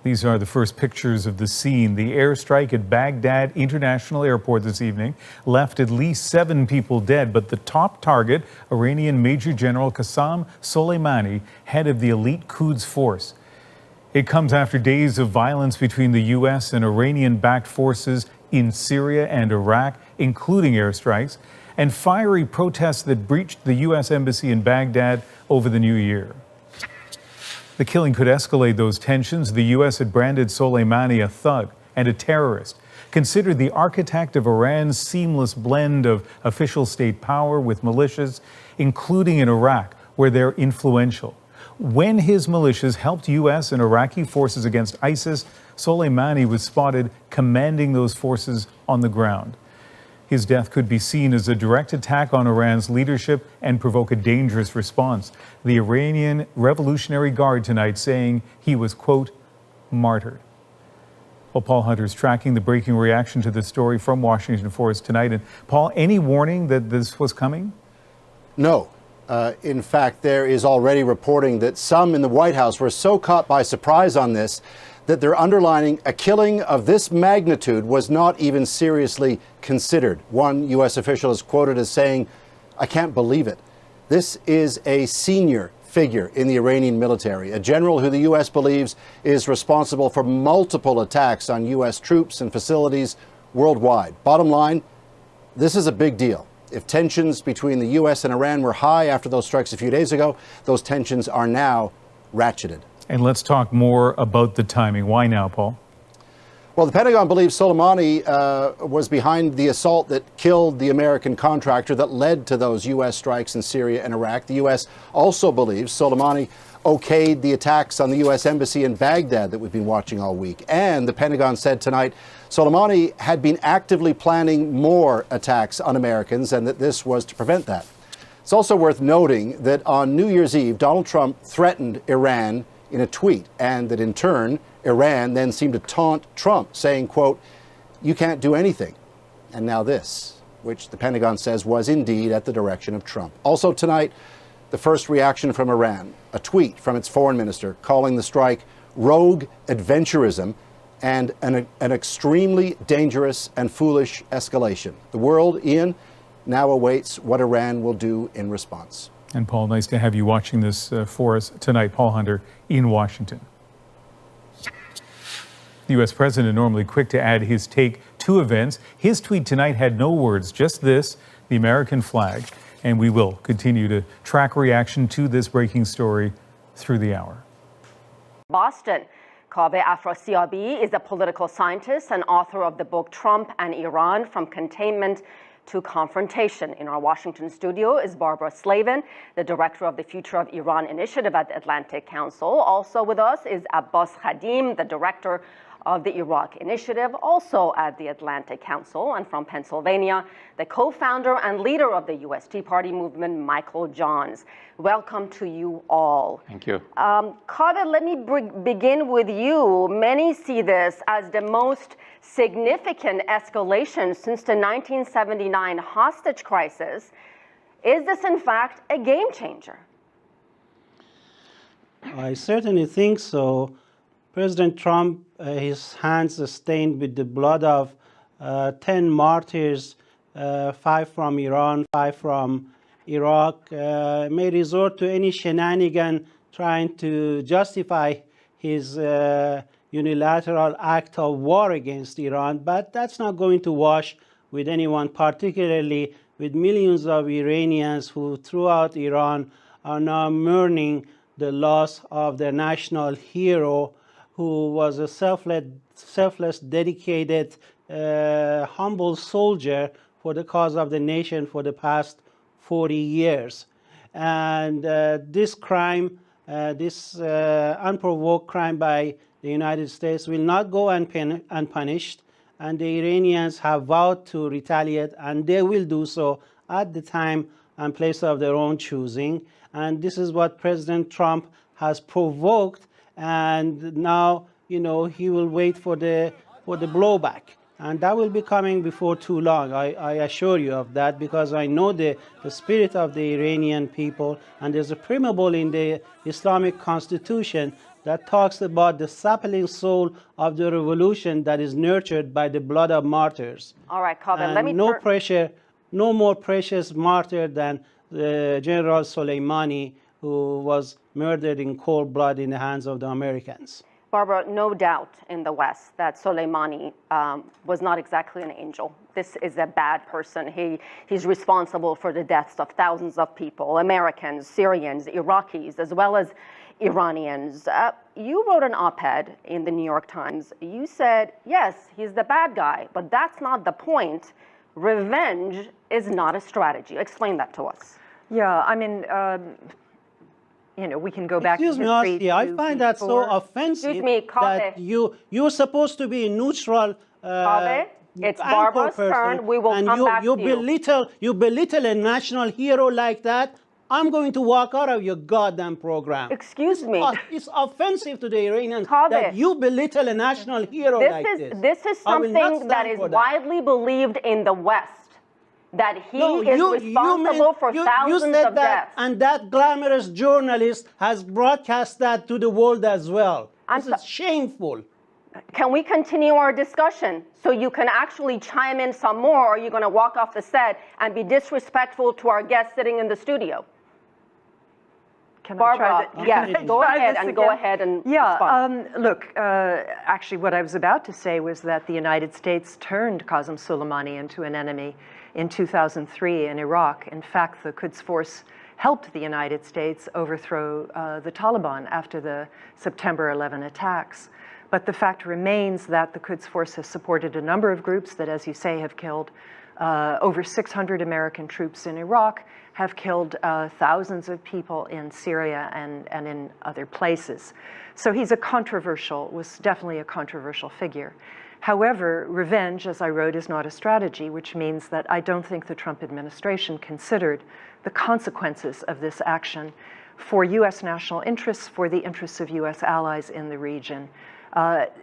These are the first pictures of the scene. The airstrike at Baghdad International Airport this evening left at least 7 people dead, but the top target, Iranian Major General Qasem Soleimani, head of the elite Quds force. It comes after days of violence between the U.S. and Iranian-backed forces in Syria and Iraq, including airstrikes, and fiery protests that breached the U.S. Embassy in Baghdad over the new year. The killing could escalate those tensions. The U.S. had branded Soleimani a thug and a terrorist, considered the architect of Iran's seamless blend of official state power with militias, including in Iraq, where they're influential. When his militias helped U.S. and Iraqi forces against ISIS, Soleimani was spotted commanding those forces on the ground. His death could be seen as a direct attack on Iran's leadership and provoke a dangerous response. The Iranian Revolutionary Guard tonight saying he was, quote, martyred. Well, Paul Hunter is tracking the breaking reaction to this story from Washington for us tonight. And Paul, any warning that this was coming? No. In fact, there is already reporting that some in the White House were so caught by surprise on this that they're underlining a killing of this magnitude was not even seriously considered. One U.S. official is quoted as saying, "I can't believe it. This is a senior figure in the Iranian military, a general who the U.S. believes is responsible for multiple attacks on U.S. troops and facilities worldwide." Bottom line, this is a big deal. If tensions between the U.S. and Iran were high after those strikes a few days ago, those tensions are now ratcheted. And let's talk more about the timing. Why now, Paul? Well, the Pentagon believes Soleimani was behind the assault that killed the American contractor that led to those U.S. strikes in Syria and Iraq. The U.S. also believes Soleimani okayed the attacks on the U.S. Embassy in Baghdad that we've been watching all week. And the Pentagon said tonight Soleimani had been actively planning more attacks on Americans and that this was to prevent that. It's also worth noting that on New Year's Eve, Donald Trump threatened Iran in a tweet, and that in turn, Iran then seemed to taunt Trump, saying, quote, "You can't do anything." And now this, which the Pentagon says was indeed at the direction of Trump. Also tonight, the first reaction from Iran, a tweet from its foreign minister calling the strike rogue adventurism and an extremely dangerous and foolish escalation. The world, Ian, now awaits what Iran will do in response. And Paul, nice to have you watching this for us tonight. Paul Hunter in Washington. The U.S. president normally quick to add his take to events. His tweet tonight had no words, just this, the American flag. And we will continue to track reaction to this breaking story through the hour. Boston. Kaveh Afrasiabi is a political scientist and author of the book Trump and Iran: From Containment to Confrontation. In our Washington studio is Barbara Slavin, the director of the Future of Iran Initiative at the Atlantic Council. Also with us is Abbas Khadim, the director of the Iraq Initiative, also at the Atlantic Council. And from Pennsylvania, the co-founder and leader of the U.S. Tea Party movement, Michael Johns. Welcome to you all. Thank you. Kaveh, let me begin with you. Many see this as the most significant escalation since the 1979 hostage crisis. Is this, in fact, a game changer? I certainly think so. President Trump, his hands are stained with the blood of 10 martyrs, 5 from Iran, 5 from Iraq, may resort to any shenanigan trying to justify his unilateral act of war against Iran. But that's not going to wash with anyone, particularly with millions of Iranians who throughout Iran are now mourning the loss of their national hero, who was a selfless, dedicated, humble soldier for the cause of the nation for the past 40 years. And this crime, this unprovoked crime by the United States will not go unpunished, and the Iranians have vowed to retaliate, and they will do so at the time and place of their own choosing. And this is what President Trump has provoked, and now, you know, he will wait for the blowback. And that will be coming before too long, I assure you of that, because I know the spirit of the Iranian people, and there's a preamble in the Islamic constitution that talks about the sapling soul of the revolution that is nurtured by the blood of martyrs. All right, Kaveh, And let me no more precious martyr than General Soleimani, who was murdered in cold blood in the hands of the Americans. Barbara, no doubt in the West that Soleimani was not exactly an angel. This is a bad person. He's responsible for the deaths of thousands of people, Americans, Syrians, Iraqis, as well as Iranians. You wrote an op-ed in the New York Times. You said, yes, he's the bad guy, but that's not the point. Revenge is not a strategy. Explain that to us. Yeah, I mean, we can go back to history. Excuse me, I find that so offensive. Excuse me, that you're supposed to be neutral. It's Barbara's turn. We will come back to you. You belittle a national hero like that. I'm going to walk out of your goddamn program. Excuse me. It's offensive to the Iranians that you belittle a national hero like this. This is something that is widely believed in the West, that he is responsible for thousands of deaths. And that glamorous journalist has broadcast that to the world as well. This is shameful. Can we continue our discussion so you can actually chime in some more, or are you going to walk off the set and be disrespectful to our guests sitting in the studio? Barbara, yes, go ahead and respond. Look, actually what I was about to say was that the United States turned Qasem Soleimani into an enemy in 2003 in Iraq. In fact, the Quds Force helped the United States overthrow the Taliban after the September 11 attacks. But the fact remains that the Quds Force has supported a number of groups that, as you say, have killed over 600 American troops in Iraq, have killed thousands of people in Syria and in other places. So he's was definitely a controversial figure. However, revenge, as I wrote, is not a strategy, which means that I don't think the Trump administration considered the consequences of this action for U.S. national interests, for the interests of U.S. allies in the region.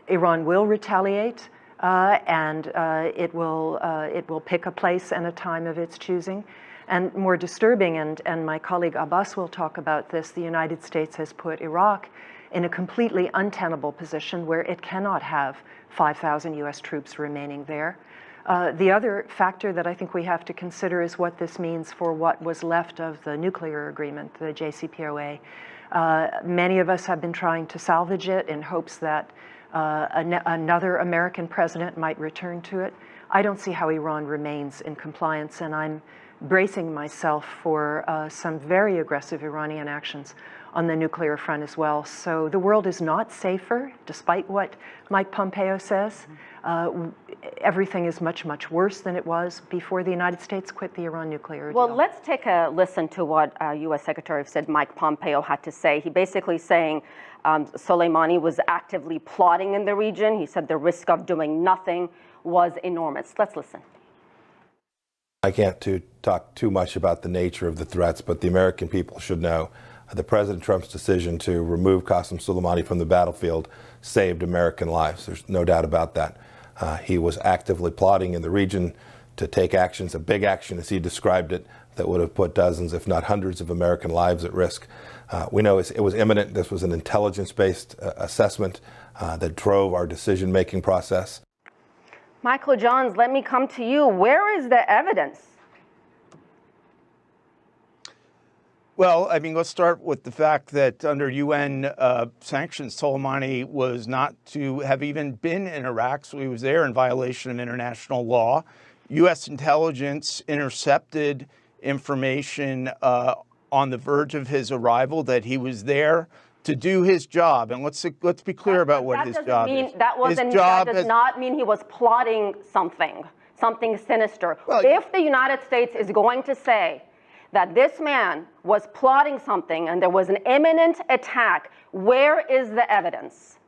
Iran will retaliate, and it will pick a place and a time of its choosing. And more disturbing, and my colleague Abbas will talk about this, the United States has put Iraq in a completely untenable position where it cannot have 5,000 U.S. troops remaining there. The other factor that I think we have to consider is what this means for what was left of the nuclear agreement, the JCPOA. Many of us have been trying to salvage it in hopes that another American president might return to it. I don't see how Iran remains in compliance, and I'm bracing myself for some very aggressive Iranian actions on the nuclear front as well. So the world is not safer, despite what Mike Pompeo says. Everything is much, much worse than it was before the United States quit the Iran nuclear deal. Well, let's take a listen to what U.S. Secretary of State Mike Pompeo had to say. He basically saying Soleimani was actively plotting in the region. He said the risk of doing nothing was enormous. Let's listen. I can't talk too much about the nature of the threats, but the American people should know that President Trump's decision to remove Qasem Soleimani from the battlefield saved American lives. There's no doubt about that. He was actively plotting in the region to take actions, a big action as he described it, that would have put dozens, if not hundreds of American lives at risk. We know it was imminent. This was an intelligence-based assessment that drove our decision-making process. Michael Johns, let me come to you. Where is the evidence? Well, I mean, let's start with the fact that under UN sanctions, Soleimani was not to have even been in Iraq, so he was there in violation of international law. U.S. intelligence intercepted information on the verge of his arrival that he was there to do his job. And let's be clear about what his job is. That does not mean he was plotting something sinister. Well, if the United States is going to say that this man was plotting something and there was an imminent attack, where is the evidence?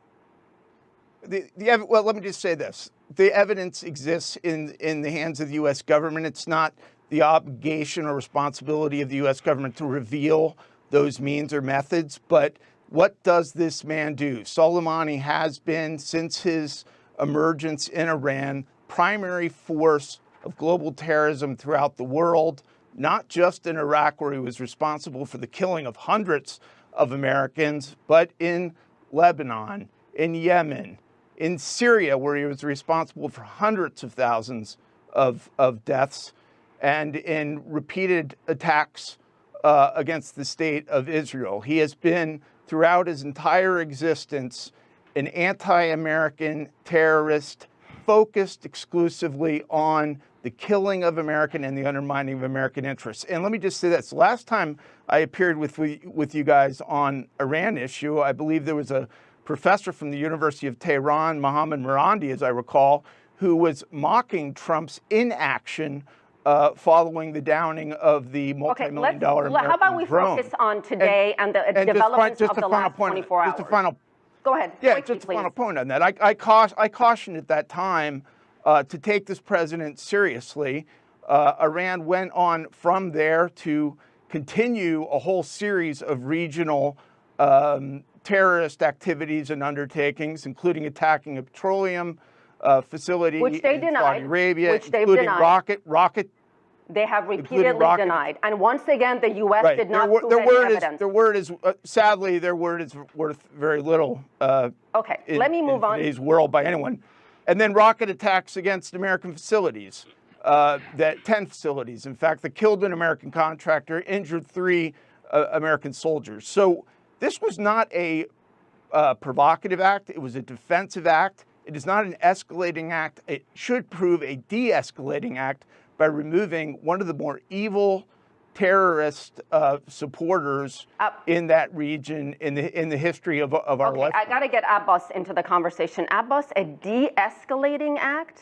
Well, let me just say this. The evidence exists in the hands of the U.S. government. It's not the obligation or responsibility of the U.S. government to reveal those means or methods. But what does this man do? Soleimani has been, since his emergence in Iran, primary force of global terrorism throughout the world, not just in Iraq, where he was responsible for the killing of hundreds of Americans, but in Lebanon, in Yemen, in Syria, where he was responsible for hundreds of thousands of deaths, and in repeated attacks against the state of Israel. He has been, throughout his entire existence, an anti-American terrorist focused exclusively on the killing of American and the undermining of American interests. And let me just say this. Last time I appeared with you guys on Iran issue, I believe there was a professor from the University of Tehran, Mohammad Marandi, as I recall, who was mocking Trump's inaction following the downing of the multi-million-dollar American how about we drone. focus on today and the developments of the last 24 hours? Just a final Go ahead. Yeah, quickly, just a please. final point on that. I cautioned at that time to take this president seriously. Iran went on from there to continue a whole series of regional terrorist activities and undertakings, including attacking a petroleum facility Which they in denied, Saudi Arabia, which they've including denied. rocket. They have repeatedly rocket- denied. And once again, the U.S. Right. did not prove their any word evidence. Their word is sadly, their word is worth very little. Okay, let me move in on. today's world by anyone. And then rocket attacks against American facilities, 10 facilities, in fact, that killed an American contractor, injured 3 American soldiers. So this was not a provocative act. It was a defensive act. It is not an escalating act. It should prove a de-escalating act by removing one of the more evil terrorist supporters in that region in the history of our life. I got to get Abbas into the conversation. Abbas, a de-escalating act?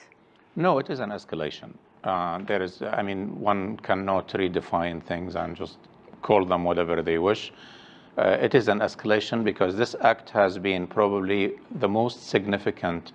No, it is an escalation. One cannot redefine things and just call them whatever they wish. It is an escalation because this act has been probably the most significant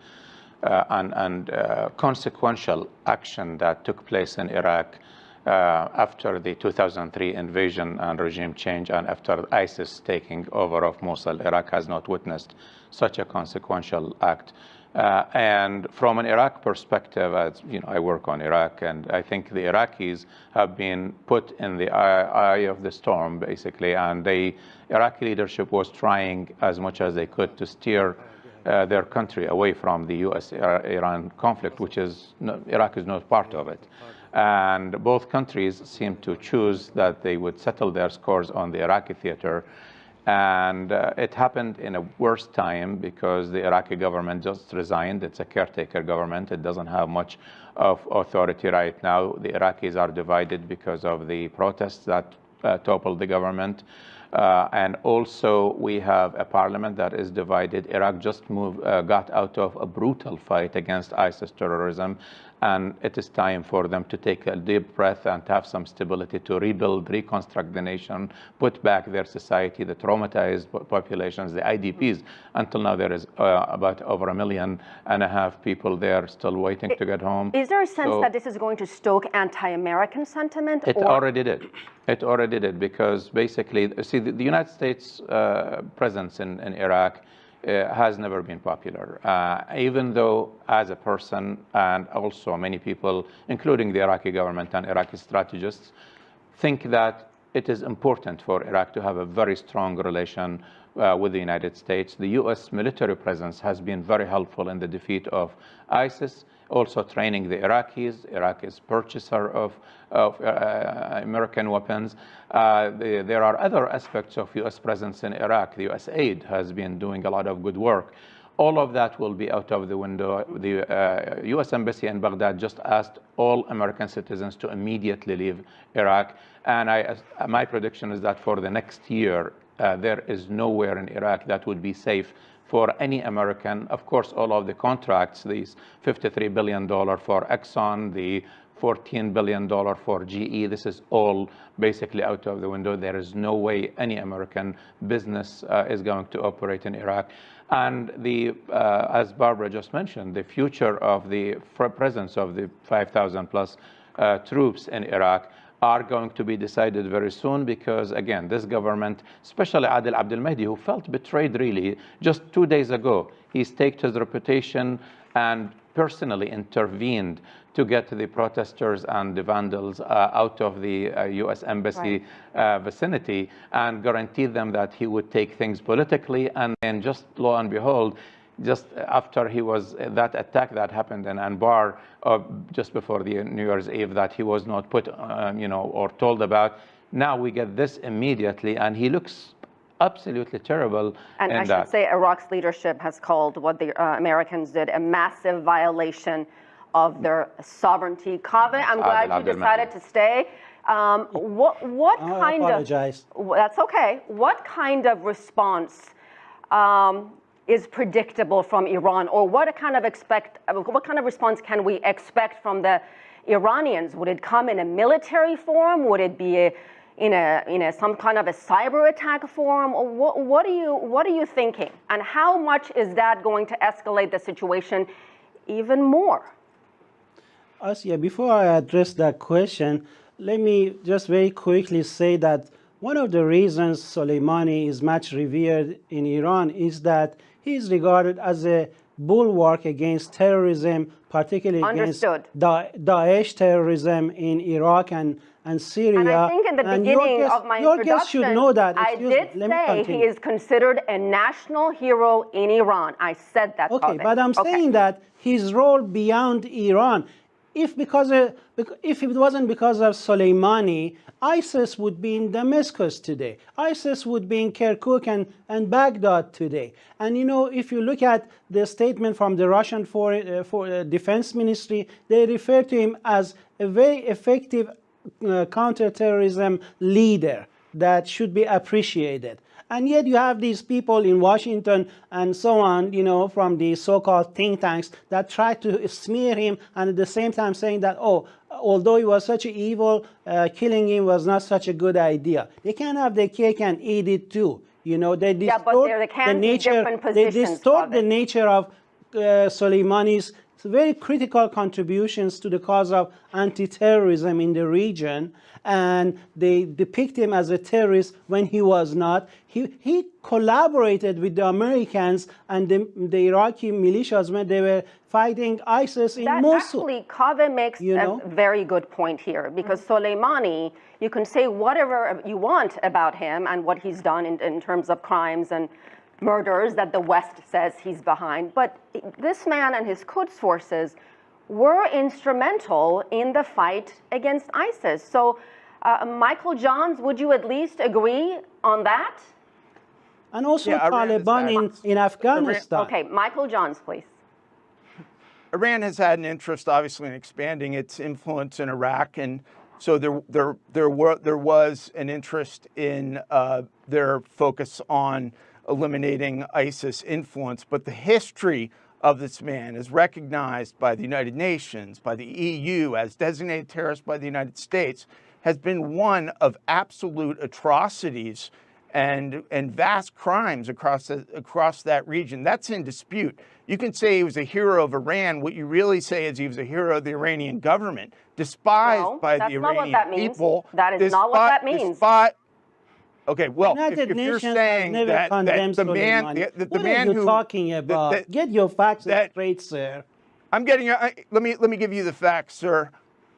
and consequential action that took place in Iraq after the 2003 invasion and regime change, and after ISIS taking over of Mosul. Iraq has not witnessed such a consequential act. And from an Iraq perspective, as you know, I work on Iraq, and I think the Iraqis have been put in the eye of the storm, basically, and the Iraqi leadership was trying as much as they could to steer their country away from the U.S.-Iran conflict, which is, Iraq is not part of it. And both countries seem to choose that they would settle their scores on the Iraqi theater. And it happened in a worse time because the Iraqi government just resigned. It's a caretaker government. It doesn't have much of authority right now. The Iraqis are divided because of the protests that toppled the government. And also we have a parliament that is divided. Iraq just got out of a brutal fight against ISIS terrorism. And it is time for them to take a deep breath and to have some stability to rebuild, reconstruct the nation, put back their society, the traumatized populations, the IDPs. Until now, there is about over 1.5 million people there still waiting to get home. Is there a sense that this is going to stoke anti-American sentiment? It already did. It already did, because basically, see, the United States presence in Iraq has never been popular, even though as a person, and also many people, including the Iraqi government and Iraqi strategists, think that it is important for Iraq to have a very strong relation with the United States. The U.S. military presence has been very helpful in the defeat of ISIS, also training the Iraqis. Iraq is purchaser of American weapons. There are other aspects of U.S. presence in Iraq. The U.S. aid has been doing a lot of good work. All of that will be out of the window. The U.S. Embassy in Baghdad just asked all American citizens to immediately leave Iraq. And my prediction is that for the next year, there is nowhere in Iraq that would be safe for any American. Of course, all of the contracts, these $53 billion for Exxon, the $14 billion for GE, this is all basically out of the window. There is no way any American business is going to operate in Iraq. And as Barbara just mentioned, the future of the presence of the 5,000 plus troops in Iraq are going to be decided very soon, because again, this government, especially Adel Abdel Mahdi, who felt betrayed really just 2 days ago, he staked his reputation and personally intervened to get the protesters and the vandals out of the U.S. Embassy vicinity, and guaranteed them that he would take things politically. And then just lo and behold, just after that attack that happened in Anbar just before the New Year's Eve that he was not put, or told about, now we get this immediately, and he looks absolutely terrible. And I should say Iraq's leadership has called what the Americans did a massive violation of their sovereignty. Kaveh, I'm glad you decided to stay. What kind apologize. That's okay. What kind of response is predictable from Iran, or what kind of response can we expect from the Iranians? Would it come in a military form? Would it be in some kind of a cyber attack form? Or what are you thinking? And how much is that going to escalate the situation even more? Asya, before I address that question, let me just very quickly say that one of the reasons Soleimani is much revered in Iran is that he is regarded as a bulwark against terrorism, particularly against Daesh terrorism in Iraq and Syria. And I think in the beginning of my introduction, should know that. I did say he is considered a national hero in Iran. I said that. Okay, but I'm saying that his role beyond Iran, if it wasn't because of Soleimani, ISIS would be in Damascus today. ISIS would be in Kirkuk and Baghdad today. And if you look at the statement from the Russian Defense Ministry, they refer to him as a very effective counterterrorism leader that should be appreciated. And yet you have these people in Washington and so on, from the so-called think tanks that try to smear him, and at the same time saying that, although he was such an evil, killing him was not such a good idea. They can't have their cake and eat it too. They distort the nature of Soleimani's very critical contributions to the cause of anti-terrorism in the region, and they depict him as a terrorist when he was not. He collaborated with the Americans and the Iraqi militias when they were fighting ISIS in Mosul. Actually, Kaveh makes a very good point here, because Soleimani, you can say whatever you want about him and what he's done in terms of crimes and murders that the West says he's behind, but this man and his Quds forces were instrumental in the fight against ISIS. So, Michael Johns, would you at least agree on that? And also Taliban in Afghanistan. Okay, Michael Johns, please. Iran has had an interest, obviously, in expanding its influence in Iraq, and so there was an interest in their focus on eliminating ISIS influence. But the history of this man is recognized by the United Nations, by the EU, as designated terrorist by the United States, has been one of absolute atrocities and vast crimes across that region. That's in dispute. You can say he was a hero of Iran. What you really say is he was a hero of the Iranian government, despised by the Iranian people. That is not what that means. Okay, well, if you're saying that the man who talking about, get your facts straight, sir. I'm getting. Let me give you the facts, sir.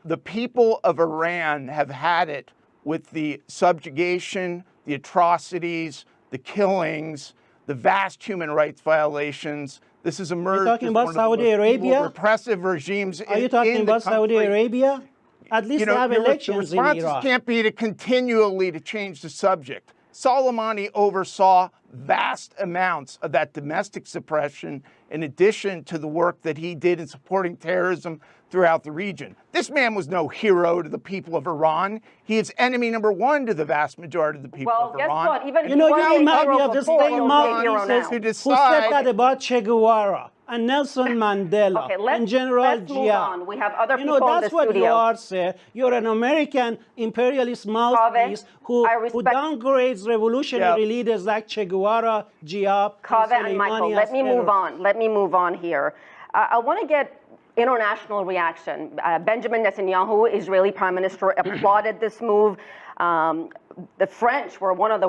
The people of Iran have had it with the subjugation, the atrocities, the killings, the vast human rights violations. This has emerged as one of the most repressive regimes in the country. Are you talking about Saudi Arabia? At least they have elections in Iraq. The response can't be to continually change the subject. Soleimani oversaw vast amounts of that domestic suppression in addition to the work that he did in supporting terrorism throughout the region. This man was no hero to the people of Iran. He is enemy number one to the vast majority of the people of Iran. Well, guess what? Even you might be of the same mouthpieces who said that about Che Guevara and Nelson Mandela and General Gia. We have other people in the that's what studio. you are, sir. You're an American imperialist mouthpiece who downgrades revolutionary leaders like Che Guevara, Gia, Kaveh and Michael, let me move on. Let me move on here. I want to get international reaction. Benjamin Netanyahu, Israeli Prime Minister, applauded this move. The French were one of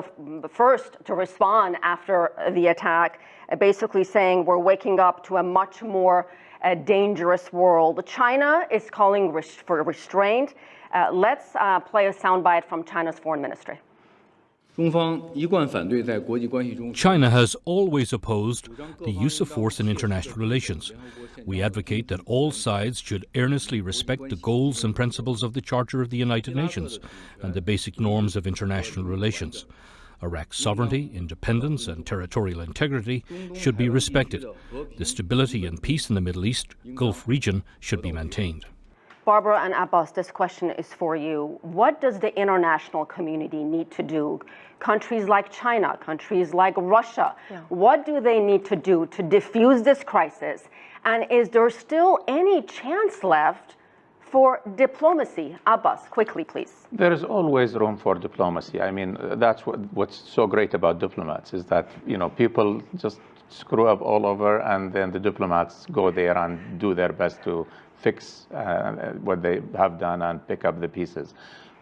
the first to respond after the attack, basically saying we're waking up to a much more dangerous world. China is calling for restraint. Let's play a soundbite from China's foreign ministry. China has always opposed the use of force in international relations. We advocate that all sides should earnestly respect the goals and principles of the Charter of the United Nations and the basic norms of international relations. Iraq's sovereignty, independence and territorial integrity should be respected. The stability and peace in the Middle East Gulf region should be maintained. Barbara and Abbas, this question is for you. What does the international community need to do? Countries like China, countries like Russia, what do they need to do to defuse this crisis? And is there still any chance left for diplomacy? Abbas, quickly, please. There is always room for diplomacy. I mean, that's what's so great about diplomats is that, people just screw up all over and then the diplomats go there and do their best to fix what they have done and pick up the pieces.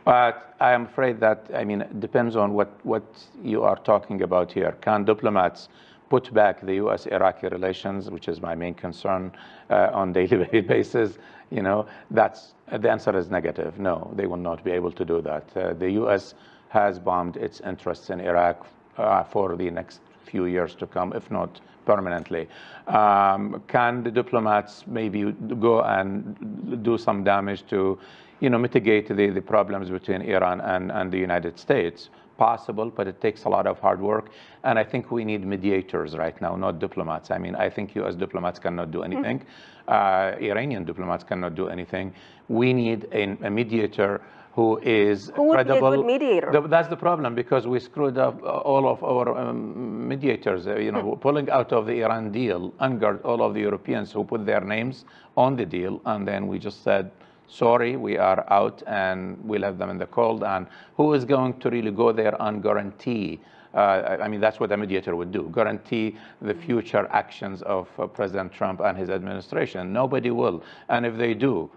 But I am afraid that, it depends on what you are talking about here. Can diplomats put back the U.S.-Iraqi relations, which is my main concern on a daily basis? The answer is negative. No, they will not be able to do that. The U.S. has bombed its interests in Iraq for the next few years to come, if not permanently. Can the diplomats maybe go and do some damage to, mitigate the problems between Iran and the United States? Possible, but it takes a lot of hard work. And I think we need mediators right now, not diplomats. I think U.S. diplomats cannot do anything. Iranian diplomats cannot do anything. We need a mediator who is credible. Who would credible. be a good mediator? That's the problem, because we screwed up all of our mediators. Pulling out of the Iran deal angered all of the Europeans who put their names on the deal, and then we just said, sorry, we are out, and we left them in the cold. And who is going to really go there and guarantee? That's what a mediator would do, guarantee the future actions of President Trump and his administration. Nobody will. And if they do,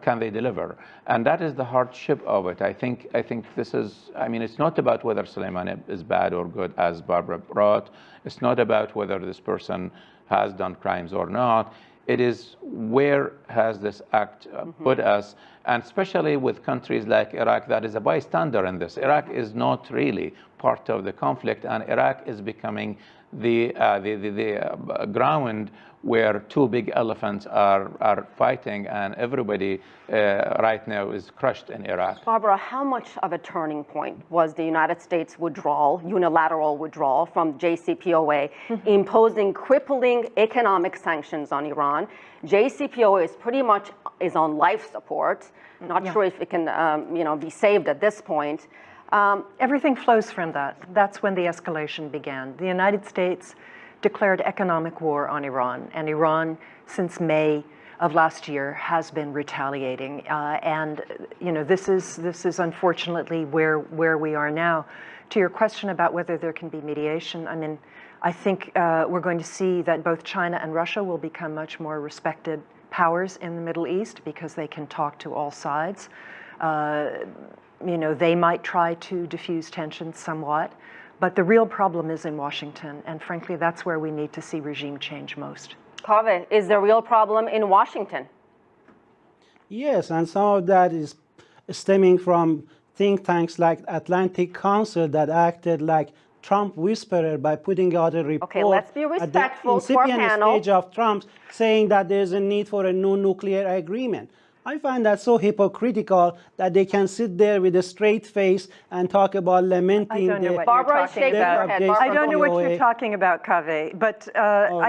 can they deliver? And that is the hardship of it. I think this is, it's not about whether Soleimani is bad or good, as Barbara brought. It's not about whether this person has done crimes or not. It is where has this act put us, and especially with countries like Iraq that is a bystander in this. Iraq is not really part of the conflict, and Iraq is becoming the ground where two big elephants are fighting, and everybody right now is crushed in Iraq. Barbara, how much of a turning point was the United States withdrawal, unilateral withdrawal from JCPOA, imposing crippling economic sanctions on Iran? JCPOA is pretty much on life support. Not sure if it can be saved at this point. Everything flows from that. That's when the escalation began. The United States declared economic war on Iran, and Iran, since May of last year, has been retaliating. This is unfortunately where we are now. To your question about whether there can be mediation, I think we're going to see that both China and Russia will become much more respected powers in the Middle East because they can talk to all sides. They might try to diffuse tensions somewhat, but the real problem is in Washington, and frankly, that's where we need to see regime change most. Kaveh, is the real problem in Washington? Yes, and some of that is stemming from think tanks like Atlantic Council that acted like Trump whisperer by putting out a report let's be respectful at the to our incipient panel. stage of Trump saying that there's a need for a new nuclear agreement. I find that so hypocritical that they can sit there with a straight face and talk about lamenting the Barbara is shaking her head. I don't know what you're talking about, Kaveh, but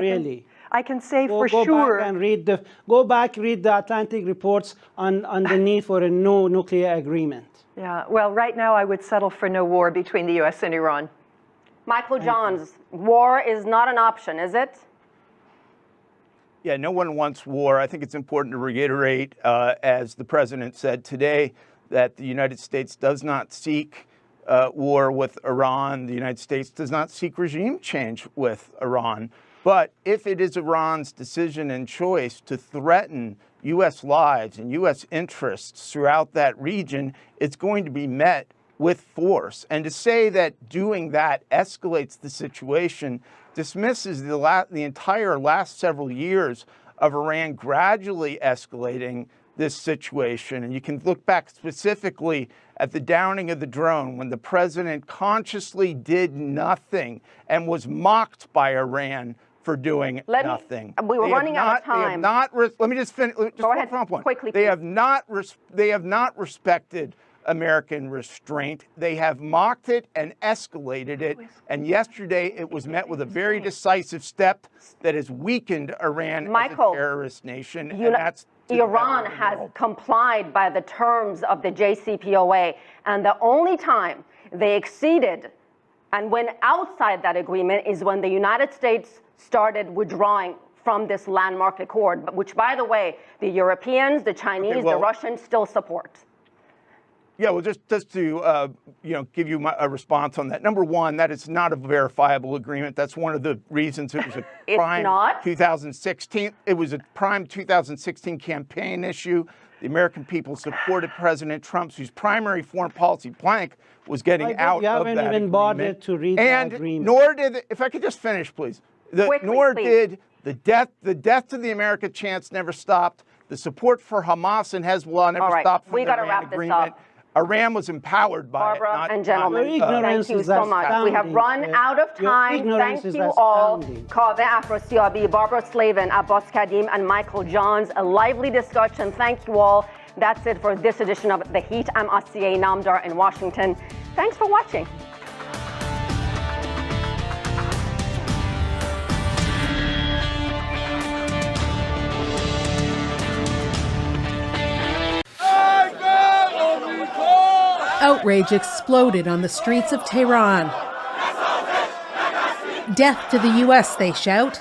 really? I can say for go sure. Back and read the Atlantic reports on the need for a new nuclear agreement. Yeah, well, right now I would settle for no war between the U.S. and Iran. Michael Johns, war is not an option, is it? Yeah, no one wants war. I think it's important to reiterate, as the president said today, that the United States does not seek war with Iran. The United States does not seek regime change with Iran. But if it is Iran's decision and choice to threaten U.S. lives and U.S. interests throughout that region, it's going to be met with force. And to say that doing that escalates the situation dismisses the entire last several years of Iran gradually escalating this situation. And you can look back specifically at the downing of the drone when the president consciously did nothing and was mocked by Iran for doing nothing. We were running out of time. Let me just finish. Go ahead, quickly, They please. have not respected American restraint. They have mocked it and escalated it. And yesterday it was met with a very decisive step that has weakened Iran as a terrorist nation. And that's Iran has complied by the terms of the JCPOA. And the only time they exceeded and went outside that agreement is when the United States started withdrawing from this landmark accord, which, by the way, the Europeans, the Chinese, the Russians still support. Yeah, well, just to give you a response on that. Number one, that is not a verifiable agreement. That's one of the reasons it was a prime 2016. It was a prime 2016 campaign issue. The American people supported President Trump, whose primary foreign policy plank was getting out of that agreement. You haven't even bothered to read the agreement. Nor did, if I could just finish, please. Did the death to the American chance never stopped. The support for Hamas and Hezbollah never stopped from the Iran agreement. Iran was empowered by Barbara it. And gentlemen, thank you so much. We have run out of time. Thank you all. Kaveh Afrasiabi, Barbara Slavin, Abbas Kadim, and Michael Johns. A lively discussion. Thank you all. That's it for this edition of The Heat. I'm Asiye Namdar in Washington. Thanks for watching. Outrage exploded on the streets of Tehran. Death to the U.S., they shout.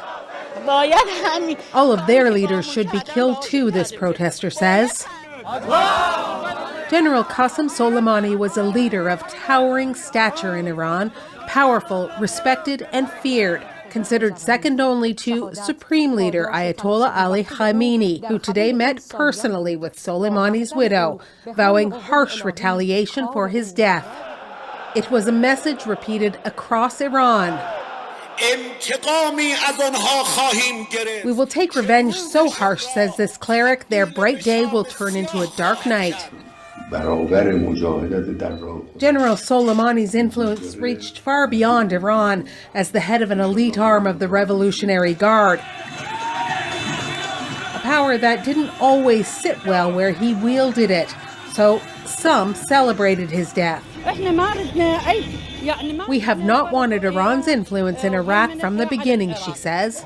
All of their leaders should be killed too, this protester says. General Qasem Soleimani was a leader of towering stature in Iran, powerful, respected, and feared, considered second only to Supreme Leader Ayatollah Ali Khamenei, who today met personally with Soleimani's widow, vowing harsh retaliation for his death. It was a message repeated across Iran. We will take revenge so harsh, says this cleric, their bright day will turn into a dark night. General Soleimani's influence reached far beyond Iran as the head of an elite arm of the Revolutionary Guard. A power that didn't always sit well where he wielded it, so some celebrated his death. We have not wanted Iran's influence in Iraq from the beginning, she says.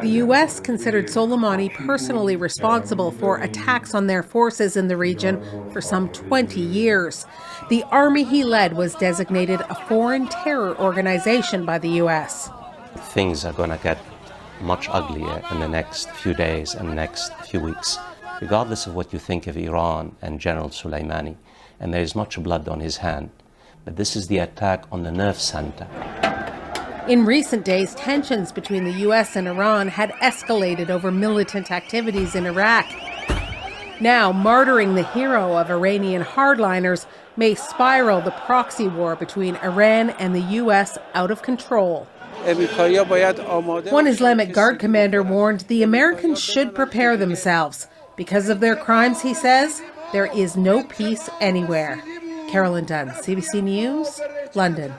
The U.S. considered Soleimani personally responsible for attacks on their forces in the region for some 20 years. The army he led was designated a foreign terror organization by the U.S. Things are going to get much uglier in the next few days and the next few weeks, regardless of what you think of Iran and General Soleimani. And there is much blood on his hand. But this is the attack on the nerve center. In recent days, tensions between the U.S. and Iran had escalated over militant activities in Iraq. Now, martyring the hero of Iranian hardliners may spiral the proxy war between Iran and the U.S. out of control. One Islamic Guard commander warned the Americans should prepare themselves. Because of their crimes, he says, there is no peace anywhere. Carolyn Dunn, CBC News, London.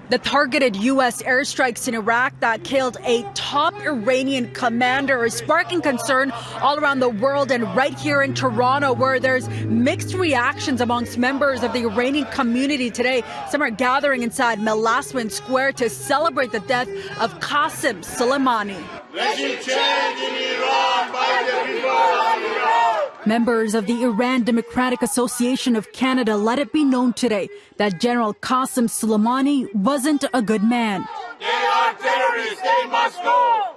The targeted U.S. airstrikes in Iraq that killed a top Iranian commander is sparking concern all around the world and right here in Toronto, where there's mixed reactions amongst members of the Iranian community today. Some are gathering inside Melaswin Square to celebrate the death of Qasem Soleimani. Members of the Iran Democratic Association of Canada let it be known today that General Qasem Soleimani wasn't a good man. They are terrorists, they must go!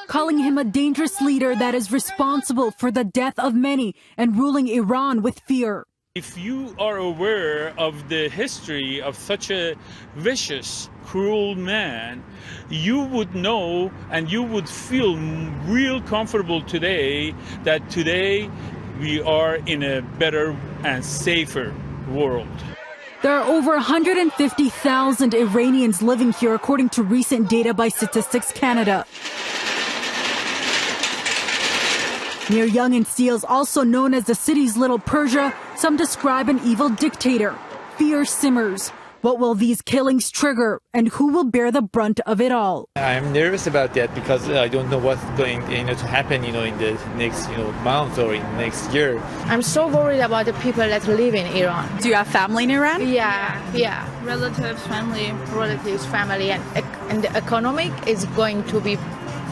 Calling him a dangerous leader that is responsible for the death of many and ruling Iran with fear. If you are aware of the history of such a vicious, cruel man, you would know and you would feel real comfortable today that today we are in a better and safer world. There are over 150,000 Iranians living here, according to recent data by Statistics Canada. Near Yonge and Steeles, also known as the city's Little Persia, some describe an evil dictator. Fear simmers. What will these killings trigger, and who will bear the brunt of it all? I'm nervous about that because I don't know what's going to happen, in the next, month or in the next year. I'm so worried about the people that live in Iran. Do you have family in Iran? Yeah. Relatives, family, and the economic is going to be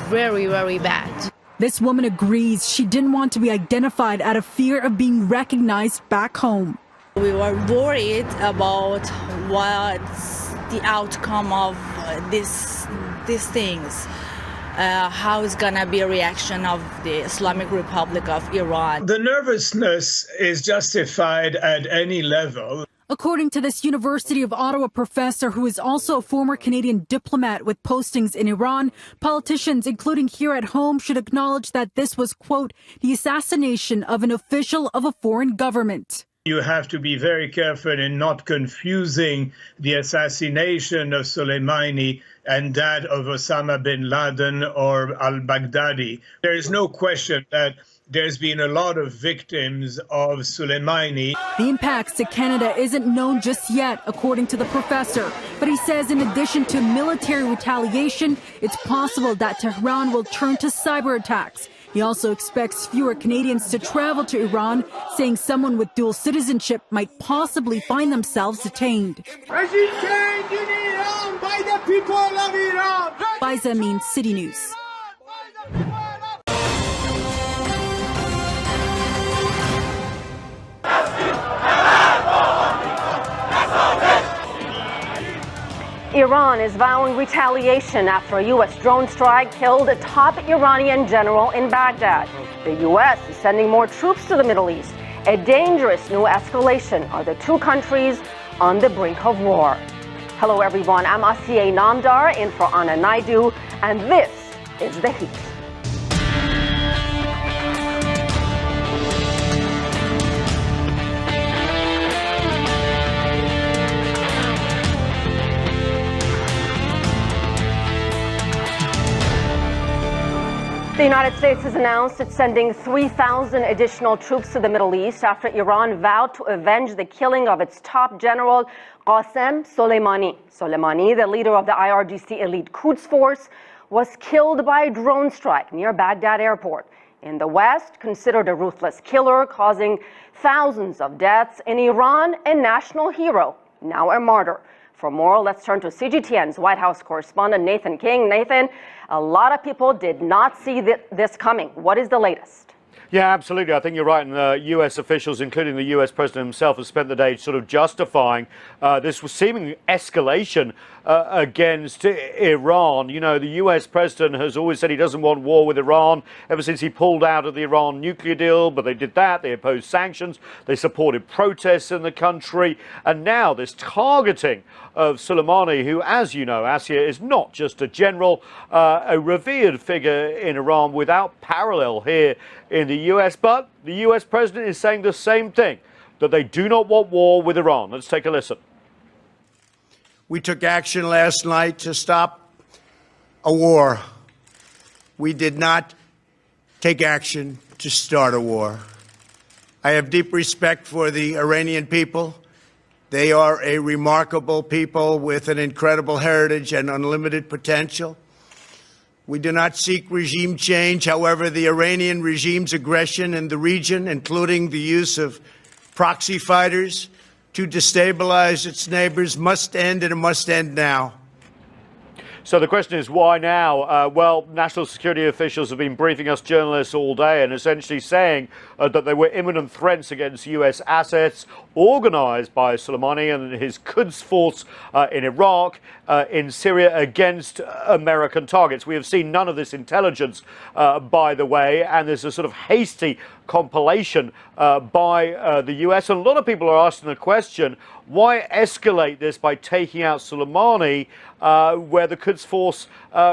very, very bad. This woman agrees she didn't want to be identified out of fear of being recognized back home. We were worried about what's the outcome of these things. How is going to be a reaction of the Islamic Republic of Iran? The nervousness is justified at any level. According to this University of Ottawa professor, who is also a former Canadian diplomat with postings in Iran, politicians, including here at home, should acknowledge that this was, quote, the assassination of an official of a foreign government. You have to be very careful in not confusing the assassination of Soleimani and that of Osama bin Laden or al-Baghdadi. There is no question that there's been a lot of victims of Soleimani. The impacts to Canada isn't known just yet, according to the professor. But he says in addition to military retaliation, it's possible that Tehran will turn to cyber attacks. He also expects fewer Canadians to travel to Iran, saying someone with dual citizenship might possibly find themselves detained. Regime change in Iran by the people of Iran. Faiza Amin, City News. Iran is vowing retaliation after a U.S. drone strike killed a top Iranian general in Baghdad. The U.S. is sending more troops to the Middle East. A dangerous new escalation. Are the two countries on the brink of war? Hello, everyone. I'm Asiye Namdar in for Anna Naidu, and this is The Heat. The United States has announced it's sending 3,000 additional troops to the Middle East after Iran vowed to avenge the killing of its top general, Qasem Soleimani. Soleimani, the leader of the IRGC elite Quds Force, was killed by a drone strike near Baghdad airport. In the West, considered a ruthless killer, causing thousands of deaths. In Iran, a national hero, now a martyr. For more, let's turn to CGTN's White House correspondent Nathan King. Nathan, a lot of people did not see this coming. What is the latest? Yeah, absolutely. I think you're right. And the U.S. officials, including the U.S. president himself, have spent the day sort of justifying this seeming escalation against Iran. You know, the U.S. president has always said he doesn't want war with Iran ever since he pulled out of the Iran nuclear deal. But they did that. They opposed sanctions. They supported protests in the country. And now this targeting of Soleimani, who, as you know, Asia, is not just a general, a revered figure in Iran without parallel here in the U.S. But the U.S. president is saying the same thing, that they do not want war with Iran. Let's take a listen. We took action last night to stop a war. We did not take action to start a war. I have deep respect for the Iranian people. They are a remarkable people with an incredible heritage and unlimited potential. We do not seek regime change. However, the Iranian regime's aggression in the region, including the use of proxy fighters to destabilize its neighbors, must end, and it must end now. So the question is, why now? Well, national security officials have been briefing us journalists all day and essentially saying that there were imminent threats against U.S. assets organized by Soleimani and his Quds Force in Iraq, in Syria, against American targets. We have seen none of this intelligence, by the way, and there's a sort of hasty compilation by the U.S. And a lot of people are asking the question, why escalate this by taking out Soleimani where the Quds Force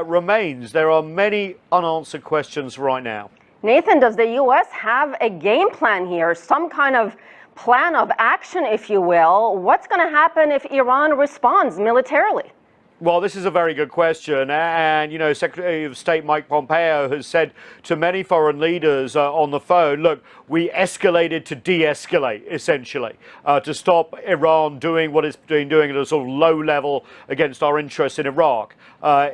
remains? There are many unanswered questions right now. Nathan, does the U.S. have a game plan here, some kind of plan of action, if you will. What's going to happen if Iran responds militarily? Well, this is a very good question. And, you know, Secretary of State Mike Pompeo has said to many foreign leaders on the phone, look, we escalated to de-escalate, essentially, to stop Iran doing what it's been doing at a sort of low level against our interests in Iraq,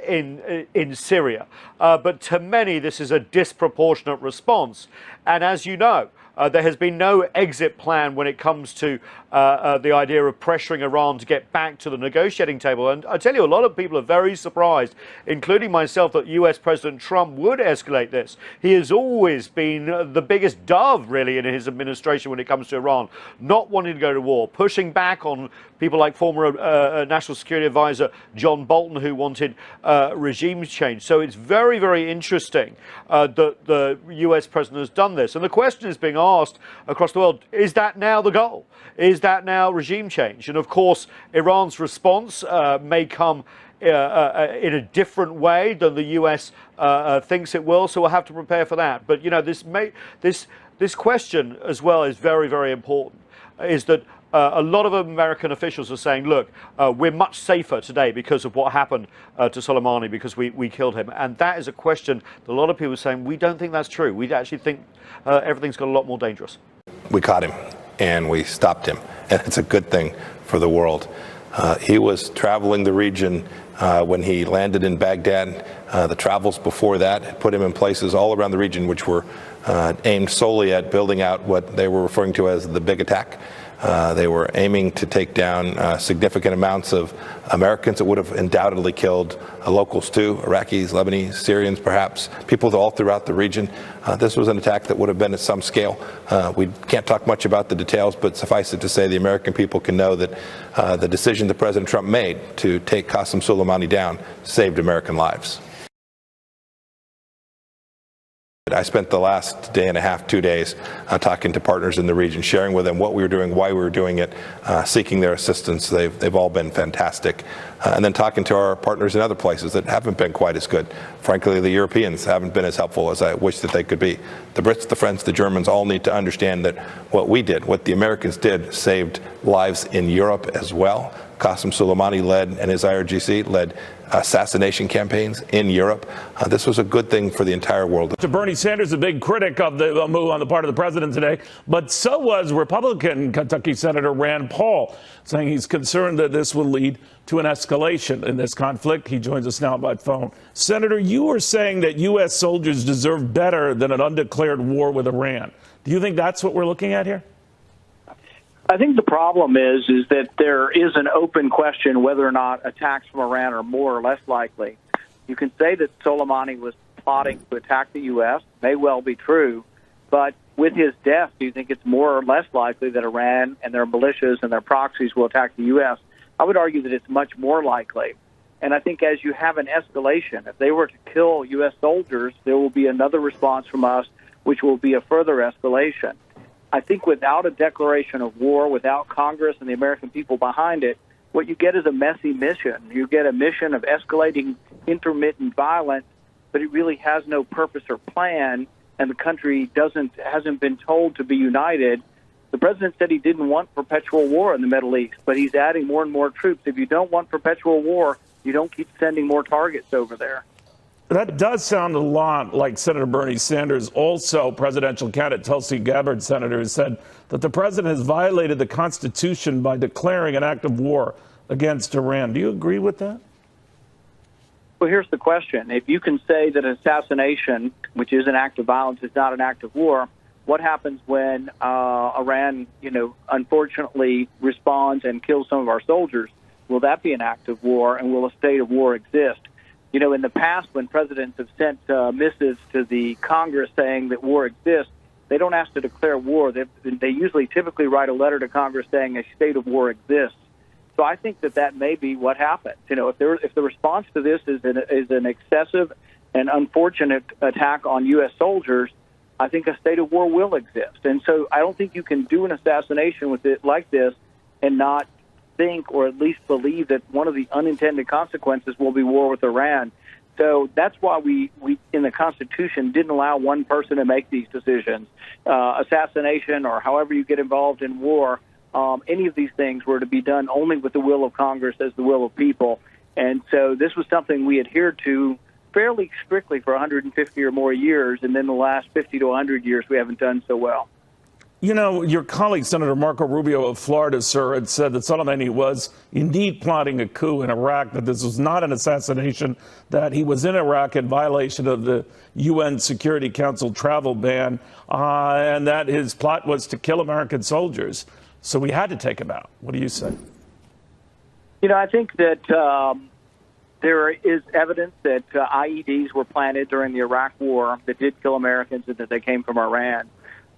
in Syria. But to many, this is a disproportionate response. And as you know, there has been no exit plan when it comes to the idea of pressuring Iran to get back to the negotiating table. And I tell you, a lot of people are very surprised, including myself, that US President Trump would escalate this. He has always been the biggest dove, really, in his administration when it comes to Iran, not wanting to go to war, pushing back on people like former National Security Advisor John Bolton, who wanted regime change. So it's very, very interesting that the US president has done this. And the question is being asked across the world, is that now the goal? Is that now regime change? And of course, Iran's response may come in a different way than the US thinks it will, so we'll have to prepare for that. But, you know, this question as well is very, very important, is that a lot of American officials are saying, look, we're much safer today because of what happened to Soleimani, because we killed him. And that is a question that a lot of people are saying, we don't think that's true. We actually think everything's got a lot more dangerous. We caught him and we stopped him, and it's a good thing for the world. He was traveling the region when he landed in Baghdad. The travels before that put him in places all around the region which were aimed solely at building out what they were referring to as the big attack. They were aiming to take down significant amounts of Americans that would have undoubtedly killed locals too, Iraqis, Lebanese, Syrians perhaps, people all throughout the region. This was an attack that would have been at some scale. We can't talk much about the details, but suffice it to say the American people can know that the decision that President Trump made to take Qasem Soleimani down saved American lives. I spent the last day and a half, 2 days, talking to partners in the region, sharing with them what we were doing, why we were doing it, seeking their assistance. They've all been fantastic. And then talking to our partners in other places that haven't been quite as good. Frankly, the Europeans haven't been as helpful as I wish that they could be. The Brits, the French, the Germans all need to understand that what we did, what the Americans did, saved lives in Europe as well. Qasem Soleimani led, and his IRGC led, assassination campaigns in Europe. This was a good thing for the entire world. Bernie Sanders, a big critic of the move on the part of the president today, but so was Republican Kentucky Senator Rand Paul, saying he's concerned that this will lead to an escalation in this conflict. He joins us now by phone. Senator, you were saying that U.S. soldiers deserve better than an undeclared war with Iran. Do you think that's what we're looking at here? I think the problem is that there is an open question whether or not attacks from Iran are more or less likely. You can say that Soleimani was plotting to attack the U.S. May well be true, but with his death, do you think it's more or less likely that Iran and their militias and their proxies will attack the U.S.? I would argue that it's much more likely. And I think as you have an escalation, if they were to kill U.S. soldiers, there will be another response from us, which will be a further escalation. I think without a declaration of war, without Congress and the American people behind it, what you get is a messy mission. You get a mission of escalating intermittent violence, but it really has no purpose or plan, and the country hasn't been told to be united. The president said he didn't want perpetual war in the Middle East, but he's adding more and more troops. If you don't want perpetual war, you don't keep sending more targets over there. That does sound a lot like Senator Bernie Sanders. Also, presidential candidate Tulsi Gabbard, senator, has said that the president has violated the Constitution by declaring an act of war against Iran. Do you agree with that? Well, here's the question. If you can say that assassination, which is an act of violence, is not an act of war, what happens when Iran, unfortunately responds and kills some of our soldiers? Will that be an act of war, and will a state of war exist? In the past, when presidents have sent missives to the Congress saying that war exists, they don't ask to declare war. They usually typically write a letter to Congress saying a state of war exists. So I think that may be what happens. If the response to this is an excessive and unfortunate attack on U.S. soldiers, I think a state of war will exist. And so I don't think you can do an assassination with it like this and not think or at least believe that one of the unintended consequences will be war with Iran. So that's why we in the Constitution didn't allow one person to make these decisions. Assassination or however you get involved in war, any of these things were to be done only with the will of Congress as the will of people. And so this was something we adhered to fairly strictly for 150 or more years, and then the last 50 to 100 years we haven't done so well. You know, your colleague, Senator Marco Rubio of Florida, sir, had said that Soleimani was indeed plotting a coup in Iraq, that this was not an assassination, that he was in Iraq in violation of the UN Security Council travel ban, and that his plot was to kill American soldiers. So we had to take him out. What do you say? You know, I think that there is evidence that IEDs were planted during the Iraq War that did kill Americans and that they came from Iran.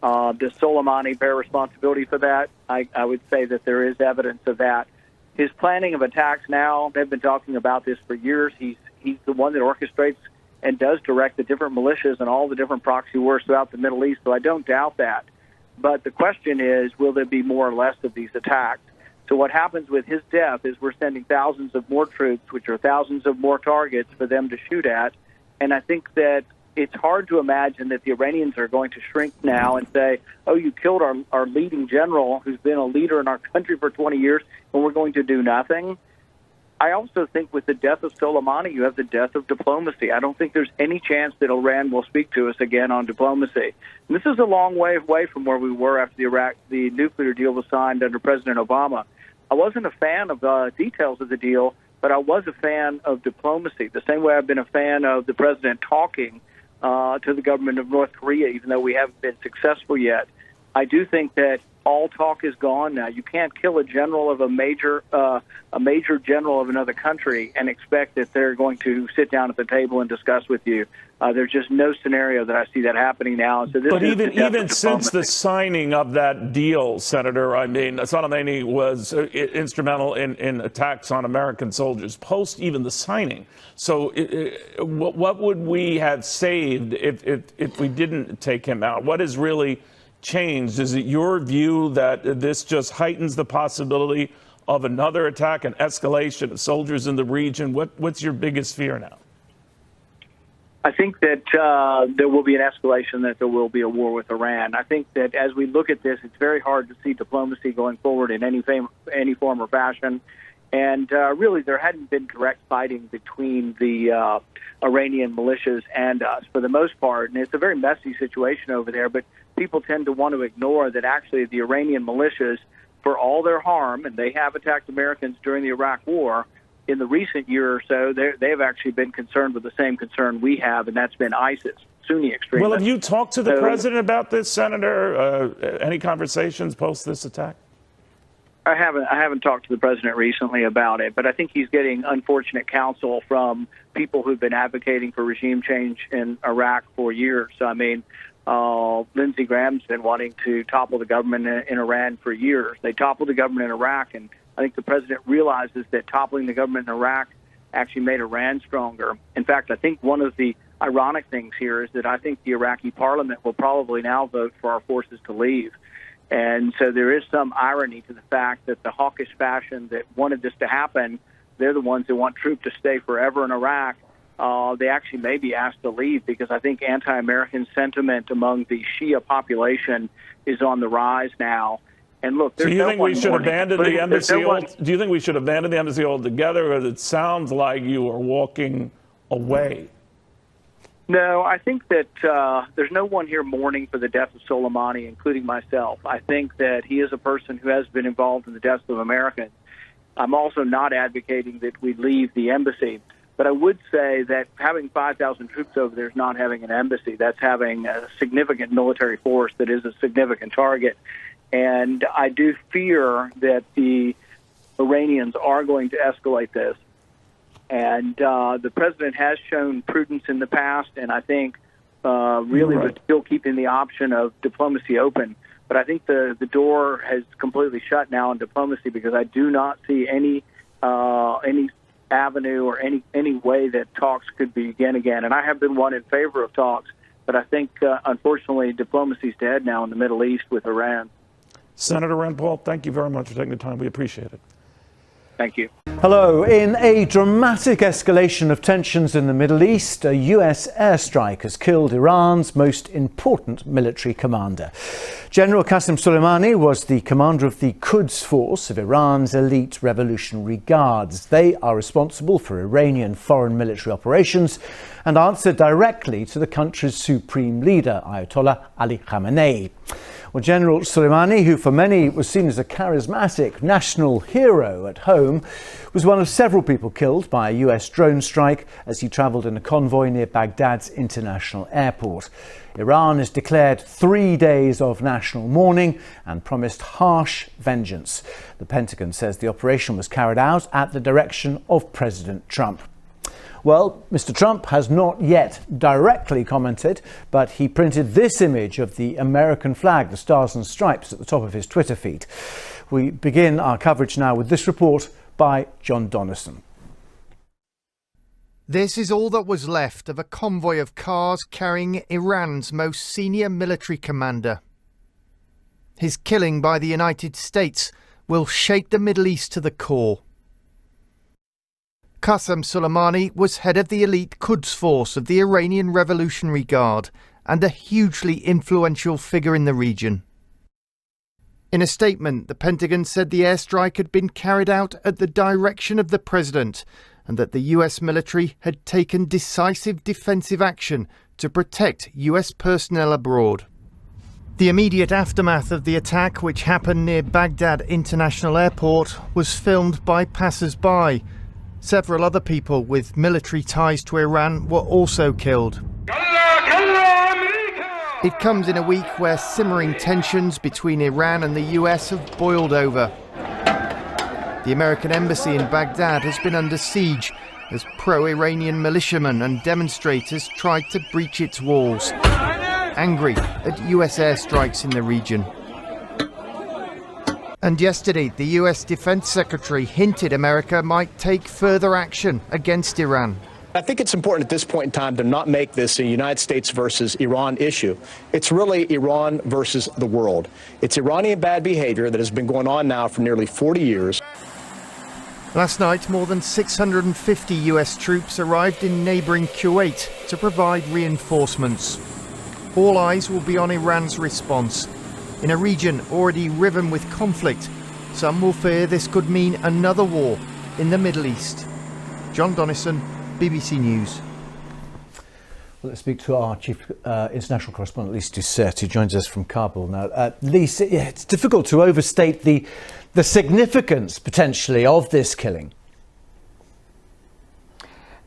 Does Soleimani bear responsibility for that? I would say that there is evidence of that. His planning of attacks now, they've been talking about this for years. He's the one that orchestrates and does direct the different militias and all the different proxy wars throughout the Middle East, so I don't doubt that. But the question is, will there be more or less of these attacks? So what happens with his death is we're sending thousands of more troops, which are thousands of more targets for them to shoot at. And I think that it's hard to imagine that the Iranians are going to shrink now and say, oh, you killed our leading general who's been a leader in our country for 20 years, and we're going to do nothing. I also think with the death of Soleimani, you have the death of diplomacy. I don't think there's any chance that Iran will speak to us again on diplomacy. And this is a long way away from where we were after the nuclear deal was signed under President Obama. I wasn't a fan of the details of the deal, but I was a fan of diplomacy, the same way I've been a fan of the president talking to the government of North Korea, even though we haven't been successful yet. I do think that all talk is gone now. You can't kill a general of a major general of another country and expect that they're going to sit down at the table and discuss with you. There's just no scenario that I see that happening now. So this but is even since the signing of that deal, Senator, I mean, Soleimani was instrumental in attacks on American soldiers, post even the signing. So what would we have saved if we didn't take him out? What has really changed? Is it your view that this just heightens the possibility of another attack, an escalation of soldiers in the region? What's your biggest fear now? I think that there will be an escalation, that there will be a war with Iran. I think that as we look at this, it's very hard to see diplomacy going forward in any form or fashion. And really, there hadn't been direct fighting between the Iranian militias and us for the most part. And it's a very messy situation over there, but people tend to want to ignore that actually the Iranian militias, for all their harm, and they have attacked Americans during the Iraq War, in the recent year or so, they've actually been concerned with the same concern we have, and that's been ISIS, Sunni extremists. Well, have you talked to the president about this, Senator? Any conversations post this attack? I haven't talked to the president recently about it, but I think he's getting unfortunate counsel from people who've been advocating for regime change in Iraq for years. I mean, Lindsey Graham's been wanting to topple the government in Iran for years. They toppled the government in Iraq, and I think the president realizes that toppling the government in Iraq actually made Iran stronger. In fact, I think one of the ironic things here is that I think the Iraqi parliament will probably now vote for our forces to leave. And so there is some irony to the fact that the hawkish faction that wanted this to happen, they're the ones that want troops to stay forever in Iraq. They actually may be asked to leave because I think anti-American sentiment among the Shia population is on the rise now. And look, do you think we should abandon the embassy? Do you think we should abandon the embassy altogether? Because it sounds like you are walking away. No, I think that there's no one here mourning for the death of Soleimani, including myself. I think that he is a person who has been involved in the deaths of Americans. I'm also not advocating that we leave the embassy. But I would say that having 5,000 troops over there is not having an embassy. That's having a significant military force that is a significant target. And I do fear that the Iranians are going to escalate this. And the president has shown prudence in the past, and I think really was still keeping the option of diplomacy open. But I think the door has completely shut now on diplomacy because I do not see any avenue or any way that talks could begin again. And I have been one in favor of talks, but I think, unfortunately, diplomacy is dead now in the Middle East with Iran. Senator Rand Paul, thank you very much for taking the time. We appreciate it. Thank you. Hello. In a dramatic escalation of tensions in the Middle East, a US airstrike has killed Iran's most important military commander. General Qasem Soleimani was the commander of the Quds Force of Iran's elite Revolutionary Guards. They are responsible for Iranian foreign military operations and answer directly to the country's supreme leader, Ayatollah Ali Khamenei. Well, General Soleimani, who for many was seen as a charismatic national hero at home, was one of several people killed by a US drone strike as he travelled in a convoy near Baghdad's international airport. Iran has declared 3 days of national mourning and promised harsh vengeance. The Pentagon says the operation was carried out at the direction of President Trump. Well, Mr. Trump has not yet directly commented, but he printed this image of the American flag, the Stars and Stripes, at the top of his Twitter feed. We begin our coverage now with this report by John Donnison. This is all that was left of a convoy of cars carrying Iran's most senior military commander. His killing by the United States will shake the Middle East to the core. Qasem Soleimani was head of the elite Quds Force of the Iranian Revolutionary Guard and a hugely influential figure in the region. In a statement, the Pentagon said the airstrike had been carried out at the direction of the president and that the US military had taken decisive defensive action to protect US personnel abroad. The immediate aftermath of the attack, which happened near Baghdad International Airport, was filmed by passers-by. Several other people with military ties to Iran were also killed. It comes in a week where simmering tensions between Iran and the US have boiled over. The American embassy in Baghdad has been under siege as pro-Iranian militiamen and demonstrators tried to breach its walls, angry at US airstrikes in the region. And yesterday, the US Defense Secretary hinted America might take further action against Iran. I think it's important at this point in time to not make this a United States versus Iran issue. It's really Iran versus the world. It's Iranian bad behavior that has been going on now for nearly 40 years. Last night, more than 650 US troops arrived in neighbouring Kuwait to provide reinforcements. All eyes will be on Iran's response. In a region already riven with conflict, some will fear this could mean another war in the Middle East. John Donnison, BBC News. Well, let's speak to our chief international correspondent, Lise Doucette, who joins us from Kabul now. Lise, it's difficult to overstate the significance, potentially, of this killing.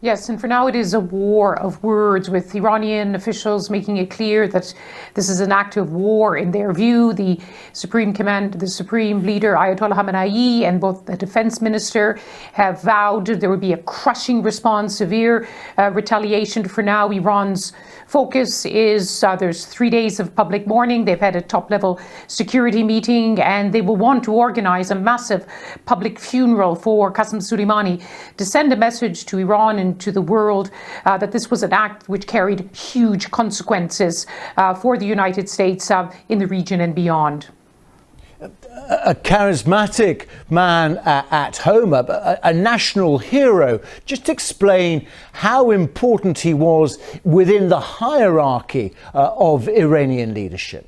Yes, and for now it is a war of words, with Iranian officials making it clear that this is an act of war in their view. The supreme leader Ayatollah Khamenei and both the defense minister have vowed there would be a crushing response, severe retaliation. For now, Iran's focus is there's 3 days of public mourning. They've had a top-level security meeting, and they will want to organize a massive public funeral for Qasem Soleimani to send a message to Iran and to the world that this was an act which carried huge consequences for the United States in the region and beyond. A charismatic man at home, a national hero. Just explain how important he was within the hierarchy of Iranian leadership.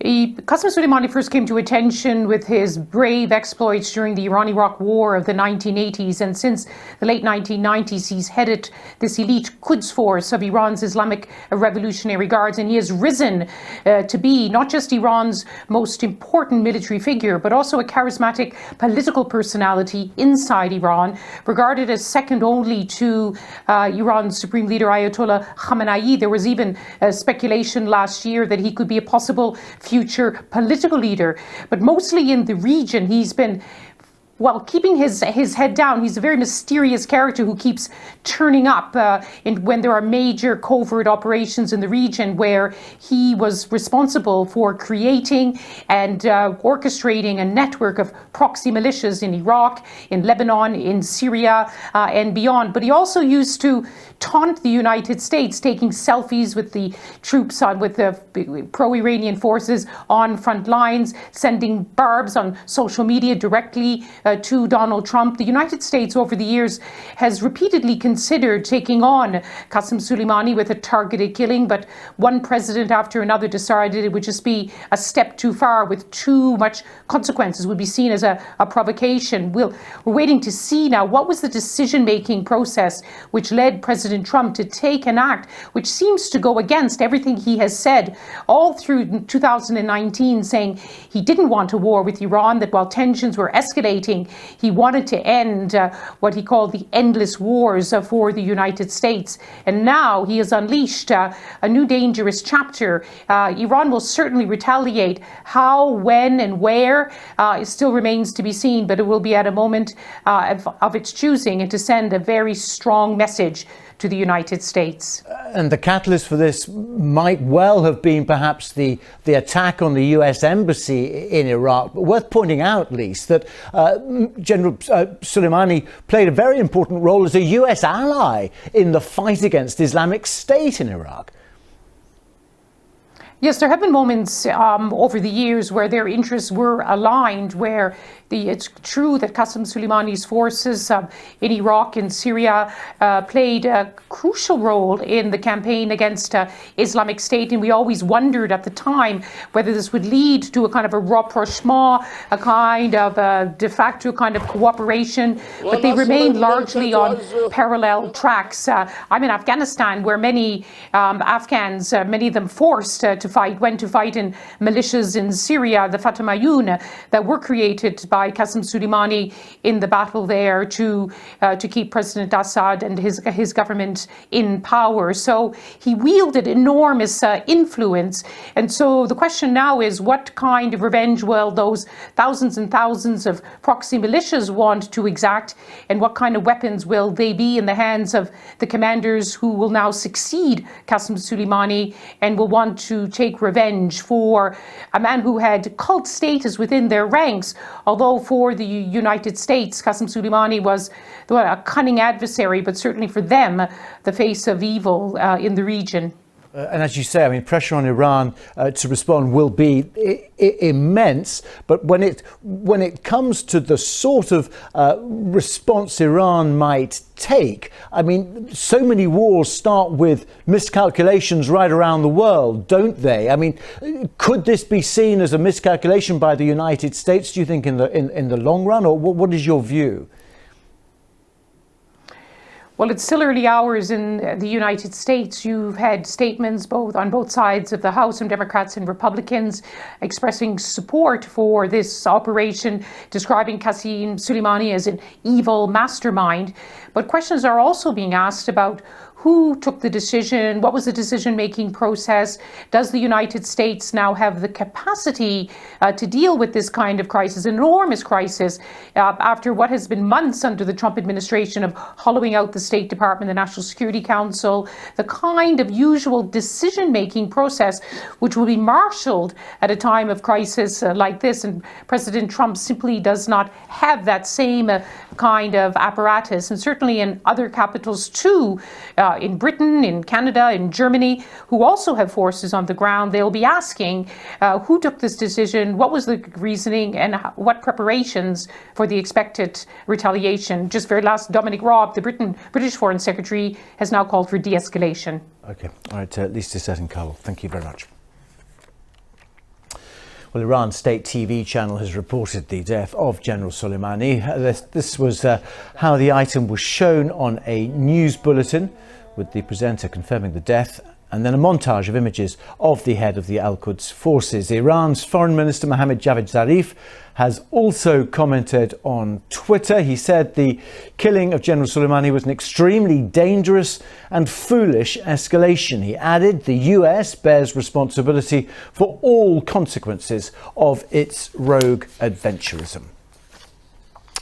Qasem Soleimani first came to attention with his brave exploits during the Iran-Iraq War of the 1980s, and since the late 1990s he's headed this elite Quds Force of Iran's Islamic Revolutionary Guards, and he has risen to be not just Iran's most important military figure, but also a charismatic political personality inside Iran, regarded as second only to Iran's supreme leader Ayatollah Khamenei. There was even speculation last year that he could be a possible future political leader, but mostly in the region he's been, well, keeping his head down. He's a very mysterious character who keeps turning up when there are major covert operations in the region, where he was responsible for creating and orchestrating a network of proxy militias in Iraq, in Lebanon, in Syria, and beyond. But he also used to taunt the United States, taking selfies with the troops with the pro-Iranian forces on front lines, sending barbs on social media directly to Donald Trump. The United States over the years has repeatedly considered taking on Qasem Soleimani with a targeted killing, but one president after another decided it would just be a step too far with too much consequences, would be seen as a provocation. We're waiting to see now what was the decision-making process which led President Trump to take an act which seems to go against everything he has said all through 2019, saying he didn't want a war with Iran, that while tensions were escalating, he wanted to end what he called the endless wars for the United States. And now he has unleashed a new dangerous chapter. Iran will certainly retaliate. How, when, and where it still remains to be seen, but it will be at a moment of its choosing, and to send a very strong message to the United States. And the catalyst for this might well have been perhaps the attack on the US embassy in Iraq. But worth pointing out, at least, that General Soleimani played a very important role as a US ally in the fight against Islamic State in Iraq. Yes, there have been moments over the years where their interests were aligned, where it's true that Qasem Soleimani's forces in Iraq and Syria played a crucial role in the campaign against Islamic State, and we always wondered at the time whether this would lead to a kind of a rapprochement, a kind of a de facto kind of cooperation, but they remained largely on parallel tracks. I'm in Afghanistan, where many Afghans, many of them forced went to fight in militias in Syria, the Fatah Mayun, that were created by Qasem Soleimani in the battle there to keep President Assad and his government in power. So he wielded enormous influence. And so the question now is, what kind of revenge will those thousands and thousands of proxy militias want to exact, and what kind of weapons will they be in the hands of the commanders who will now succeed Qasem Soleimani and will want to take revenge for a man who had cult status within their ranks, although for the United States, Qasem Soleimani was a cunning adversary, but certainly for them, the face of evil in the region. And as you say, I mean, pressure on Iran to respond will be immense. But when it comes to the sort of response Iran might take, I mean, so many wars start with miscalculations right around the world, don't they? I mean, could this be seen as a miscalculation by the United States, do you think, in the long run, or what is your view? Well, it's still early hours in the United States. You've had statements on both sides of the House from Democrats and Republicans expressing support for this operation, describing Qasem Soleimani as an evil mastermind. But questions are also being asked about who took the decision, what was the decision-making process, does the United States now have the capacity to deal with this kind of crisis, enormous crisis, after what has been months under the Trump administration of hollowing out the State Department, the National Security Council, the kind of usual decision-making process which will be marshaled at a time of crisis like this. And President Trump simply does not have that same kind of apparatus, and certainly in other capitals too, in Britain, in Canada, in Germany, who also have forces on the ground. They'll be asking who took this decision, what was the reasoning, and what preparations for the expected retaliation. Just very last, Dominic Raab, the British Foreign Secretary, has now called for de-escalation. Okay, all right, Lisa Settin-Cowell, thank you very much. Well, Iran's state TV channel has reported the death of General Soleimani. This was how the item was shown on a news bulletin, with the presenter confirming the death, and then a montage of images of the head of the Al-Quds forces. Iran's Foreign Minister Mohammad Javad Zarif has also commented on Twitter. He said the killing of General Soleimani was an extremely dangerous and foolish escalation. He added the US bears responsibility for all consequences of its rogue adventurism.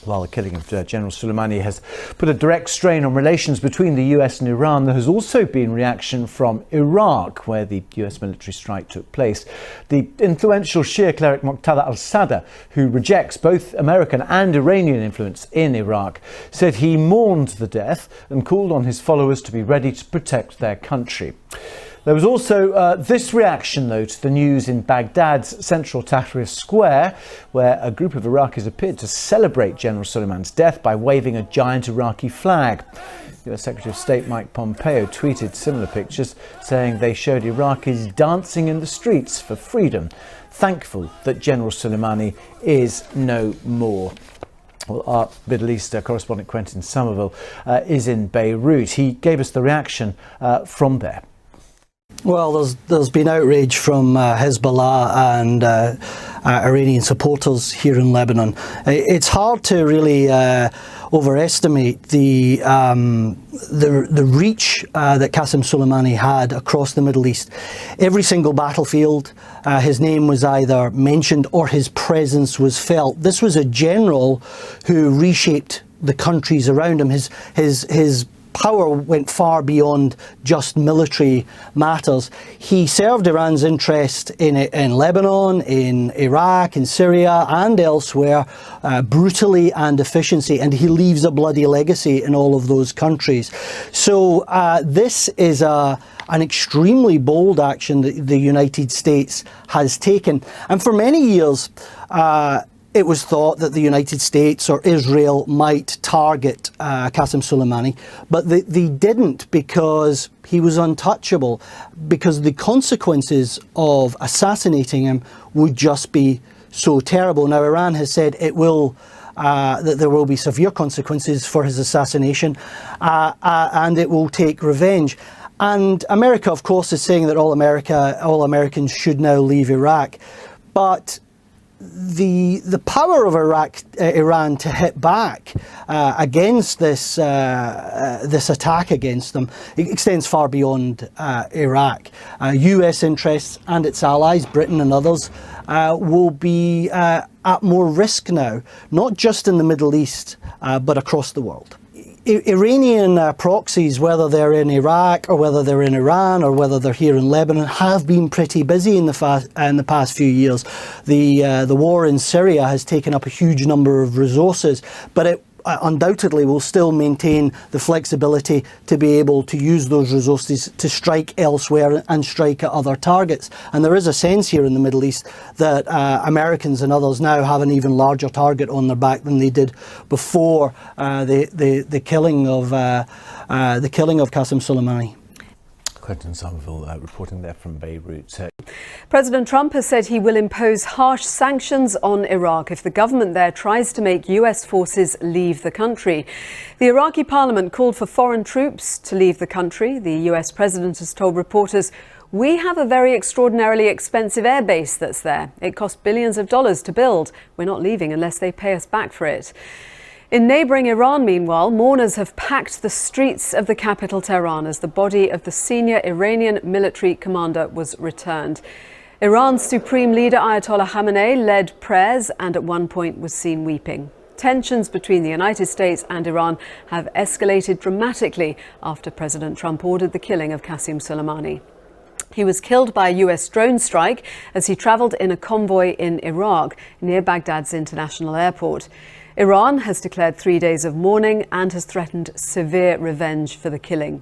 While the killing of General Soleimani has put a direct strain on relations between the US and Iran, there has also been reaction from Iraq, where the US military strike took place. The influential Shia cleric Muqtada al-Sadr, who rejects both American and Iranian influence in Iraq, said he mourned the death and called on his followers to be ready to protect their country. There was also this reaction, though, to the news in Baghdad's central Tahrir Square, where a group of Iraqis appeared to celebrate General Soleimani's death by waving a giant Iraqi flag. US Secretary of State Mike Pompeo tweeted similar pictures, saying they showed Iraqis dancing in the streets for freedom, thankful that General Soleimani is no more. Well, our Middle East correspondent Quentin Somerville is in Beirut. He gave us the reaction from there. Well, there's been outrage from Hezbollah and Iranian supporters here in Lebanon. It's hard to really overestimate the reach that Qasem Soleimani had across the Middle East. Every single battlefield, his name was either mentioned or his presence was felt. This was a general who reshaped the countries around him. His power went far beyond just military matters. He served Iran's interest in Lebanon, in Iraq, in Syria and elsewhere, brutally and efficiently, and he leaves a bloody legacy in all of those countries. So this is an extremely bold action that the United States has taken. And for many years, it was thought that the United States or Israel might target Qasem Soleimani, but they didn't, because he was untouchable, because the consequences of assassinating him would just be so terrible. Now, Iran has said it will that there will be severe consequences for his assassination, and it will take revenge. And America, of course, is saying that all Americans should now leave Iraq, but the power of Iran to hit back against this attack against them extends far beyond Iraq. US interests and its allies, Britain and others, will be at more risk now, not just in the Middle East, but across the world. Iranian proxies, whether they're in Iraq or whether they're in Iran or whether they're here in Lebanon, have been pretty busy in the past few years. The war in Syria has taken up a huge number of resources, but it undoubtedly will still maintain the flexibility to be able to use those resources to strike elsewhere and strike at other targets. And there is a sense here in the Middle East that Americans and others now have an even larger target on their back than they did before the killing of Qasem Soleimani. Quentin Somerville reporting there from Beirut. President Trump has said he will impose harsh sanctions on Iraq if the government there tries to make US forces leave the country. The Iraqi parliament called for foreign troops to leave the country. The US president has told reporters, "We have a very extraordinarily expensive air base that's there. It cost billions of dollars to build. We're not leaving unless they pay us back for it." In neighbouring Iran, meanwhile, mourners have packed the streets of the capital Tehran as the body of the senior Iranian military commander was returned. Iran's supreme leader Ayatollah Khamenei led prayers and at one point was seen weeping. Tensions between the United States and Iran have escalated dramatically after President Trump ordered the killing of Qasem Soleimani. He was killed by a US drone strike as he travelled in a convoy in Iraq near Baghdad's international airport. Iran has declared 3 days of mourning and has threatened severe revenge for the killing.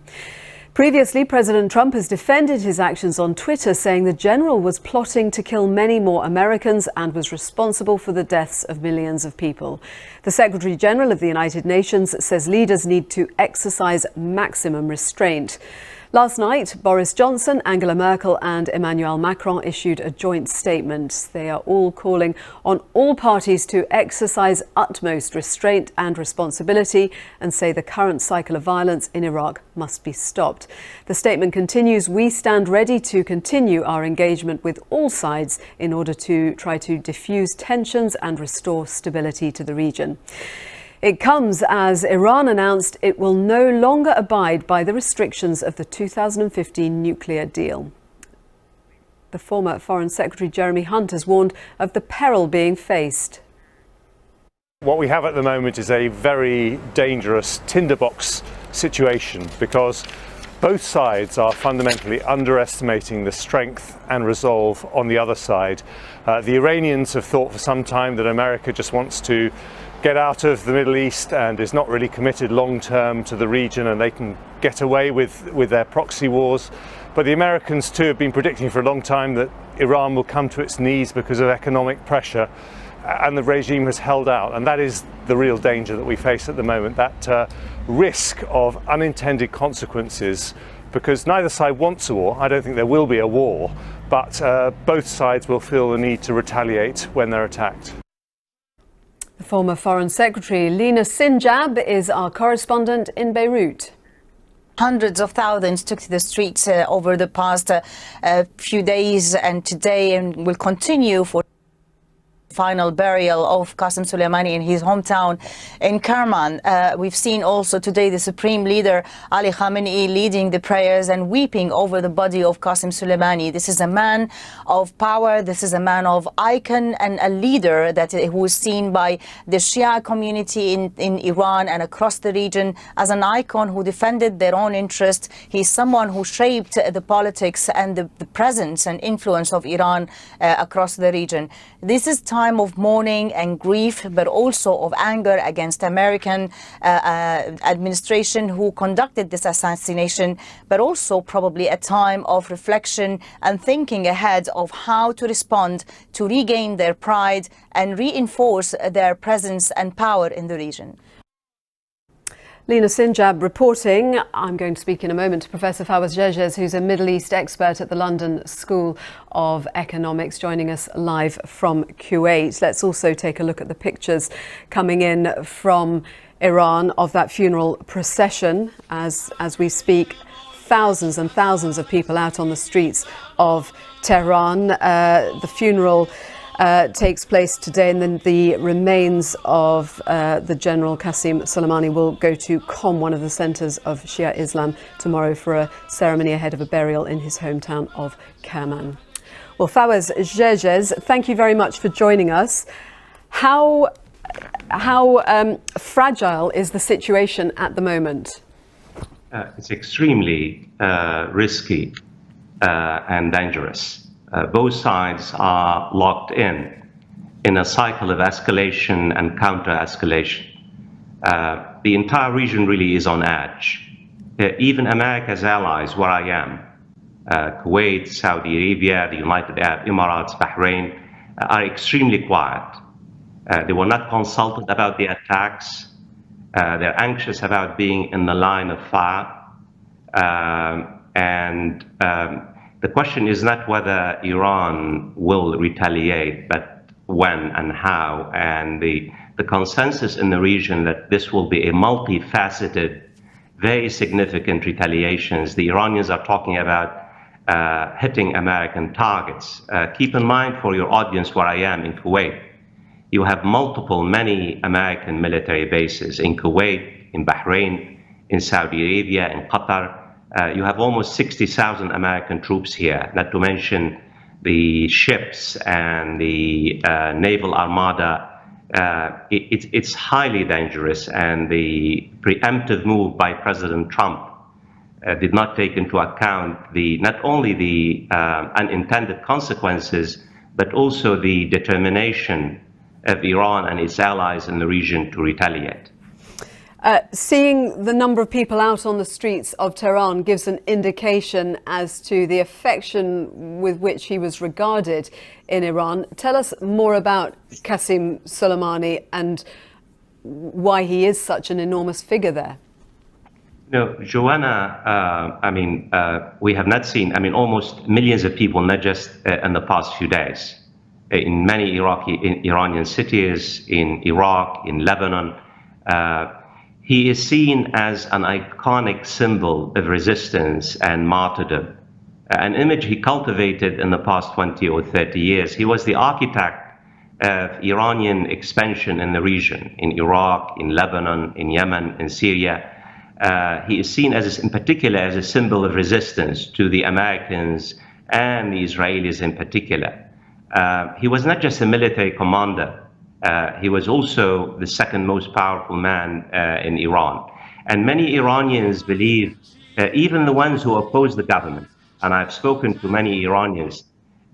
Previously, President Trump has defended his actions on Twitter, saying the general was plotting to kill many more Americans and was responsible for the deaths of millions of people. The Secretary General of the United Nations says leaders need to exercise maximum restraint. Last night, Boris Johnson, Angela Merkel and Emmanuel Macron issued a joint statement. They are all calling on all parties to exercise utmost restraint and responsibility and say the current cycle of violence in Iraq must be stopped. The statement continues, "We stand ready to continue our engagement with all sides in order to try to diffuse tensions and restore stability to the region." It comes as Iran announced it will no longer abide by the restrictions of the 2015 nuclear deal. The former Foreign Secretary Jeremy Hunt has warned of the peril being faced. What we have at the moment is a very dangerous tinderbox situation because both sides are fundamentally underestimating the strength and resolve on the other side. The Iranians have thought for some time that America just wants to get out of the Middle East and is not really committed long term to the region, and they can get away with their proxy wars. But the Americans too have been predicting for a long time that Iran will come to its knees because of economic pressure, and the regime has held out, and that is the real danger that we face at the moment, that risk of unintended consequences, because neither side wants a war. I don't think there will be a war, but both sides will feel the need to retaliate when they're attacked. The former Foreign Secretary Lina Sinjab is our correspondent in Beirut. Hundreds of thousands took to the streets over the past few days and today, and will continue for final burial of Qasem Soleimani in his hometown in Kerman. We've seen also today the Supreme Leader Ali Khamenei leading the prayers and weeping over the body of Qasem Soleimani. This is a man of power. This is a man of icon and a leader who is seen by the Shia community in Iran and across the region as an icon who defended their own interest. He's someone who shaped the politics and the presence and influence of Iran across the region. This is time of mourning and grief, but also of anger against American administration who conducted this assassination, but also probably a time of reflection and thinking ahead of how to respond to regain their pride and reinforce their presence and power in the region. Lina Sinjab reporting. I'm going to speak in a moment to Professor Fawaz Gerges, who's a Middle East expert at the London School of Economics, joining us live from Kuwait. Let's also take a look at the pictures coming in from Iran of that funeral procession as we speak. Thousands and thousands of people out on the streets of Tehran. The funeral takes place today, and then the remains of the General Qasem Soleimani will go to Qom, one of the centres of Shia Islam, tomorrow for a ceremony ahead of a burial in his hometown of Kerman. Well, Fawaz Gerges, thank you very much for joining us. How fragile is the situation at the moment? It's extremely risky and dangerous. Both sides are locked in a cycle of escalation and counter-escalation. The entire region really is on edge. Even America's allies, where I am, Kuwait, Saudi Arabia, the United Arab Emirates, Bahrain, are extremely quiet. They were not consulted about the attacks. They're anxious about being in the line of fire. The question is not whether Iran will retaliate, but when and how. And the consensus in the region that this will be a multifaceted, very significant retaliations. The Iranians are talking about hitting American targets. Keep in mind, for your audience, where I am in Kuwait, you have many American military bases in Kuwait, in Bahrain, in Saudi Arabia, in Qatar. You have almost 60,000 American troops here, not to mention the ships and the naval armada. It's highly dangerous, and the preemptive move by President Trump did not take into account not only the unintended consequences, but also the determination of Iran and its allies in the region to retaliate. Seeing the number of people out on the streets of Tehran gives an indication as to the affection with which he was regarded in Iran. Tell us more about Qasem Soleimani and why he is such an enormous figure there. Joanna, we have not seen, almost millions of people, not just in the past few days, in many Iranian cities, in Iraq, in Lebanon. He is seen as an iconic symbol of resistance and martyrdom, an image he cultivated in the past 20 or 30 years. He was the architect of Iranian expansion in the region, in Iraq, in Lebanon, in Yemen, in Syria. He is seen in particular as a symbol of resistance to the Americans and the Israelis in particular. He was not just a military commander. He was also the second most powerful man in Iran. And many Iranians believe, even the ones who oppose the government, and I've spoken to many Iranians,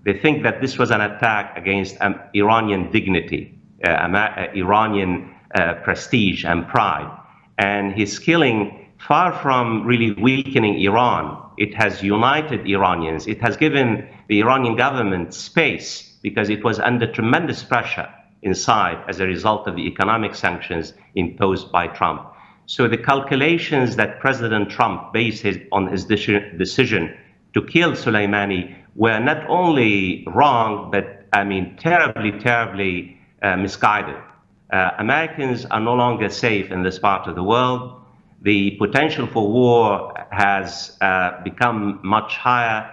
they think that this was an attack against Iranian dignity, Iranian prestige and pride. And his killing, far from really weakening Iran, it has united Iranians. It has given the Iranian government space because it was under tremendous pressure inside as a result of the economic sanctions imposed by Trump. So the calculations that President Trump based on his decision to kill Soleimani were not only wrong, but I mean, terribly misguided. Americans are no longer safe in this part of the world. The potential for war has become much higher.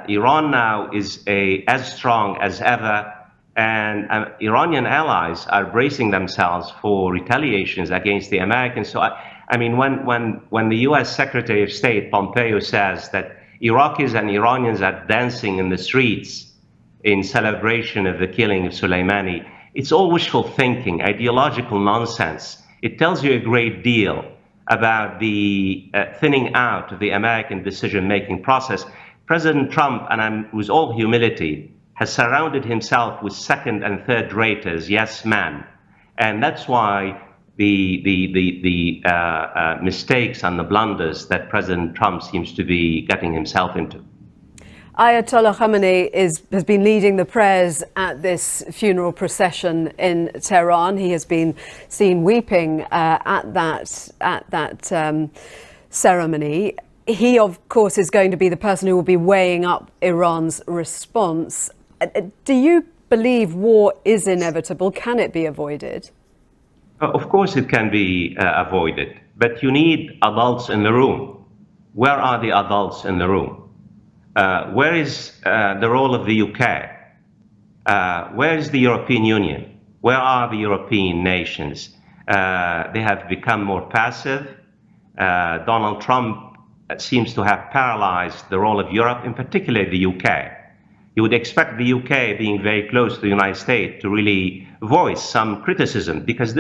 Iran now is as strong as ever, and Iranian allies are bracing themselves for retaliations against the Americans. So, I mean, when the U.S. Secretary of State Pompeo says that Iraqis and Iranians are dancing in the streets in celebration of the killing of Soleimani, it's all wishful thinking, ideological nonsense. It tells you a great deal about the thinning out of the American decision-making process. President Trump, and with all humility, has surrounded himself with second and third raters, yes men. And that's why the mistakes and the blunders that President Trump seems to be getting himself into. Ayatollah Khamenei has been leading the prayers at this funeral procession in Tehran. He has been seen weeping at that ceremony. He, of course, is going to be the person who will be weighing up Iran's response. Do you believe war is inevitable? Can it be avoided? Of course it can be avoided, but you need adults in the room. Where are the adults in the room? Where is the role of the UK? Where is the European Union? Where are the European nations? They have become more passive. Donald Trump seems to have paralyzed the role of Europe, in particular the UK. You would expect the UK, being very close to the United States, to really voice some criticism, because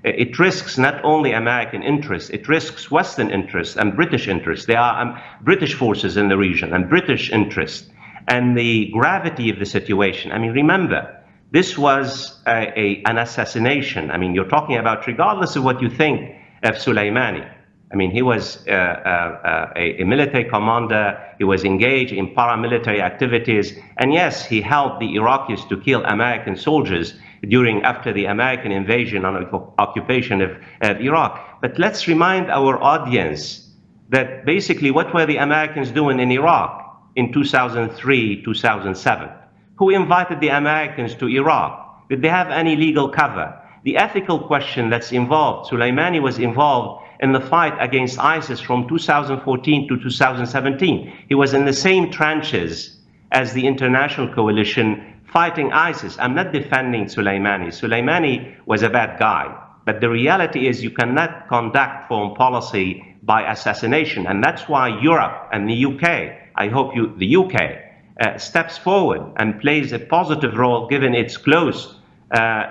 it risks not only American interests, it risks Western interests and British interests. There are British forces in the region and British interests. And the gravity of the situation, I mean, remember, this was an assassination. I mean, you're talking about, regardless of what you think of Soleimani, I mean, he was a military commander. He was engaged in paramilitary activities. And yes, he helped the Iraqis to kill American soldiers after the American invasion and occupation of Iraq. But let's remind our audience that basically what were the Americans doing in Iraq in 2003, 2007? Who invited the Americans to Iraq? Did they have any legal cover? The ethical question that's involved, Soleimani was involved in the fight against ISIS from 2014 to 2017. He was in the same trenches as the international coalition fighting ISIS. I'm not defending Soleimani. Soleimani was a bad guy. But the reality is you cannot conduct foreign policy by assassination. And that's why Europe and the UK, I hope the UK, steps forward and plays a positive role given its close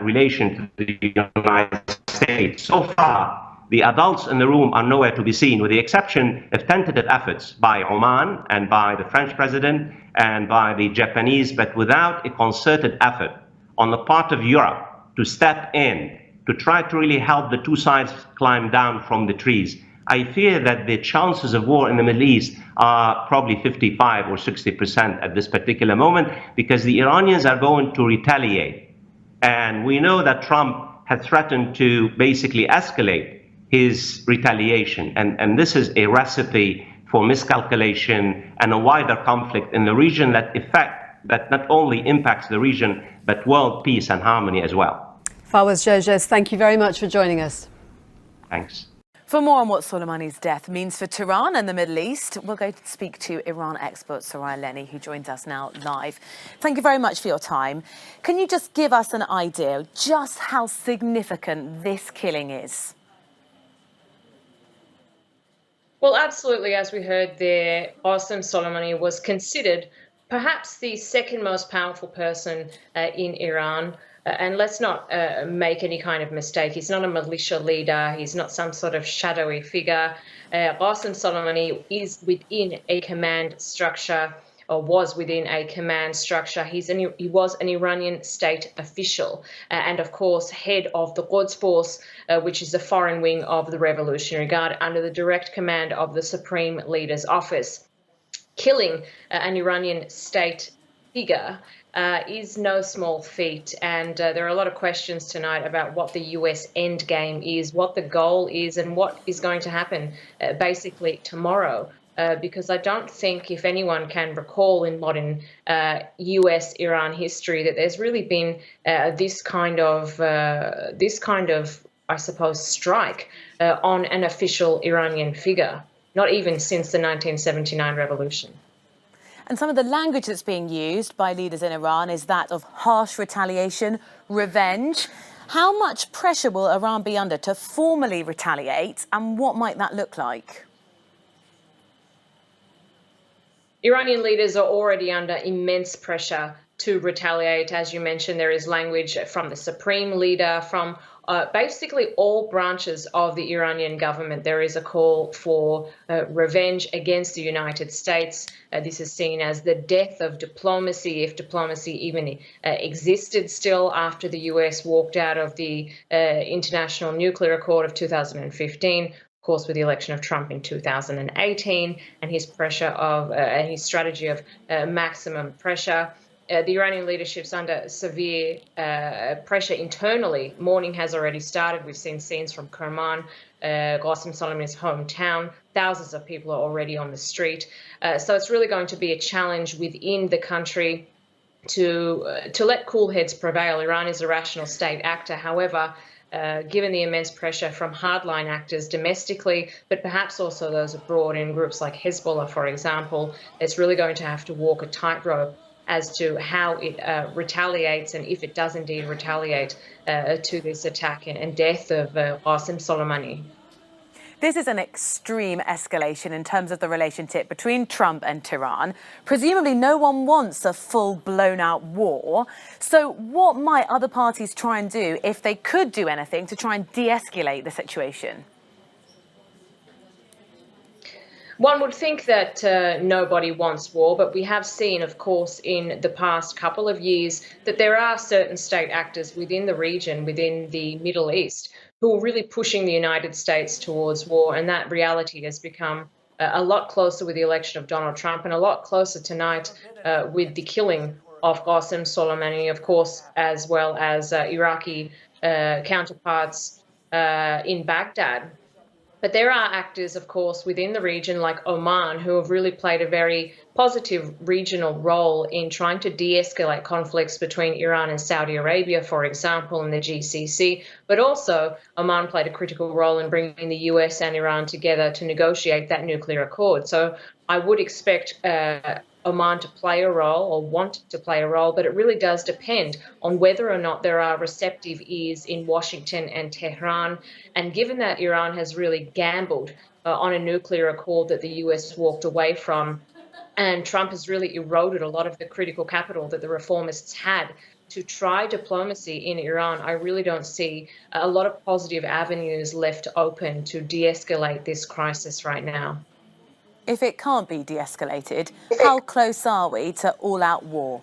relation to the United States. So far, the adults in the room are nowhere to be seen, with the exception of tentative efforts by Oman and by the French president and by the Japanese, but without a concerted effort on the part of Europe to step in, to try to really help the two sides climb down from the trees. I fear that the chances of war in the Middle East are probably 55 or 60% at this particular moment, because the Iranians are going to retaliate. And we know that Trump had threatened to basically escalate his retaliation. And this is a recipe for miscalculation and a wider conflict in the region that not only impacts the region, but world peace and harmony as well. Fawaz Gerges, thank you very much for joining us. Thanks. For more on what Soleimani's death means for Tehran and the Middle East, we'll go to speak to Iran expert Soraya Lenny, who joins us now live. Thank you very much for your time. Can you just give us an idea just how significant this killing is? Well, absolutely. As we heard there, Qasem Soleimani was considered perhaps the second most powerful person in Iran. And let's not make any kind of mistake. He's not a militia leader. He's not some sort of shadowy figure. Qasem Soleimani is within a command structure, or was within a command structure. He was an Iranian state official and, of course, head of the Quds Force, which is the foreign wing of the Revolutionary Guard, under the direct command of the Supreme Leader's office. Killing an Iranian state figure is no small feat, and there are a lot of questions tonight about what the US end game is, what the goal is, and what is going to happen basically tomorrow. Because I don't think, if anyone can recall in modern US-Iran history, that there's really been this kind of, I suppose, strike on an official Iranian figure, not even since the 1979 revolution. And some of the language that's being used by leaders in Iran is that of harsh retaliation, revenge. How much pressure will Iran be under to formally retaliate, and what might that look like? Iranian leaders are already under immense pressure to retaliate. As you mentioned, there is language from the supreme leader, from basically all branches of the Iranian government. There is a call for revenge against the United States. This is seen as the death of diplomacy, if diplomacy even existed still after the US walked out of the International Nuclear Accord of 2015. Of course, with the election of Trump in 2018 and his pressure of his strategy of maximum pressure. The Iranian leadership's under severe pressure internally. Mourning has already started. We've seen scenes from Kerman, Qasem Soleimani's hometown. Thousands of people are already on the street. So it's really going to be a challenge within the country to let cool heads prevail. Iran is a rational state actor. However, given the immense pressure from hardline actors domestically, but perhaps also those abroad in groups like Hezbollah, for example, it's really going to have to walk a tightrope as to how it retaliates, and if it does indeed retaliate to this attack and death of Qasem Soleimani. This is an extreme escalation in terms of the relationship between Trump and Tehran. Presumably no one wants a full blown-out war. So what might other parties try and do, if they could do anything, to try and de-escalate the situation? One would think that nobody wants war, but we have seen, of course, in the past couple of years that there are certain state actors within the region, within the Middle East, who are really pushing the United States towards war. And that reality has become a lot closer with the election of Donald Trump, and a lot closer tonight with the killing of Qasem Soleimani, of course, as well as Iraqi counterparts in Baghdad. But there are actors, of course, within the region like Oman, who have really played a very positive regional role in trying to de-escalate conflicts between Iran and Saudi Arabia, for example, in the GCC. But also, Oman played a critical role in bringing the US and Iran together to negotiate that nuclear accord. So I would expect Oman to play a role, or want to play a role, but it really does depend on whether or not there are receptive ears in Washington and Tehran. And given that Iran has really gambled on a nuclear accord that the US walked away from, and Trump has really eroded a lot of the critical capital that the reformists had to try diplomacy in Iran, I really don't see a lot of positive avenues left open to de-escalate this crisis right now. If it can't be de-escalated, how close are we to all-out war?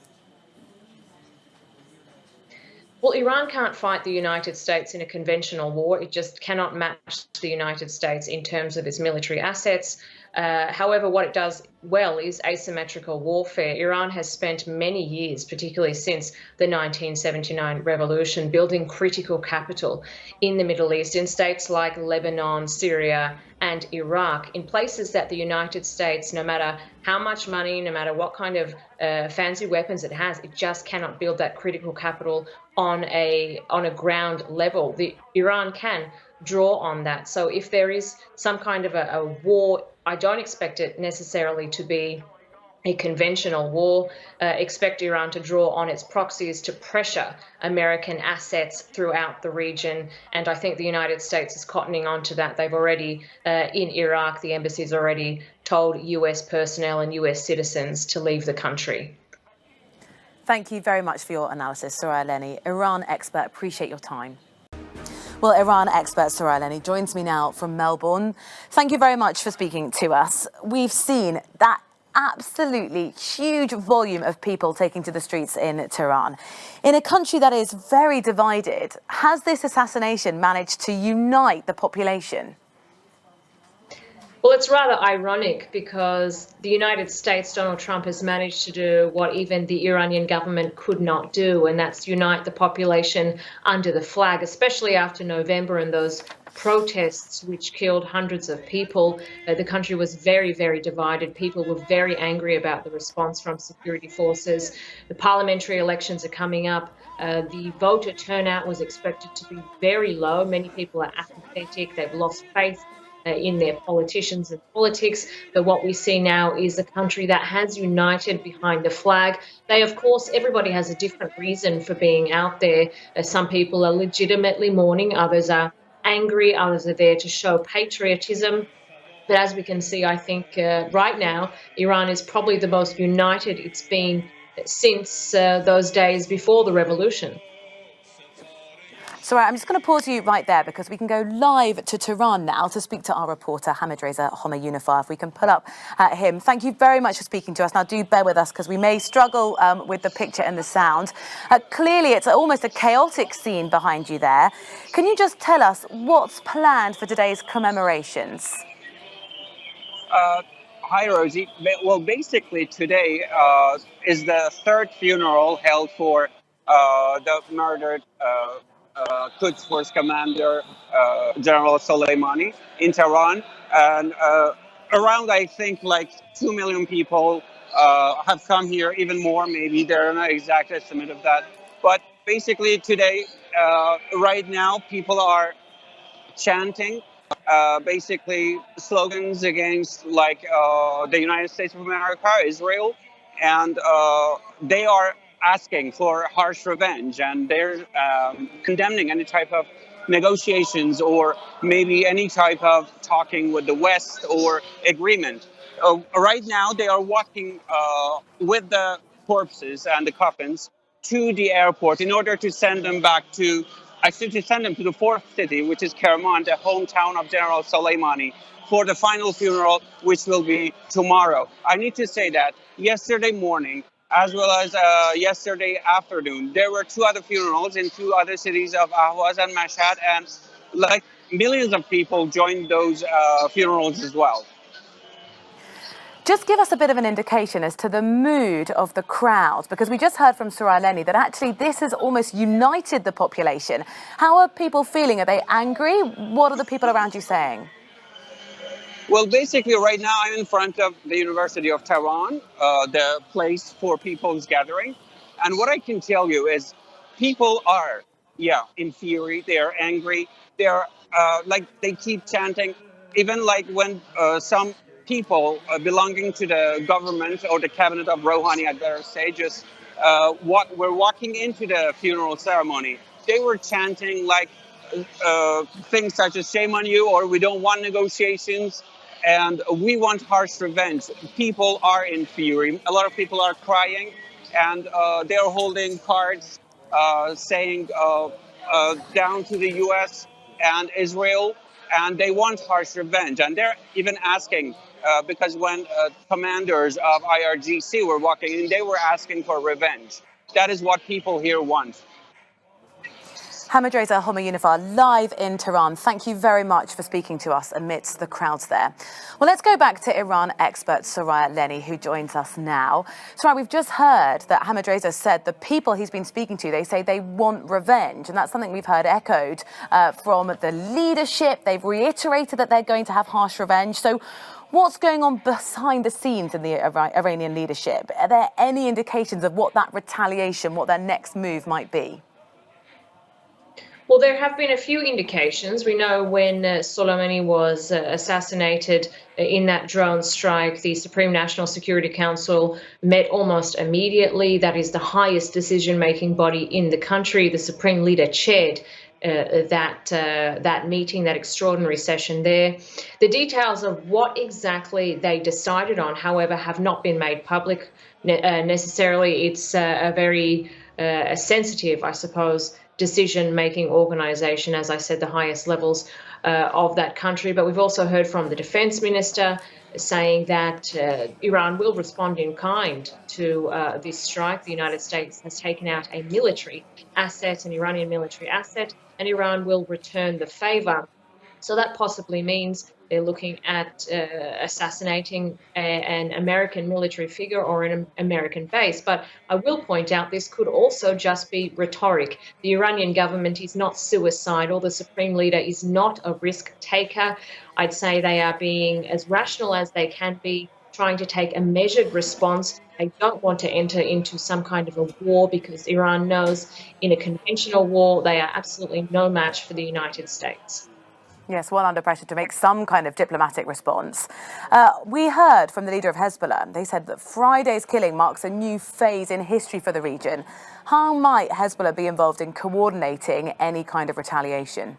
Well, Iran can't fight the United States in a conventional war. It just cannot match the United States in terms of its military assets. However, what it does well is asymmetrical warfare. Iran has spent many years, particularly since the 1979 revolution, building critical capital in the Middle East, in states like Lebanon, Syria, and Iraq, in places that the United States, no matter how much money, no matter what kind of fancy weapons it has, it just cannot build that critical capital on a ground level. Iran can draw on that. So if there is some kind of a war, I don't expect it necessarily to be a conventional war. Expect Iran to draw on its proxies to pressure American assets throughout the region. And I think the United States is cottoning on to that. They've already, in Iraq, the embassy's already told US personnel and US citizens to leave the country. Thank you very much for your analysis, Soraya Leni, Iran expert. Appreciate your time. Well, Iran expert Soraya Leni joins me now from Melbourne. Thank you very much for speaking to us. We've seen that absolutely huge volume of people taking to the streets in Tehran. In a country that is very divided, has this assassination managed to unite the population? Well, it's rather ironic because the United States, Donald Trump, has managed to do what even the Iranian government could not do, and that's unite the population under the flag, especially after November and those protests which killed hundreds of people. The country was very, very divided. People were very angry about the response from security forces. The parliamentary elections are coming up. The voter turnout was expected to be very low. Many people are apathetic. They've lost faith in their politicians and politics. But what we see now is a country that has united behind the flag. They, of course, everybody has a different reason for being out there. Some people are legitimately mourning, others are angry, others are there to show patriotism. But as we can see, I think right now, Iran is probably the most united it's been since those days before the revolution. So I'm just going to pause you right there because we can go live to Tehran now to speak to our reporter, Hamid-Reza Homayounifar, if we can pull up him. Thank you very much for speaking to us. Now, do bear with us because we may struggle with the picture and the sound. Clearly, it's almost a chaotic scene behind you there. Can you just tell us what's planned for today's commemorations? Hi, Rosie. Well, basically, today is the third funeral held for the murdered Quds Force Commander General Soleimani in Tehran, and around, I think, like 2 million people have come here, even more maybe. There are no exact estimate of that, but basically today, right now, people are chanting basically slogans against like the United States of America, Israel, and they are asking for harsh revenge, and they're condemning any type of negotiations or maybe any type of talking with the West or agreement. Right now, they are walking with the corpses and the coffins to the airport in order to send them back to, actually to send them to the fourth city, which is Kerman, the hometown of General Soleimani, for the final funeral, which will be tomorrow. I need to say that yesterday morning, as well as yesterday afternoon, there were 2 other funerals in 2 other cities of Ahvaz and Mashhad, and like millions of people joined those funerals as well. Just give us a bit of an indication as to the mood of the crowd, because we just heard from Soraya Leni that actually this has almost united the population. How are people feeling? Are they angry? What are the people around you saying? Well, basically, right now I'm in front of the University of Tehran, the place for people's gathering. And what I can tell you is people are, in fury. They are angry. They are like they keep chanting. Even like when some people belonging to the government or the cabinet of Rouhani, I'd better say, just were walking into the funeral ceremony. They were chanting like things such as "shame on you" or "we don't want negotiations" and "we want harsh revenge." People are in fury. A lot of people are crying, and they are holding cards saying down to the U.S. and Israel, and they want harsh revenge. And they're even asking, because when commanders of IRGC were walking in, they were asking for revenge. That is what people here want. Hamid-Reza Homayounifar, live in Tehran. Thank you very much for speaking to us amidst the crowds there. Well, let's go back to Iran expert Soraya Leni, who joins us now. Soraya, we've just heard that Hamid-Reza said the people he's been speaking to, they say they want revenge. And that's something we've heard echoed from the leadership. They've reiterated that they're going to have harsh revenge. So what's going on behind the scenes in the Iranian leadership? Are there any indications of what that retaliation, what their next move might be? Well, there have been a few indications. We know when Soleimani was assassinated in that drone strike, the Supreme National Security Council met almost immediately. That is the highest decision-making body in the country. The Supreme Leader chaired that meeting, that extraordinary session there. The details of what exactly they decided on, however, have not been made public necessarily. It's a very sensitive, I suppose, decision-making organisation, as I said, the highest levels of that country. But we've also heard from the defence minister saying that Iran will respond in kind to this strike. The United States has taken out a military asset, an Iranian military asset, and Iran will return the favour. So that possibly means they're looking at assassinating an American military figure or an American base. But I will point out this could also just be rhetoric. The Iranian government is not suicidal. The supreme leader is not a risk taker. I'd say they are being as rational as they can be, trying to take a measured response. They don't want to enter into some kind of a war because Iran knows in a conventional war they are absolutely no match for the United States. Yes, well under pressure to make some kind of diplomatic response. We heard from the leader of Hezbollah. They said that Friday's killing marks a new phase in history for the region. How might Hezbollah be involved in coordinating any kind of retaliation?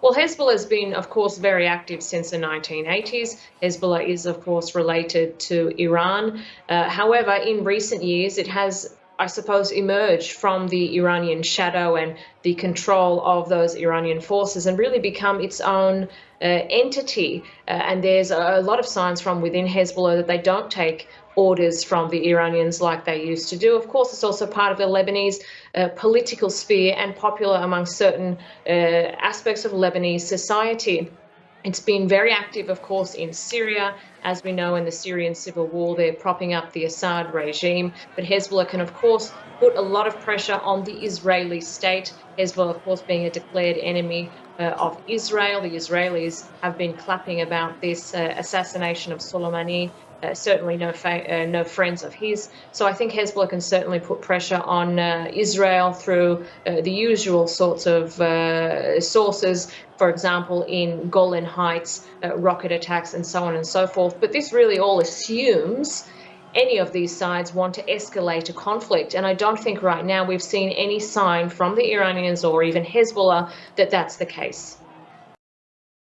Well, Hezbollah has been, of course, very active since the 1980s. Hezbollah is, of course, related to Iran. However, in recent years, it has, I suppose, emerged from the Iranian shadow and the control of those Iranian forces and really become its own entity. And there's a lot of signs from within Hezbollah that they don't take orders from the Iranians like they used to do. Of course, it's also part of the Lebanese political sphere and popular among certain aspects of Lebanese society. It's been very active, of course, in Syria. As we know, in the Syrian civil war, they're propping up the Assad regime. But Hezbollah can, of course, put a lot of pressure on the Israeli state. Hezbollah, of course, being a declared enemy of Israel. The Israelis have been clapping about this assassination of Soleimani. Certainly no friends of his. So I think Hezbollah can certainly put pressure on Israel through the usual sorts of sources, for example, in Golan Heights, rocket attacks and so on and so forth. But this really all assumes any of these sides want to escalate a conflict. And I don't think right now we've seen any sign from the Iranians or even Hezbollah that that's the case.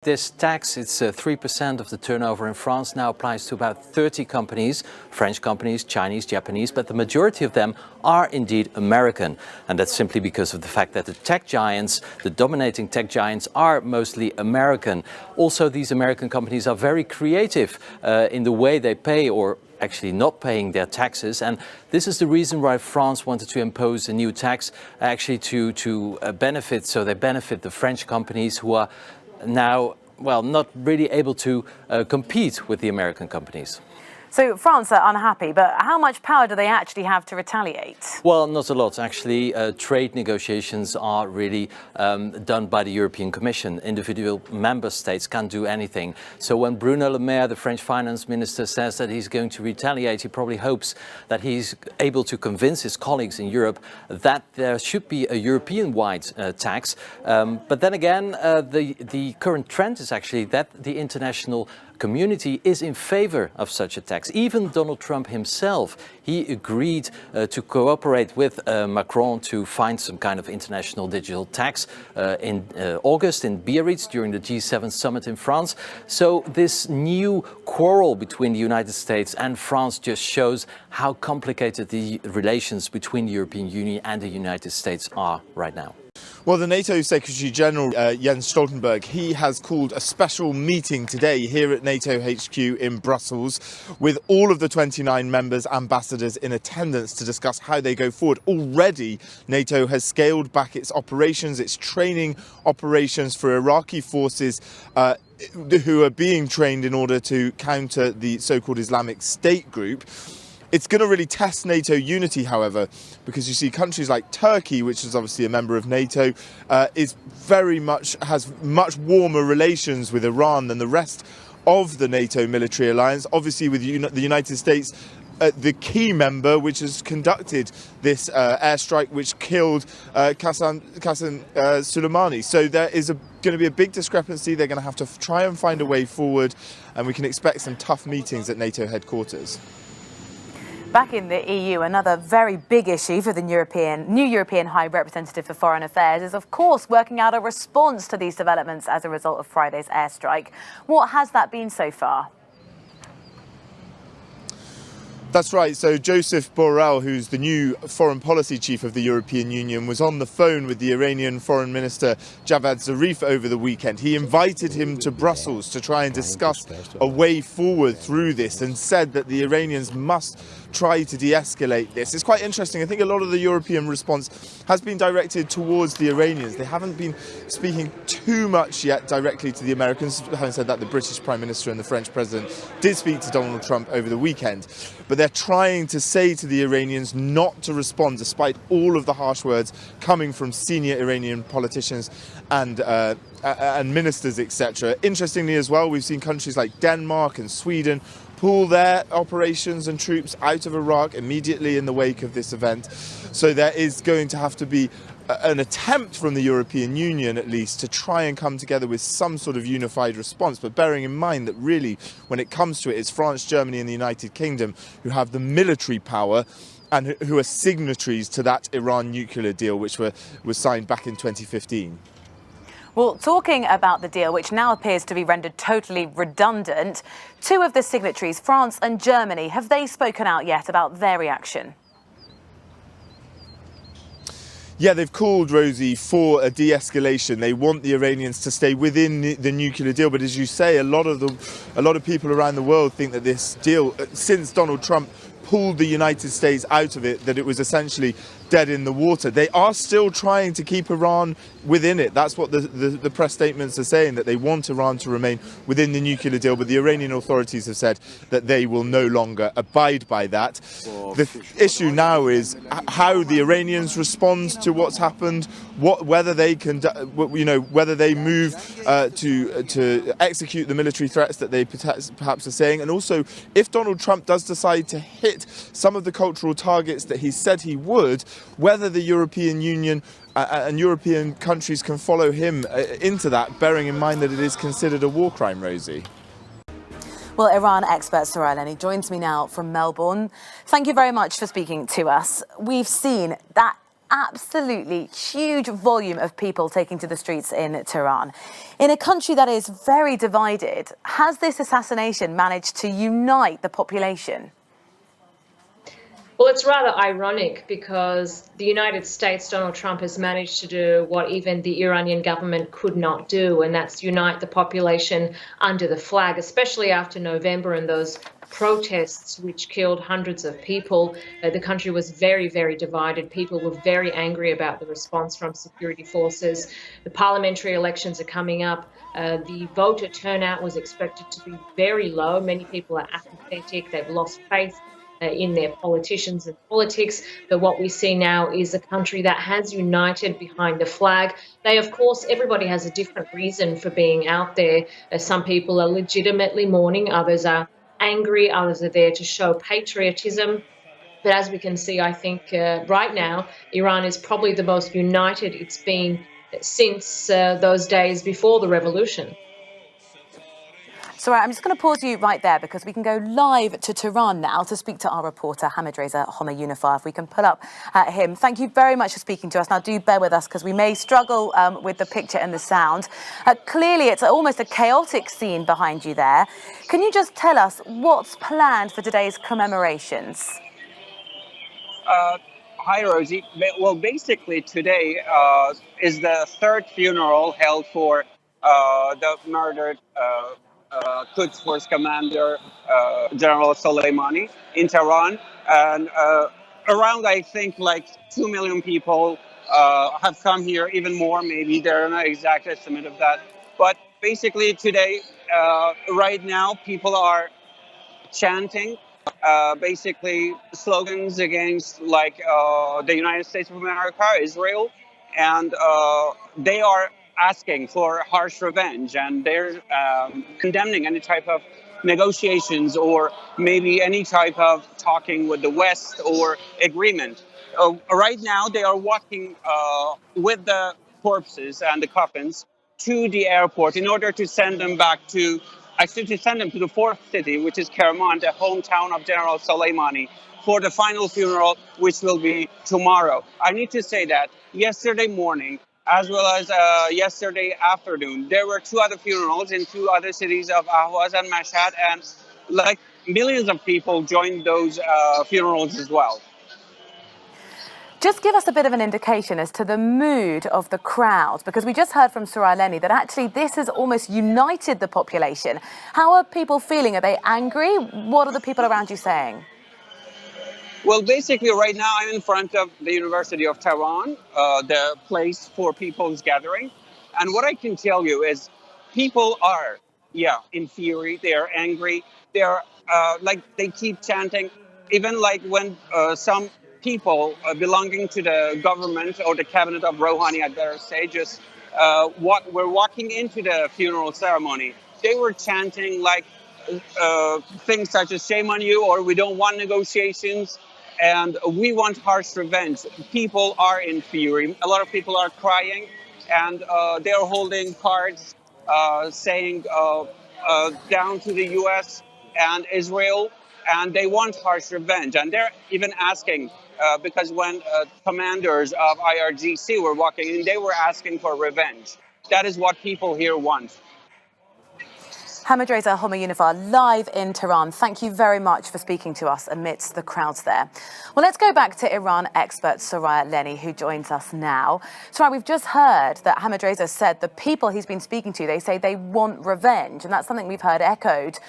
This tax, it's 3% of the turnover in France, now applies to about 30 companies, French companies, Chinese, Japanese, but the majority of them are indeed American. And that's simply because of the fact that the tech giants, the dominating tech giants, are mostly American. Also, these American companies are very creative in the way they pay or actually not paying their taxes. And this is the reason why France wanted to impose a new tax, actually to benefit, so they benefit the French companies who are now, well, not really able to compete with the American companies. So France are unhappy, but how much power do they actually have to retaliate? Well, not a lot. Actually, trade negotiations are really done by the European Commission. Individual member states can't do anything. So when Bruno Le Maire, the French finance minister, says that he's going to retaliate, he probably hopes that he's able to convince his colleagues in Europe that there should be a European-wide tax. But then again, the current trend is actually that the international community is in favor of such a tax. Even Donald Trump himself, he agreed to cooperate with Macron to find some kind of international digital tax in August in Biarritz during the G7 summit in France. So this new quarrel between the United States and France just shows how complicated the relations between the European Union and the United States are right now. Well, the NATO Secretary General Jens Stoltenberg, he has called a special meeting today here at NATO HQ in Brussels with all of the 29 members, ambassadors in attendance to discuss how they go forward. Already, NATO has scaled back its operations, its training operations for Iraqi forces who are being trained in order to counter the so-called Islamic State group. It's going to really test NATO unity, however, because you see countries like Turkey, which is obviously a member of NATO, has much warmer relations with Iran than the rest of the NATO military alliance. Obviously, with the United States, the key member, which has conducted this airstrike, which killed Qasem Soleimani. So there is going to be a big discrepancy. They're going to have to try and find a way forward, and we can expect some tough meetings at NATO headquarters. Back in the EU, another very big issue for the new European High Representative for Foreign Affairs is, of course, working out a response to these developments as a result of Friday's airstrike. What has that been so far? That's right. So Joseph Borrell, who's the new foreign policy chief of the European Union, was on the phone with the Iranian Foreign Minister Javad Zarif over the weekend. He invited him to Brussels to try and discuss a way forward through this and said that the Iranians must try to de-escalate this. It's quite interesting. I think a lot of the European response has been directed towards the Iranians. They haven't been speaking too much yet directly to the Americans. Having said that, the British Prime Minister and the French President did speak to Donald Trump over the weekend. But they're trying to say to the Iranians not to respond, despite all of the harsh words coming from senior Iranian politicians and ministers, etc. Interestingly as well, we've seen countries like Denmark and Sweden pull their operations and troops out of Iraq immediately in the wake of this event. So there is going to have to be an attempt from the European Union, at least, to try and come together with some sort of unified response. But bearing in mind that really, when it comes to it, it's France, Germany and the United Kingdom who have the military power and who are signatories to that Iran nuclear deal, which was signed back in 2015. Well, talking about the deal, which now appears to be rendered totally redundant, two of the signatories, France and Germany, have they spoken out yet about their reaction? Yeah, they've called, Rosie, for a de-escalation. They want the Iranians to stay within the nuclear deal. But as you say, a lot of people around the world think that this deal, since Donald Trump pulled the United States out of it, that it was essentially dead in the water. They are still trying to keep Iran within it. That's what the press statements are saying, that they want Iran to remain within the nuclear deal, but the Iranian authorities have said that they will no longer abide by that. The issue now is how the Iranians respond to what's happened, whether they can, whether they move to execute the military threats that they perhaps are saying, and also if Donald Trump does decide to hit some of the cultural targets that he said he would, whether the European Union and European countries can follow him into that, bearing in mind that it is considered a war crime, Rosie. Well, Iran expert Soleimani Lenny joins me now from Melbourne. Thank you very much for speaking to us. We've seen that absolutely huge volume of people taking to the streets in Tehran. In a country that is very divided, has this assassination managed to unite the population? Well, it's rather ironic because the United States, Donald Trump, has managed to do what even the Iranian government could not do, and that's unite the population under the flag, especially after November and those protests which killed hundreds of people. The country was very, very divided. People were very angry about the response from security forces. The parliamentary elections are coming up. The voter turnout was expected to be very low. Many people are apathetic. They've lost faith in their politicians and politics. But what we see now is a country that has united behind the flag. They, of course, everybody has a different reason for being out there. Some people are legitimately mourning, others are angry, others are there to show patriotism. But as we can see, I think right now, Iran is probably the most united it's been since those days before the revolution. So I'm just going to pause you right there because we can go live to Tehran now to speak to our reporter, Hamid Reza Homayounifar, if we can pull up him. Thank you very much for speaking to us. Now, do bear with us because we may struggle with the picture and the sound. Clearly, it's almost a chaotic scene behind you there. Can you just tell us what's planned for today's commemorations? Hi, Rosie. Well, basically, today is the third funeral held for the murdered Quds Force Commander General Soleimani in Tehran, and around, I think, like 2 million people have come here, even more maybe. There are no exact estimate of that, but basically today, right now, people are chanting basically slogans against like the United States of America, Israel, and they are asking for harsh revenge, and they're condemning any type of negotiations or maybe any type of talking with the West or agreement. Right now, they are walking with the corpses and the coffins to the airport in order to send them back to actually to send him to the fourth city, which is Kerman, the hometown of General Soleimani, for the final funeral, which will be tomorrow. I need to say that yesterday morning, as well as yesterday afternoon, there were 2 other funerals in 2 other cities of Ahwaz and Mashhad, and like millions of people joined those funerals as well. Just give us a bit of an indication as to the mood of the crowd, because we just heard from Soleimani that actually this has almost united the population. How are people feeling? Are they angry? What are the people around you saying? Well, basically, right now I'm in front of the University of Tehran, the place for people's gathering. And what I can tell you is people are, in fury. They are angry. They are they keep chanting. Even like when some people belonging to the government or the cabinet of Rouhani, I'd better say, just were walking into the funeral ceremony. They were chanting like things such as "shame on you" or "we don't want negotiations" and "we want harsh revenge." People are in fury. A lot of people are crying, and they are holding cards saying down to the U.S. and Israel, and they want harsh revenge. And they're even asking, because when commanders of IRGC were walking in, they were asking for revenge. That is what people here want. Hamidreza Homoyounifar, live in Tehran. Thank you very much for speaking to us amidst the crowds there. Well, let's go back to Iran expert Soraya Leni, who joins us now. Soraya, we've just heard that Hamidreza said the people he's been speaking to, they say they want revenge. And that's something we've heard echoed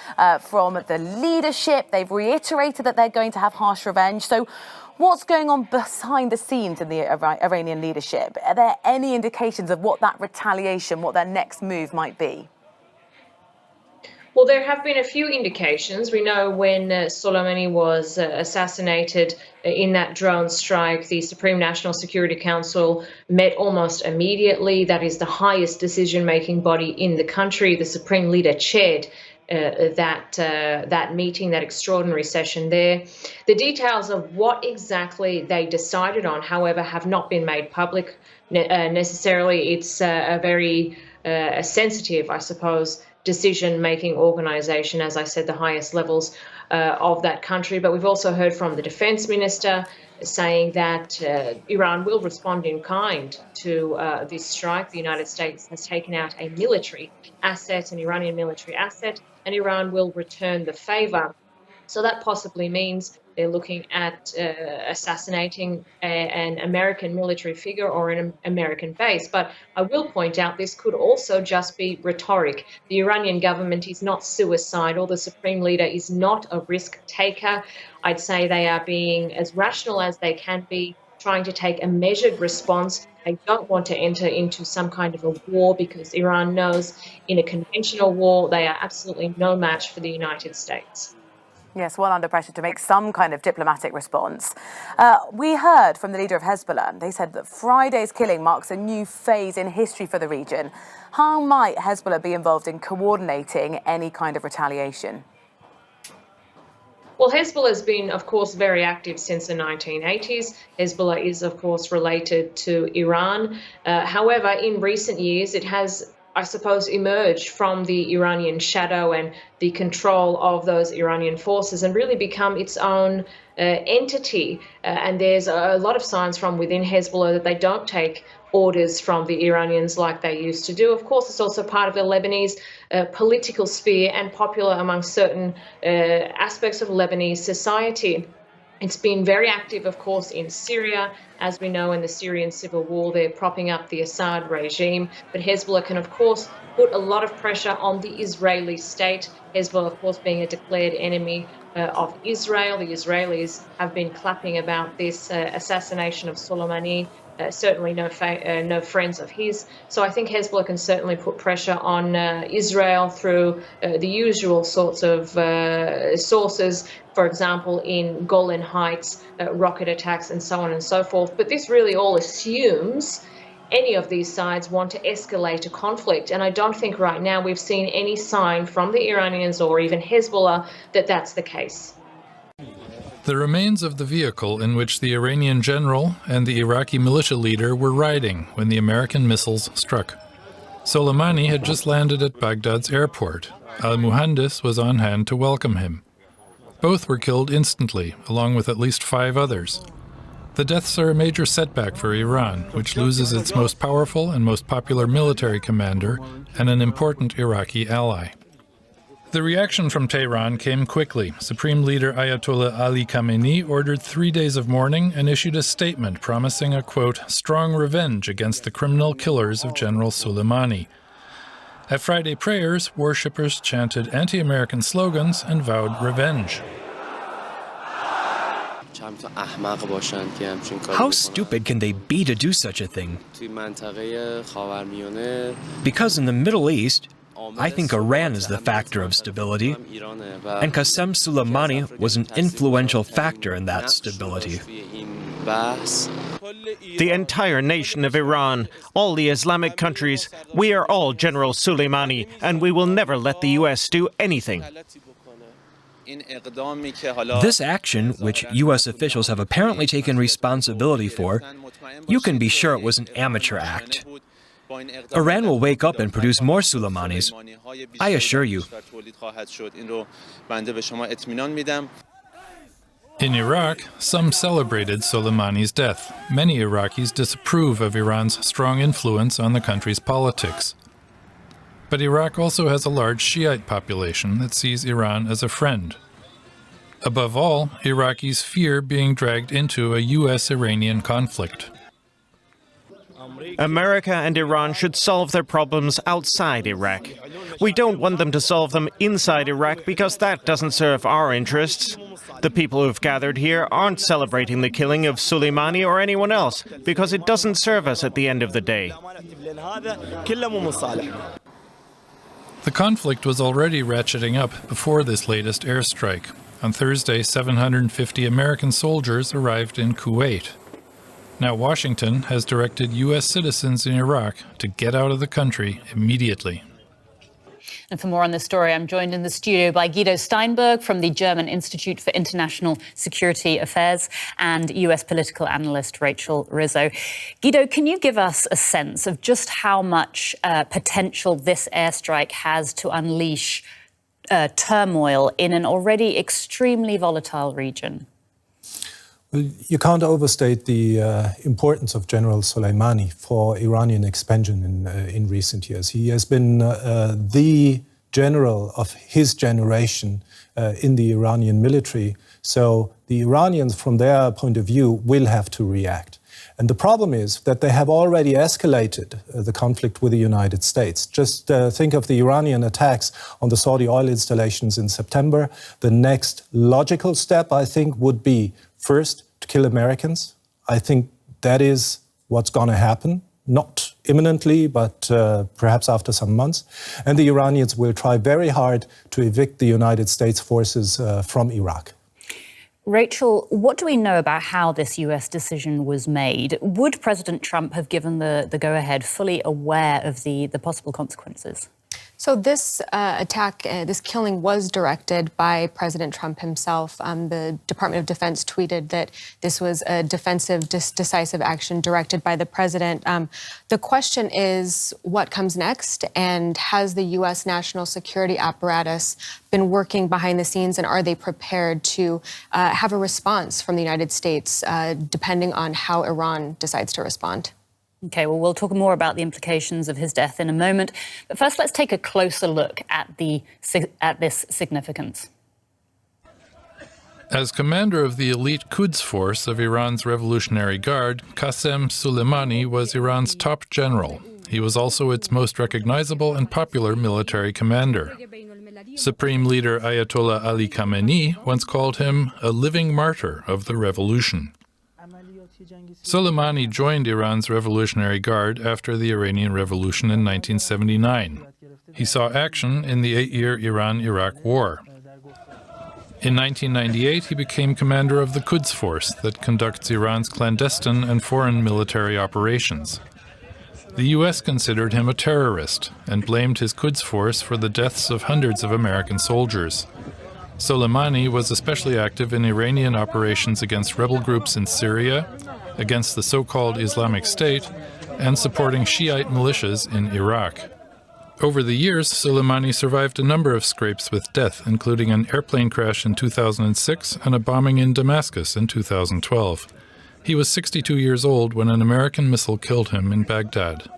from the leadership. They've reiterated that they're going to have harsh revenge. So what's going on behind the scenes in the Iranian leadership? Are there any indications of what that retaliation, what their next move might be? Well, there have been a few indications. We know when Soleimani was assassinated in that drone strike, the Supreme National Security Council met almost immediately. That is the highest decision-making body in the country. The Supreme Leader chaired that meeting, that extraordinary session there. The details of what exactly they decided on, however, have not been made public necessarily. It's a very sensitive, I suppose, decision-making organisation, as I said, the highest levels of that country. But we've also heard from the defence minister saying that Iran will respond in kind to this strike. The United States has taken out a military asset, an Iranian military asset, and Iran will return the favour. So that possibly means they're looking at assassinating an American military figure or an American base. But I will point out this could also just be rhetoric. The Iranian government is not suicidal. The Supreme Leader is not a risk taker. I'd say they are being as rational as they can be, trying to take a measured response. They don't want to enter into some kind of a war because Iran knows in a conventional war they are absolutely no match for the United States. Yes, well under pressure to make some kind of diplomatic response. We heard from the leader of Hezbollah. They said that Friday's killing marks a new phase in history for the region. How might Hezbollah be involved in coordinating any kind of retaliation? Well, Hezbollah has been, of course, very active since the 1980s. Hezbollah is, of course, related to Iran. However, in recent years, it has, I suppose, emerged from the Iranian shadow and the control of those Iranian forces and really become its own entity. And there's a lot of signs from within Hezbollah that they don't take orders from the Iranians like they used to do. Of course, it's also part of the Lebanese political sphere and popular among certain aspects of Lebanese society. It's been very active, of course, in Syria. As we know, in the Syrian civil war, they're propping up the Assad regime. But Hezbollah can, of course, put a lot of pressure on the Israeli state. Hezbollah, of course, being a declared enemy of Israel. The Israelis have been clapping about this assassination of Soleimani. Certainly no friends of his. So I think Hezbollah can certainly put pressure on Israel through the usual sorts of sources, for example, in Golan Heights, rocket attacks and so on and so forth. But this really all assumes any of these sides want to escalate a conflict. And I don't think right now we've seen any sign from the Iranians or even Hezbollah that that's the case. The remains of the vehicle in which the Iranian general and the Iraqi militia leader were riding when the American missiles struck. Soleimani had just landed at Baghdad's airport, Al-Muhandis was on hand to welcome him. Both were killed instantly, along with at least 5 others. The deaths are a major setback for Iran, which loses its most powerful and most popular military commander and an important Iraqi ally. The reaction from Tehran came quickly. Supreme Leader Ayatollah Ali Khamenei ordered 3 days of mourning and issued a statement promising a, quote, strong revenge against the criminal killers of General Soleimani. At Friday prayers, worshippers chanted anti-American slogans and vowed revenge. How stupid can they be to do such a thing? Because in the Middle East, I think Iran is the factor of stability, and Qasem Soleimani was an influential factor in that stability. The entire nation of Iran, all the Islamic countries, we are all General Soleimani, and we will never let the U.S. do anything. This action, which U.S. officials have apparently taken responsibility for, you can be sure it was an amateur act. Iran will wake up and produce more Soleimanis, I assure you. In Iraq, some celebrated Soleimani's death. Many Iraqis disapprove of Iran's strong influence on the country's politics. But Iraq also has a large Shiite population that sees Iran as a friend. Above all, Iraqis fear being dragged into a U.S.-Iranian conflict. America and Iran should solve their problems outside Iraq. We don't want them to solve them inside Iraq because that doesn't serve our interests. The people who've gathered here aren't celebrating the killing of Soleimani or anyone else because it doesn't serve us at the end of the day. The conflict was already ratcheting up before this latest airstrike. On Thursday, 750 American soldiers arrived in Kuwait. Now Washington has directed U.S. citizens in Iraq to get out of the country immediately. And for more on this story, I'm joined in the studio by Guido Steinberg from the German Institute for International Security Affairs and US political analyst Rachel Rizzo. Guido, can you give us a sense of just how much potential this airstrike has to unleash turmoil in an already extremely volatile region? Well, you can't overstate the importance of General Soleimani for Iranian expansion in recent years. He has been the general of his generation in the Iranian military. So the Iranians, from their point of view, will have to react. And the problem is that they have already escalated the conflict with the United States. Just think of the Iranian attacks on the Saudi oil installations in September. The next logical step, I think, would be first to kill Americans. I think that is what's going to happen, not imminently, but perhaps after some months. And the Iranians will try very hard to evict the United States forces from Iraq. Rachel, what do we know about how this US decision was made? Would President Trump have given the go-ahead fully aware of the possible consequences? So this attack, this killing was directed by President Trump himself. The Department of Defense tweeted that this was a defensive, decisive action directed by the president. The question is, what comes next? And has the U.S. national security apparatus been working behind the scenes? And are they prepared to have a response from the United States, depending on how Iran decides to respond? OK, well, we'll talk more about the implications of his death in a moment. But first, let's take a closer look at this significance. As commander of the elite Quds force of Iran's Revolutionary Guard, Qasem Soleimani was Iran's top general. He was also its most recognizable and popular military commander. Supreme Leader Ayatollah Ali Khamenei once called him a living martyr of the revolution. Soleimani joined Iran's Revolutionary Guard after the Iranian Revolution in 1979. He saw action in the 8-year Iran-Iraq War. In 1998, he became commander of the Quds Force that conducts Iran's clandestine and foreign military operations. The U.S. considered him a terrorist and blamed his Quds Force for the deaths of hundreds of American soldiers. Soleimani was especially active in Iranian operations against rebel groups in Syria, against the so-called Islamic State, and supporting Shiite militias in Iraq. Over the years, Soleimani survived a number of scrapes with death, including an airplane crash in 2006 and a bombing in Damascus in 2012. He was 62 years old when an American missile killed him in Baghdad.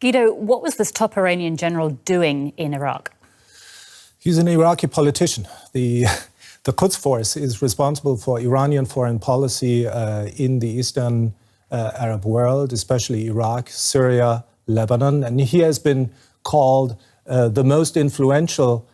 Guido, what was this top Iranian general doing in Iraq? He's an Iraqi politician. The Quds Force is responsible for Iranian foreign policy in the Eastern Arab world, especially Iraq, Syria, Lebanon. And he has been called the most influential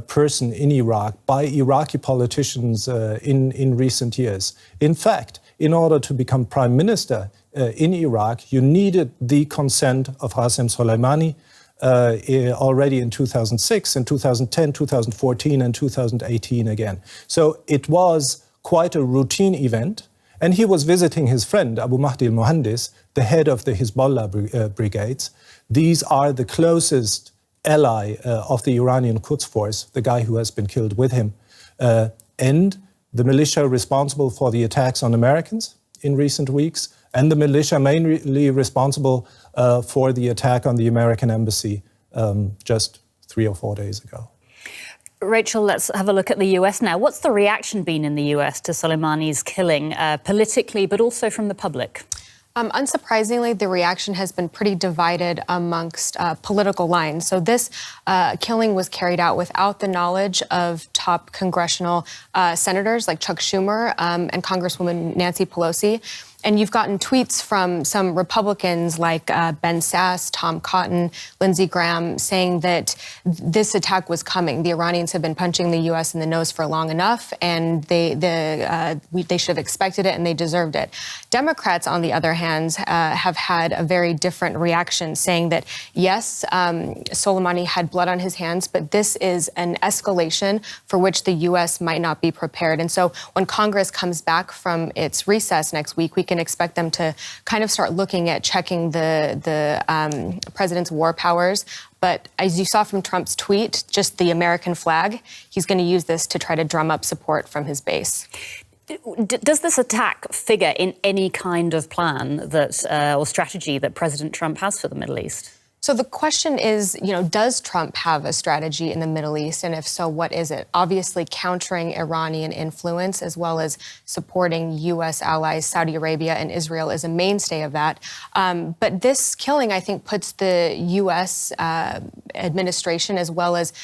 person in Iraq by Iraqi politicians in recent years. In fact, in order to become prime minister in Iraq, you needed the consent of Qasem Soleimani already in 2006, in 2010, 2014, and 2018 again. So it was quite a routine event. And he was visiting his friend, Abu Mahdi al-Muhandis, the head of the Hezbollah brigades. These are the closest ally of the Iranian Quds Force, the guy who has been killed with him, and the militia responsible for the attacks on Americans in recent weeks, and the militia mainly responsible for the attack on the American embassy just 3 or 4 days ago. Rachel, let's have a look at the US now. What's the reaction been in the US to Soleimani's killing, politically, but also from the public? Unsurprisingly, the reaction has been pretty divided amongst political lines. So this killing was carried out without the knowledge of top congressional senators like Chuck Schumer and Congresswoman Nancy Pelosi. And you've gotten tweets from some Republicans like Ben Sasse, Tom Cotton, Lindsey Graham, saying that this attack was coming. The Iranians have been punching the U.S. in the nose for long enough, and they should have expected it and they deserved it. Democrats, on the other hand, have had a very different reaction, saying that, yes, Soleimani had blood on his hands, but this is an escalation for which the U.S. might not be prepared. And so when Congress comes back from its recess next week, we can expect them to kind of start looking at checking the president's war powers. But as you saw from Trump's tweet, just the American flag, he's going to use this to try to drum up support from his base. Does this attack figure in any kind of plan that or strategy that President Trump has for the Middle East? So the question is, does Trump have a strategy in the Middle East? And if so, what is it? Obviously, countering Iranian influence as well as supporting U.S. allies, Saudi Arabia and Israel is a mainstay of that. But this killing, I think, puts the U.S. administration as well as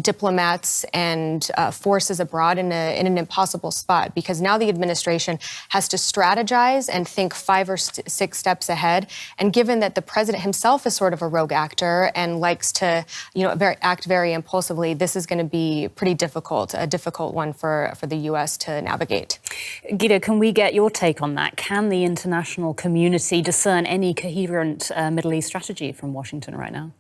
diplomats and forces abroad in an impossible spot, because now the administration has to strategize and think 5 or 6 steps ahead. And given that the president himself is sort of a rogue actor and likes to, act very impulsively, this is going to be pretty difficult, a difficult one for the U.S. to navigate. Guido, can we get your take on that? Can the international community discern any coherent Middle East strategy from Washington right now?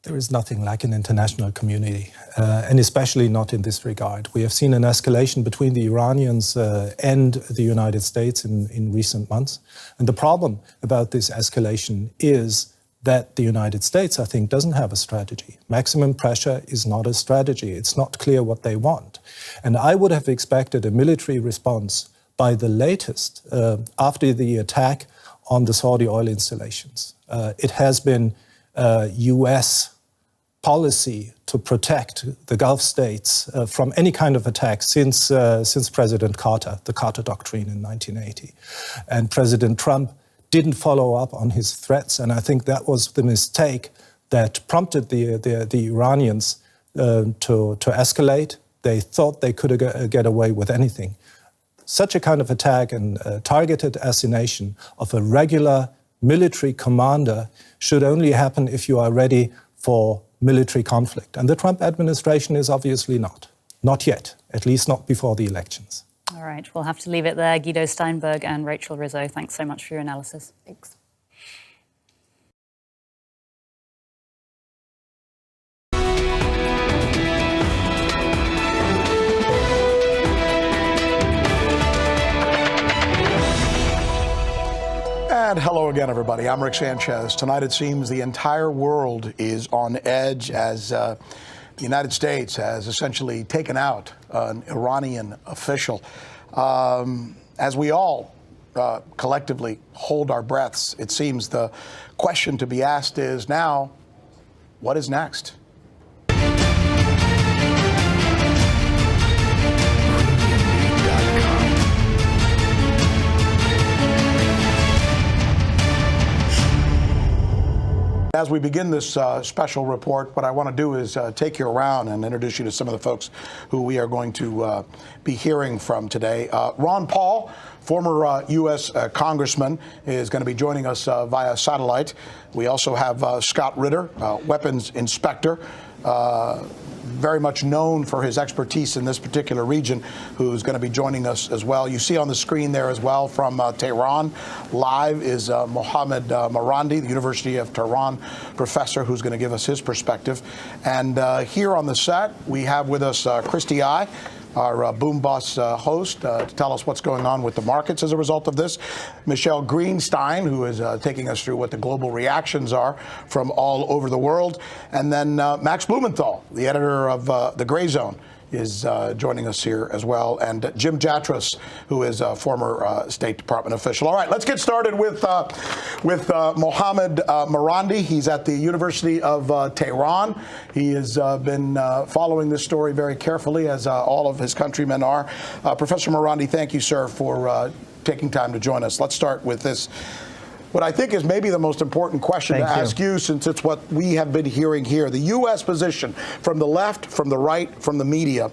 There is nothing like an international community, and especially not in this regard. We have seen an escalation between the Iranians and the United States in recent months. And the problem about this escalation is that the United States, I think, doesn't have a strategy. Maximum pressure is not a strategy. It's not clear what they want. And I would have expected a military response by the latest after the attack on the Saudi oil installations. It has been U.S. policy to protect the Gulf states from any kind of attack since President Carter, the Carter Doctrine in 1980. And President Trump didn't follow up on his threats, and I think that was the mistake that prompted the Iranians to escalate. They thought they could get away with anything. Such a kind of attack and targeted assassination of a regular military commander should only happen if you are ready for military conflict. And the Trump administration is obviously not. Not yet, at least not before the elections. All right, we'll have to leave it there. Guido Steinberg and Rachel Rizzo, thanks so much for your analysis. Thanks. And hello again, everybody. I'm Rick Sanchez. Tonight, it seems the entire world is on edge as the United States has essentially taken out an Iranian official. As we all collectively hold our breaths. It seems the question to be asked is now, what is next? As we begin this special report, what I want to do is take you around and introduce you to some of the folks who we are going to be hearing from today. Ron Paul, former U.S. Congressman, is going to be joining us via satellite. We also have Scott Ritter, weapons inspector, very much known for his expertise in this particular region, who's going to be joining us as well. You see on the screen there as well from Tehran live is Mohammed Marandi, the University of Tehran professor, who's going to give us his perspective. And here on the set, we have with us Christy I, our Boom Boss host, to tell us what's going on with the markets as a result of this. Michelle Greenstein, who is taking us through what the global reactions are from all over the world. And then Max Blumenthal, the editor of The Gray Zone, is joining us here as well, and Jim Jatras, who is a former State Department official. All right, let's get started with Mohammed Marandi. He's at the University of Tehran. He has been following this story very carefully, as all of his countrymen are. Professor Marandi, thank you, sir, for taking time to join us. Let's start with this. What I think is maybe the most important question to ask you, since it's what we have been hearing here. The U.S. position from the left, from the right, from the media,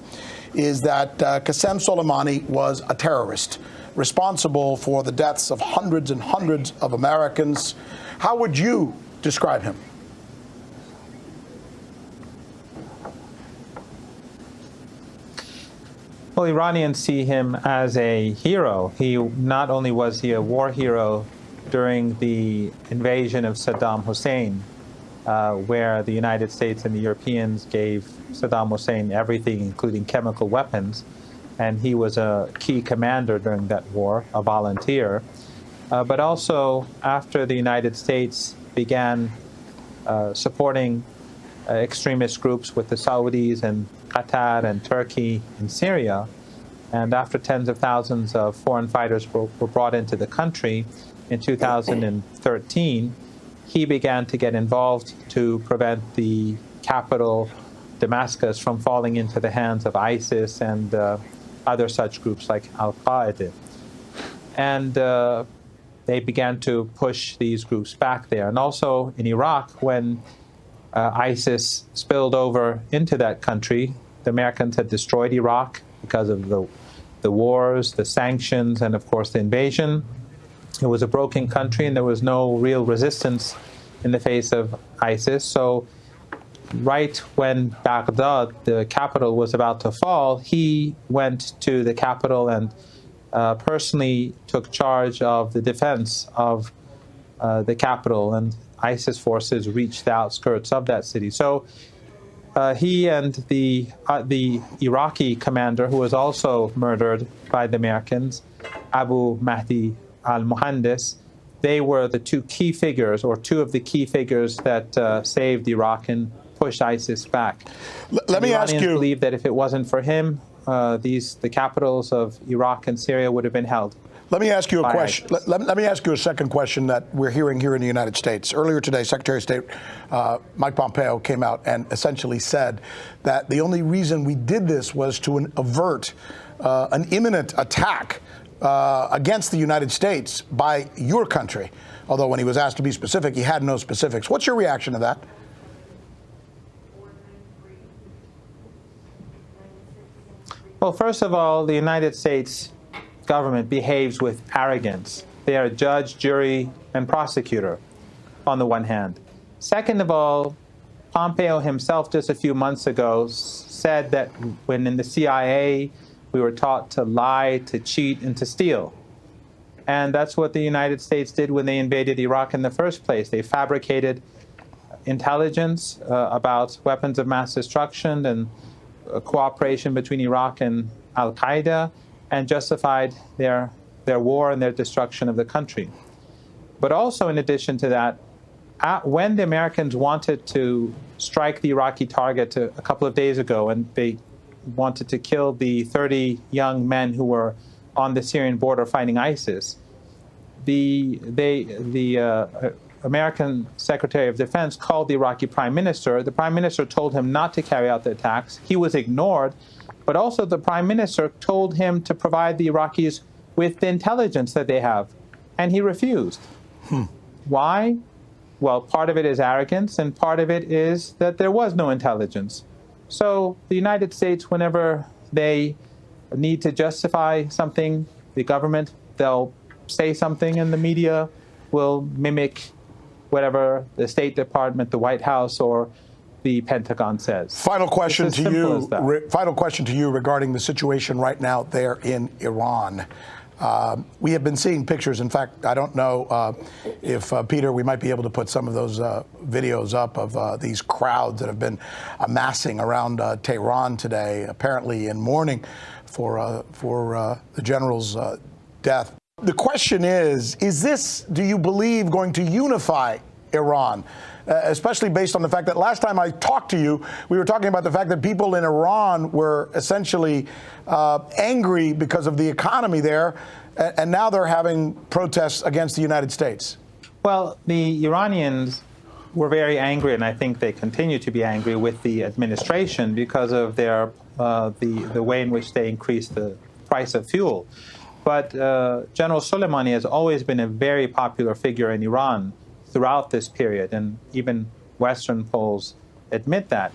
is that Qasem Soleimani was a terrorist, responsible for the deaths of hundreds and hundreds of Americans. How would you describe him? Well, Iranians see him as a hero. Not only was he a war hero during the invasion of Saddam Hussein, where the United States and the Europeans gave Saddam Hussein everything, including chemical weapons, and he was a key commander during that war, a volunteer. But also, after the United States began supporting extremist groups with the Saudis and Qatar and Turkey in Syria, and after tens of thousands of foreign fighters were brought into the country, in 2013, he began to get involved to prevent the capital, Damascus, from falling into the hands of ISIS and other such groups like Al-Qaeda. And they began to push these groups back there. And also in Iraq, when ISIS spilled over into that country, the Americans had destroyed Iraq because of the wars, the sanctions, and of course the invasion. It was a broken country, and there was no real resistance in the face of ISIS. So right when Baghdad, the capital, was about to fall, he went to the capital and personally took charge of the defense of the capital, and ISIS forces reached the outskirts of that city. So he and the Iraqi commander, who was also murdered by the Americans, Abu Mahdi al-Muhandis, they were the two key figures, or two of the key figures that saved Iraq and pushed ISIS back. Let me ask you. Iranians believe that if it wasn't for him, the capitals of Iraq and Syria would have been held. Let me ask you a question. Let me ask you a second question that we're hearing here in the United States. Earlier today, Secretary of State Mike Pompeo came out and essentially said that the only reason we did this was to avert an imminent attack against the United States by your country. Although when he was asked to be specific, he had no specifics. What's your reaction to that? Well, first of all, the United States government behaves with arrogance. They are judge, jury, and prosecutor, on the one hand. Second of all, Pompeo himself just a few months ago said that when in the CIA, we were taught to lie, to cheat, and to steal. And that's what the United States did when they invaded Iraq in the first place. They fabricated intelligence about weapons of mass destruction and cooperation between Iraq and Al-Qaeda, and justified their war and their destruction of the country. But also, in addition to that, when the Americans wanted to strike the Iraqi target a couple of days ago, and they wanted to kill the 30 young men who were on the Syrian border fighting ISIS, the American Secretary of Defense called the Iraqi Prime Minister. The Prime Minister told him not to carry out the attacks. He was ignored, but also the Prime Minister told him to provide the Iraqis with the intelligence that they have, and he refused. Why? Well, part of it is arrogance, and part of it is that there was no intelligence. So the United States, whenever they need to justify something, the government, they'll say something, and the media will mimic whatever the State Department, the White House, or the Pentagon says. Final question to you. Final question to you regarding the situation right now there in Iran. We have been seeing pictures. In fact, I don't know if, Peter, we might be able to put some of those videos up of these crowds that have been amassing around Tehran today, apparently in mourning for the general's death. The question is this, do you believe, going to unify Iran? Especially based on the fact that last time I talked to you, we were talking about the fact that people in Iran were essentially angry because of the economy there, and now they're having protests against the United States. Well, the Iranians were very angry, and I think they continue to be angry with the administration because of their the way in which they increased the price of fuel. But General Soleimani has always been a very popular figure in Iran throughout this period, and even Western polls admit that.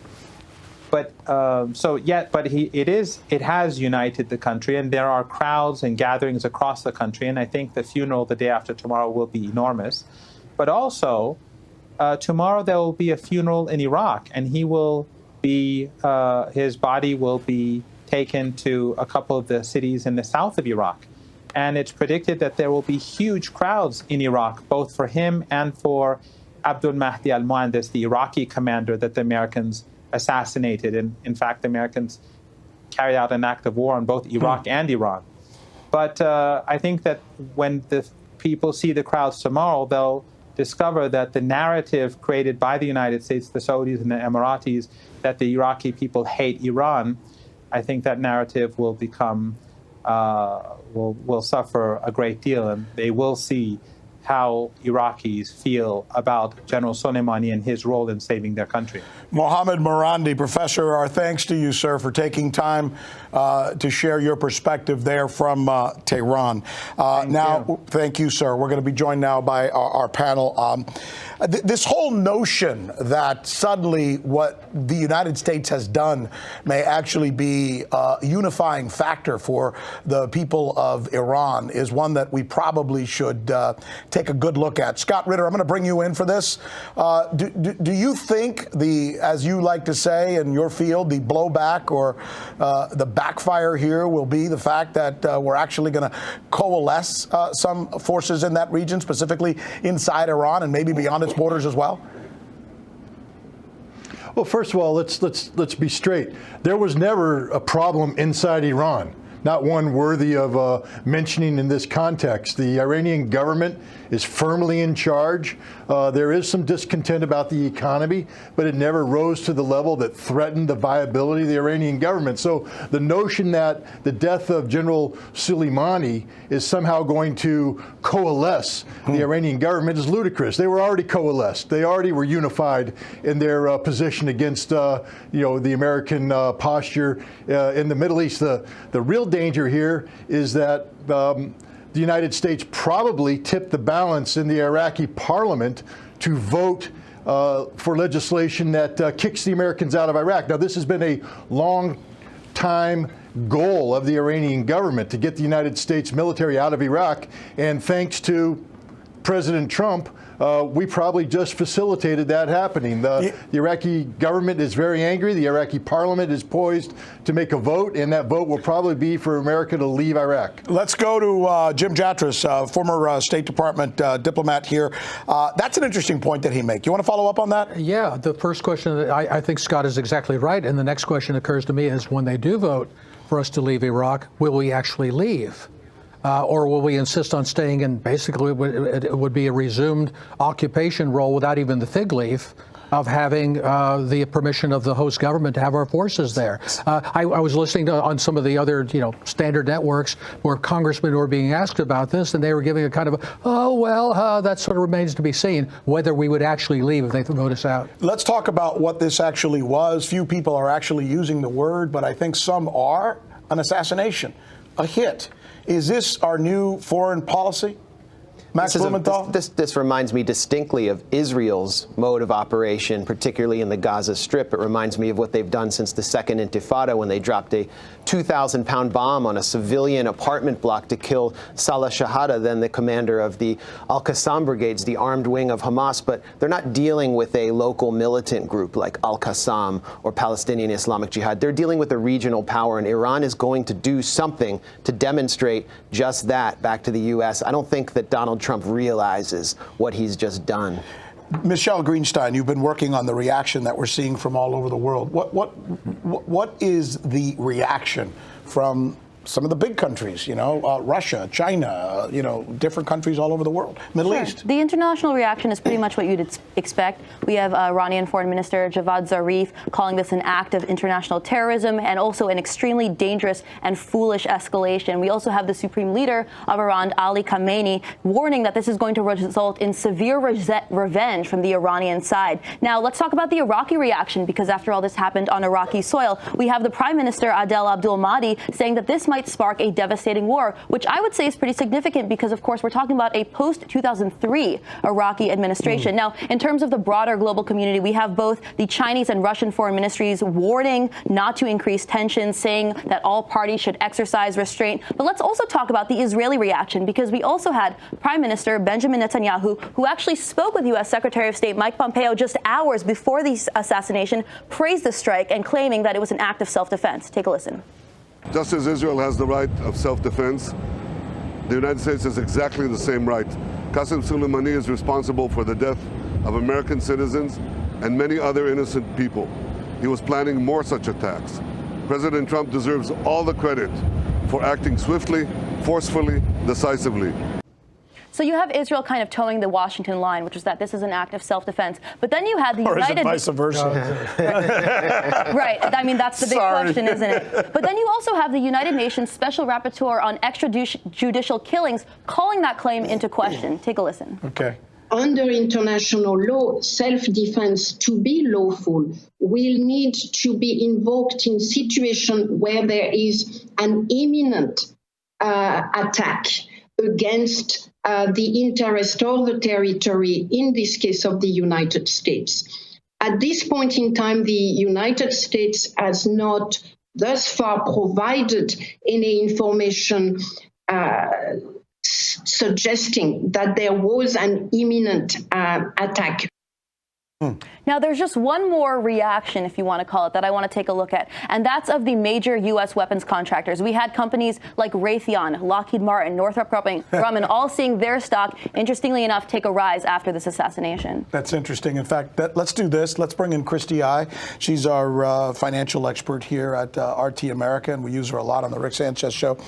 But it has united the country, and there are crowds and gatherings across the country, and I think the funeral the day after tomorrow will be enormous. But also, tomorrow there will be a funeral in Iraq, and he will be his body will be taken to a couple of the cities in the south of Iraq. And it's predicted that there will be huge crowds in Iraq, both for him and for Abdul Mahdi al-Muhandis, the Iraqi commander that the Americans assassinated. And in fact, the Americans carried out an act of war on both Iraq and Iran. But I think that when the people see the crowds tomorrow, they'll discover that the narrative created by the United States, the Saudis and the Emiratis, that the Iraqi people hate Iran, I think that narrative will become will suffer a great deal, and they will see how Iraqis feel about General Soleimani and his role in saving their country. Mohammad Marandi, Professor, our thanks to you, sir, for taking time to share your perspective there from Tehran. Thank you, sir. We're going to be joined now by our panel. This whole notion that suddenly what the United States has done may actually be a unifying factor for the people of Iran is one that we probably should take a good look at. Scott Ritter, I'm going to bring you in for this. Do you think as you like to say in your field, the blowback or the backfire here will be the fact that we're actually going to coalesce some forces in that region, specifically inside Iran and maybe beyond its borders as well? Well, first of all, let's be straight. There was never a problem inside Iran, not one worthy of mentioning in this context. The Iranian government is firmly in charge. There is some discontent about the economy, but it never rose to the level that threatened the viability of the Iranian government. So the notion that the death of General Soleimani is somehow going to coalesce the Iranian government is ludicrous. They were already coalesced. They already were unified in their position against the American posture in the Middle East. The real danger here is that the United States probably tipped the balance in the Iraqi parliament to vote for legislation that kicks the Americans out of Iraq. Now, this has been a long time goal of the Iranian government to get the United States military out of Iraq, and thanks to President Trump, we probably just facilitated that happening. The Iraqi government is very angry. The Iraqi parliament is poised to make a vote, and that vote will probably be for America to leave Iraq. Let's go to Jim Jatras, former State Department diplomat here. That's an interesting point that he made. You want to follow up on that? Yeah, the first question, I think Scott is exactly right. And the next question occurs to me is, when they do vote for us to leave Iraq, will we actually leave? Or will we insist on staying in? Basically, it would be a resumed occupation role without even the fig leaf. of having the permission of the host government to have our forces there. I was listening to on some of the other, standard networks where congressmen were being asked about this, and they were giving a kind of, that sort of remains to be seen whether we would actually leave if they vote us out. Let's talk about what this actually was. Few people are actually using the word, but I think some are. An assassination, a hit. Is this our new foreign policy? Max Blumenthal? This reminds me distinctly of Israel's mode of operation, particularly in the Gaza Strip. It reminds me of what they've done since the Second Intifada, when they dropped a 2,000-pound bomb on a civilian apartment block to kill Salah Shahada, then the commander of the Al-Qassam brigades, the armed wing of Hamas. But they're not dealing with a local militant group like Al-Qassam or Palestinian Islamic Jihad. They're dealing with a regional power, and Iran is going to do something to demonstrate just that back to the U.S. I don't think that Donald Trump realizes what he's just done. Michelle Greenstein, you've been working on the reaction that we're seeing from all over the world. What is the reaction from some of the big countries, Russia, China, different countries all over the world, Middle East? The international reaction is pretty much what you'd expect. We have Iranian Foreign Minister Javad Zarif calling this an act of international terrorism and also an extremely dangerous and foolish escalation. We also have the Supreme Leader of Iran, Ali Khamenei, warning that this is going to result in severe revenge from the Iranian side. Now, let's talk about the Iraqi reaction, because after all this happened on Iraqi soil, we have the Prime Minister Adel Abdul Mahdi saying that this might spark a devastating war, which I would say is pretty significant because, of course, we're talking about a post-2003 Iraqi administration. Now, in terms of the broader global community, we have both the Chinese and Russian foreign ministries warning not to increase tensions, saying that all parties should exercise restraint. But let's also talk about the Israeli reaction, because we also had Prime Minister Benjamin Netanyahu, who actually spoke with U.S. Secretary of State Mike Pompeo just hours before the assassination, praised the strike and claiming that it was an act of self-defense. Take a listen. Just as Israel has the right of self-defense, the United States has exactly the same right. Qasem Soleimani is responsible for the death of American citizens and many other innocent people. He was planning more such attacks. President Trump deserves all the credit for acting swiftly, forcefully, decisively. So you have Israel kind of towing the Washington line, which is that this is an act of self-defense. But then you had the United... Or is it vice versa? Right. I mean, that's the big question, isn't it? But then you also have the United Nations Special Rapporteur on extrajudicial killings calling that claim into question. Take a listen. Okay. Under international law, self-defense to be lawful will need to be invoked in situations where there is an imminent attack against the interest or the territory, in this case of the United States. At this point in time, the United States has not thus far provided any information suggesting that there was an imminent attack. Now, there's just one more reaction, if you want to call it, that I want to take a look at, and that's of the major U.S. weapons contractors. We had companies like Raytheon, Lockheed Martin, Northrop Grumman, all seeing their stock, interestingly enough, take a rise after this assassination. That's interesting. In fact, let's do this. Let's bring in Christy I. She's our financial expert here at RT America, and we use her a lot on the Rick Sanchez show.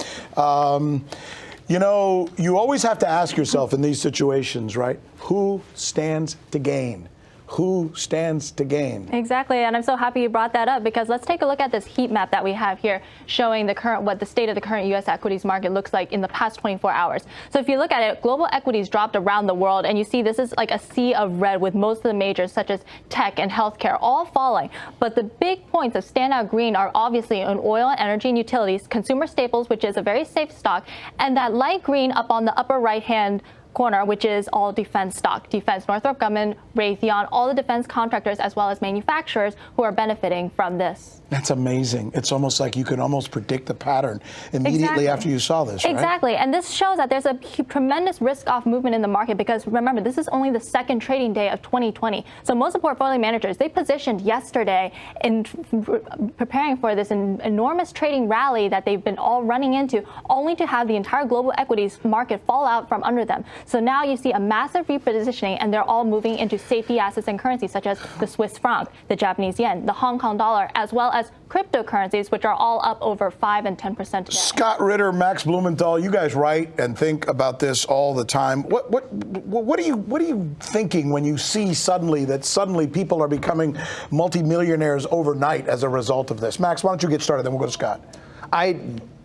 You always have to ask yourself in these situations, right? Who stands to gain? Who stands to gain? Exactly, and I'm so happy you brought that up, because let's take a look at this heat map that we have here showing what the state of the current U.S. equities market looks like in the past 24 hours. So if you look at it, global equities dropped around the world, and you see this is like a sea of red, with most of the majors such as tech and healthcare all falling. But the big points of standout green are obviously in oil, energy, and utilities, consumer staples, which is a very safe stock, and that light green up on the upper right-hand corner, which is all defense stock. Defense, Northrop Grumman, Raytheon, all the defense contractors as well as manufacturers who are benefiting from this. That's amazing. It's almost like you can almost predict the pattern immediately after you saw this, right? Exactly. And this shows that there's a tremendous risk-off movement in the market, because remember, this is only the second trading day of 2020. So most of the portfolio managers, they positioned yesterday in preparing for this enormous trading rally that they've been all running into, only to have the entire global equities market fall out from under them. So now you see a massive repositioning, and they're all moving into safety assets and currencies such as the Swiss franc, the Japanese yen, the Hong Kong dollar, as well as cryptocurrencies, which are all up over 5 and 10% today. Scott Ritter, Max Blumenthal, you guys write and think about this all the time. What are you thinking when you see suddenly people are becoming multimillionaires overnight as a result of this? Max, why don't you get started, then we'll go to Scott. I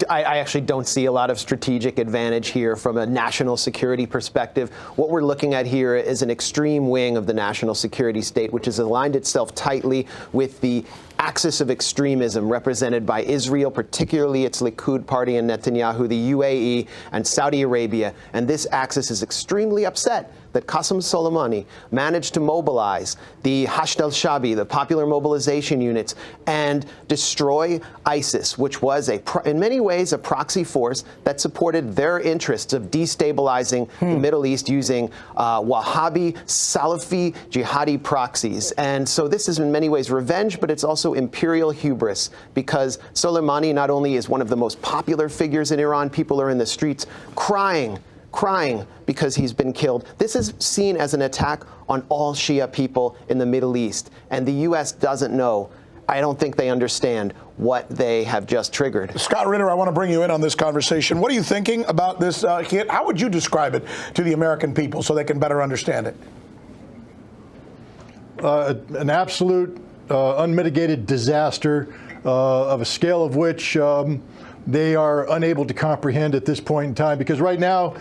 actually don't see a lot of strategic advantage here from a national security perspective. What we're looking at here is an extreme wing of the national security state, which has aligned itself tightly with the axis of extremism represented by Israel, particularly its Likud party and Netanyahu, the UAE, and Saudi Arabia. And this axis is extremely upset that Qasem Soleimani managed to mobilize the Hashd al-Shabi, the popular mobilization units, and destroy ISIS, which was, in many ways, a proxy force that supported their interests of destabilizing the Middle East using Wahhabi, Salafi, jihadi proxies. And so this is in many ways revenge, but it's also imperial hubris, because Soleimani not only is one of the most popular figures in Iran, people are in the streets crying because he's been killed. This is seen as an attack on all Shia people in the Middle East. And the U.S. doesn't know. I don't think they understand what they have just triggered. Scott Ritter, I want to bring you in on this conversation. What are you thinking about this hit? How would you describe it to the American people so they can better understand it? An absolute unmitigated disaster of a scale of which they are unable to comprehend at this point in time, because right now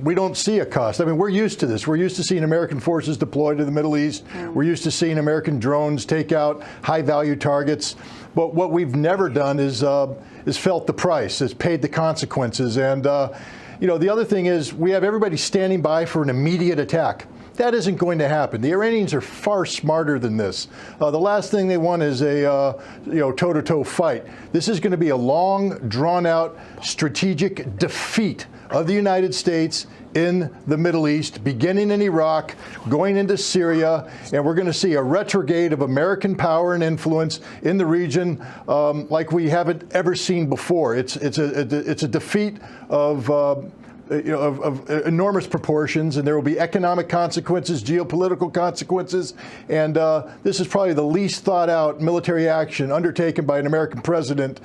we don't see a cost. I mean, we're used to this. We're used to seeing American forces deployed to the Middle East. We're used to seeing American drones take out high-value targets. But what we've never done is felt the price, is paid the consequences. And you know, the other thing is we have everybody standing by for an immediate attack. That isn't going to happen. The Iranians are far smarter than this. The last thing they want is a toe-to-toe fight. This is going to be a long, drawn-out strategic defeat of the United States in the Middle East, beginning in Iraq, going into Syria, and we're going to see a retrograde of American power and influence in the region like we haven't ever seen before. It's a defeat of enormous proportions, and there will be economic consequences, geopolitical consequences, and this is probably the least thought out military action undertaken by an American president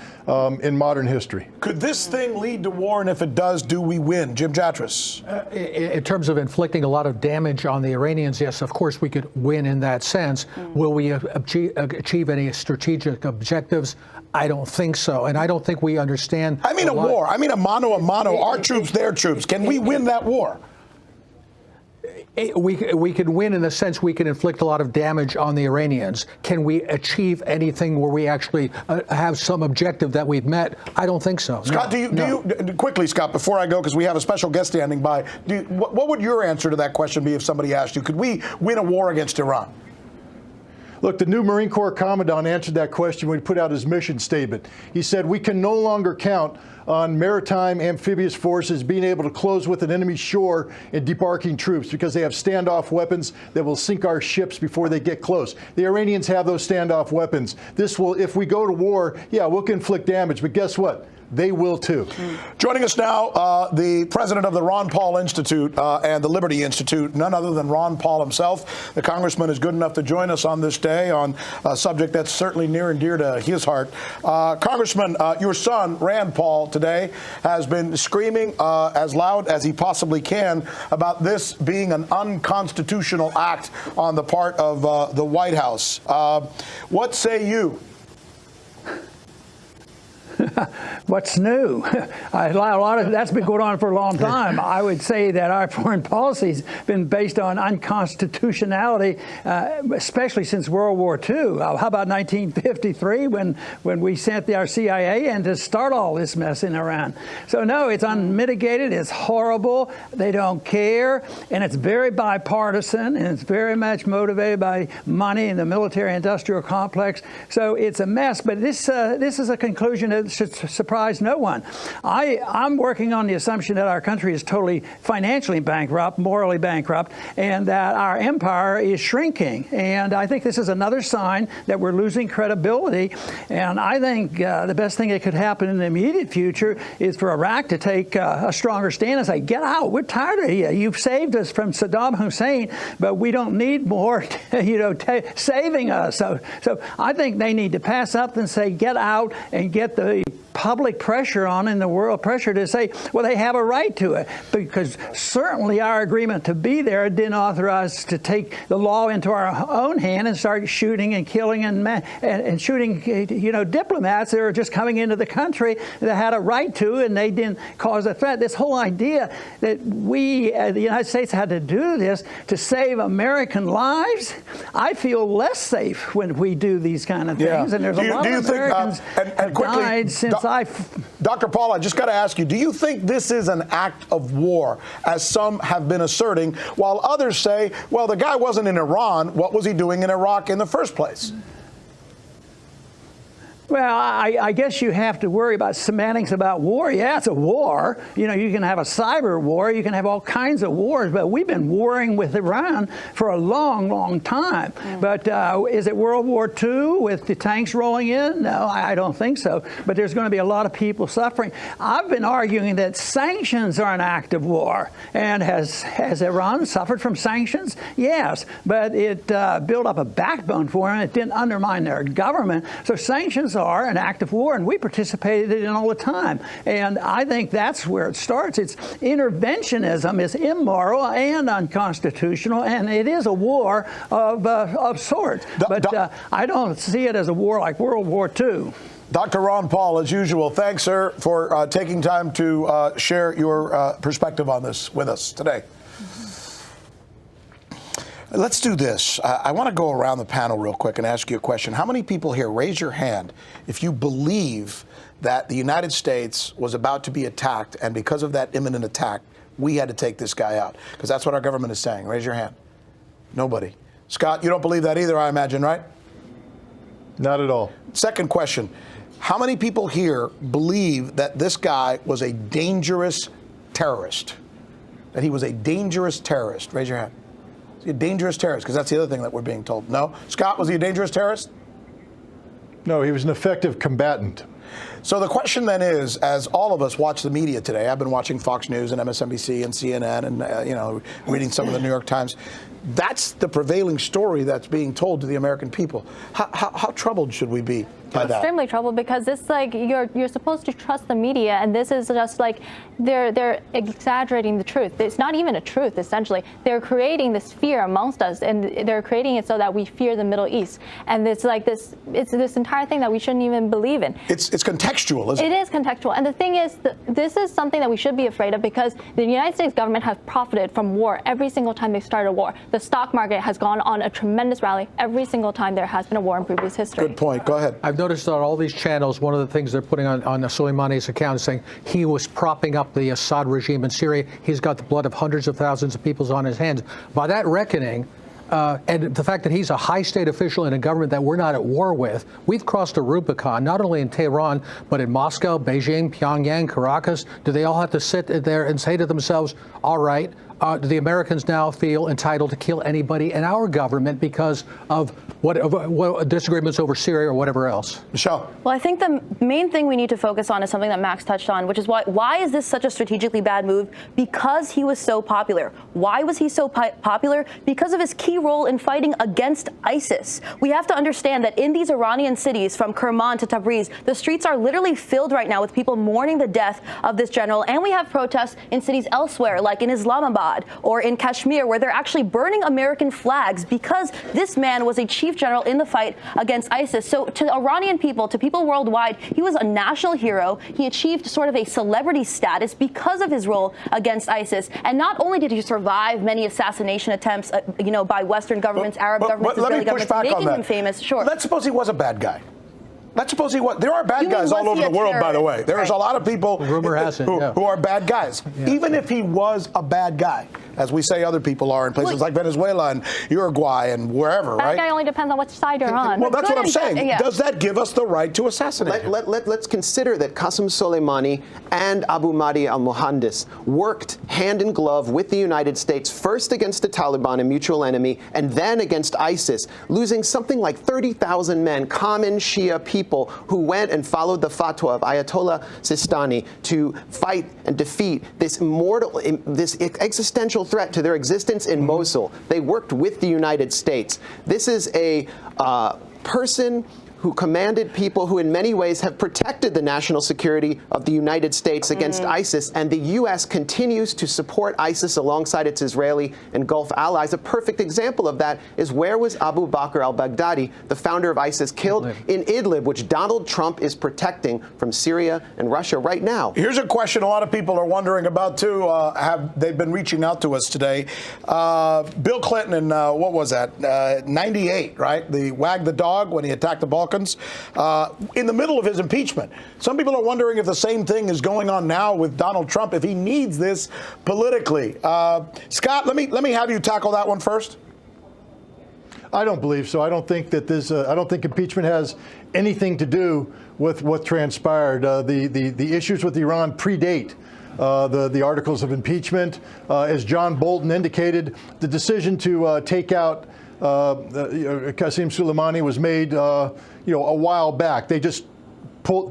in modern history. Could this thing lead to war, and if it does, do we win? Jim Jatras. In terms of inflicting a lot of damage on the Iranians, yes, of course we could win in that sense. Will we achieve any strategic objectives? I don't think so, and I don't think we understand. I mean a war. I mean a mano a mano. Our troops, their troops. Can we win that war? We can win in the sense we can inflict a lot of damage on the Iranians. Can we achieve anything where we actually have some objective that we've met? I don't think so. Scott, do you quickly, Scott, before I go, because we have a special guest standing by, what would your answer to that question be if somebody asked you, could we win a war against Iran? Look, the new Marine Corps Commandant answered that question when he put out his mission statement. He said, we can no longer count on maritime amphibious forces being able to close with an enemy shore and debarking troops because they have standoff weapons that will sink our ships before they get close. The Iranians have those standoff weapons. This will, if we go to war, yeah, we'll inflict damage, but guess what? They will too. Joining us now, the president of the Ron Paul Institute and the Liberty Institute, none other than Ron Paul himself. The congressman is good enough to join us on this day on a subject that's certainly near and dear to his heart. Congressman, your son, Rand Paul, today has been screaming as loud as he possibly can about this being an unconstitutional act on the part of the White House. What say you? What's new? A lot of that's been going on for a long time. I would say that our foreign policy's been based on unconstitutionality, especially since World War II. How about 1953 when we sent our CIA in to start all this mess in Iran? So no, it's unmitigated. It's horrible. They don't care, and it's very bipartisan, and it's very much motivated by money in the military-industrial complex. So it's a mess. But this is a conclusion that should surprise surprise no one. I'm working on the assumption that our country is totally financially bankrupt, morally bankrupt, and that our empire is shrinking. And I think this is another sign that we're losing credibility. And I think the best thing that could happen in the immediate future is for Iraq to take a stronger stand and say, get out. We're tired of you. You've saved us from Saddam Hussein, but we don't need more, saving us. So I think they need to pass up and say, get out, and get the public pressure on in the world pressure to say, well, they have a right to it, because certainly our agreement to be there didn't authorize us to take the law into our own hand and start shooting and killing and shooting, diplomats that are just coming into the country that had a right to, and they didn't cause a threat. This whole idea that we, the United States, had to do this to save American lives, I feel less safe when we do these kind of things. And there's a lot of Americans have died since Dr. Paul, I just got to ask you, do you think this is an act of war, as some have been asserting, while others say, well, the guy wasn't in Iran, what was he doing in Iraq in the first place? Well, I guess you have to worry about semantics about war. Yeah, it's a war. You can have a cyber war. You can have all kinds of wars. But we've been warring with Iran for a long, long time. But is it World War II with the tanks rolling in? No, I don't think so. But there's going to be a lot of people suffering. I've been arguing that sanctions are an act of war. And has Iran suffered from sanctions? Yes. But it built up a backbone for them. It didn't undermine their government. So sanctions are an act of war, and we participated in it all the time. And I think that's where it starts. It's interventionism is immoral and unconstitutional, and it is a war of sorts. But I don't see it as a war like World War II. Dr. Ron Paul, as usual, thanks, sir, for taking time to share your perspective on this with us today. Let's do this. I want to go around the panel real quick and ask you a question. How many people here, raise your hand, if you believe that the United States was about to be attacked, and because of that imminent attack, we had to take this guy out? Because that's what our government is saying. Raise your hand. Nobody. Scott, you don't believe that either, I imagine, right? Not at all. Second question. How many people here believe that this guy was a dangerous terrorist? That he was a dangerous terrorist? Raise your hand. A dangerous terrorist, because that's the other thing that we're being told. No? Scott, was he a dangerous terrorist? No, he was an effective combatant. So the question then is, as all of us watch the media today, I've been watching Fox News and MSNBC and CNN and, reading some of the New York Times. That's the prevailing story that's being told to the American people. How troubled should we be by that? Extremely troubled, because it's like you're supposed to trust the media, and this is just like they're exaggerating the truth. It's not even a truth, essentially. They're creating this fear amongst us, and they're creating it so that we fear the Middle East. And it's like this entire thing that we shouldn't even believe in. It's contextual, isn't it? It is contextual. And the thing is, this is something that we should be afraid of, because the United States government has profited from war every single time they started a war. The stock market has gone on a tremendous rally every single time there has been a war in previous history. Good point. Go ahead. I've noticed on all these channels, one of the things they're putting on Soleimani's account is saying he was propping up the Assad regime in Syria. He's got the blood of hundreds of thousands of people on his hands. By that reckoning, and the fact that he's a high state official in a government that we're not at war with, we've crossed a Rubicon, not only in Tehran, but in Moscow, Beijing, Pyongyang, Caracas. Do they all have to sit there and say to themselves, all right, do the Americans now feel entitled to kill anybody in our government because of what disagreements over Syria or whatever else? Michelle. Well, I think the main thing we need to focus on is something that Max touched on, which is why is this such a strategically bad move? Because he was so popular. Why was he so popular? Because of his key role in fighting against ISIS. We have to understand that in these Iranian cities, from Kerman to Tabriz, the streets are literally filled right now with people mourning the death of this general. And we have protests in cities elsewhere, like in Islamabad or in Kashmir, where they're actually burning American flags because this man was a chief general in the fight against ISIS. So to Iranian people, to people worldwide, he was a national hero. He achieved sort of a celebrity status because of his role against ISIS. And not only did he survive many assassination attempts, by Western governments, Arab governments, Israeli governments, making him famous. Sure. Let's suppose he was a bad guy. Let's suppose he was. There are bad guys all over the world, by the way. There's a lot of people who are bad guys. Yeah. Even if he was a bad guy, as we say other people are in places like Venezuela and Uruguay and wherever, that right? guy only depends on which side you're on. Well, that's what I'm saying. Yeah. Does that give us the right to assassinate him? Let's consider that Qasem Soleimani and Abu Mahdi al-Mohandes worked hand in glove with the United States, first against the Taliban, a mutual enemy, and then against ISIS, losing something like 30,000 men, common Shia people who went and followed the fatwa of Ayatollah Sistani to fight and defeat this this existential threat to their existence in Mosul. They worked with the United States. This is a person who commanded people who in many ways have protected the national security of the United States against ISIS, and the U.S. continues to support ISIS alongside its Israeli and Gulf allies. A perfect example of that is where was Abu Bakr al-Baghdadi, the founder of ISIS, killed in Idlib, which Donald Trump is protecting from Syria and Russia right now. Here's a question a lot of people are wondering about, too. They've been reaching out to us today. Bill Clinton in, what was that, 98, right? The wag the dog when he attacked the Balkans. In the middle of his impeachment. Some people are wondering if the same thing is going on now with Donald Trump, if he needs this politically. Scott, let me have you tackle that one first. I don't believe so. I don't think that I don't think impeachment has anything to do with what transpired. The issues with Iran predate the articles of impeachment. As John Bolton indicated, the decision to take out Qasem Soleimani was made, a while back. They just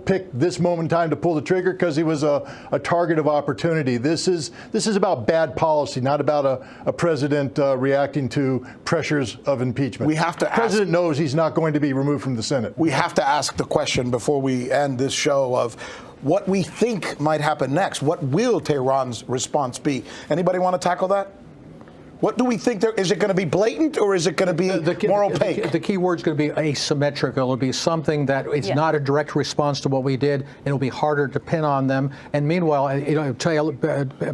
picked this moment in time to pull the trigger because he was a target of opportunity. This is about bad policy, not about a president reacting to pressures of impeachment. We have to. The president knows he's not going to be removed from the Senate. We have to ask the question before we end this show of what we think might happen next. What will Tehran's response be? Anybody want to tackle that? What do we think there is? It going to be blatant or is it going to be more opaque? The key word is going to be asymmetrical. It'll be something that is not a direct response to what we did. It'll be harder to pin on them. And meanwhile,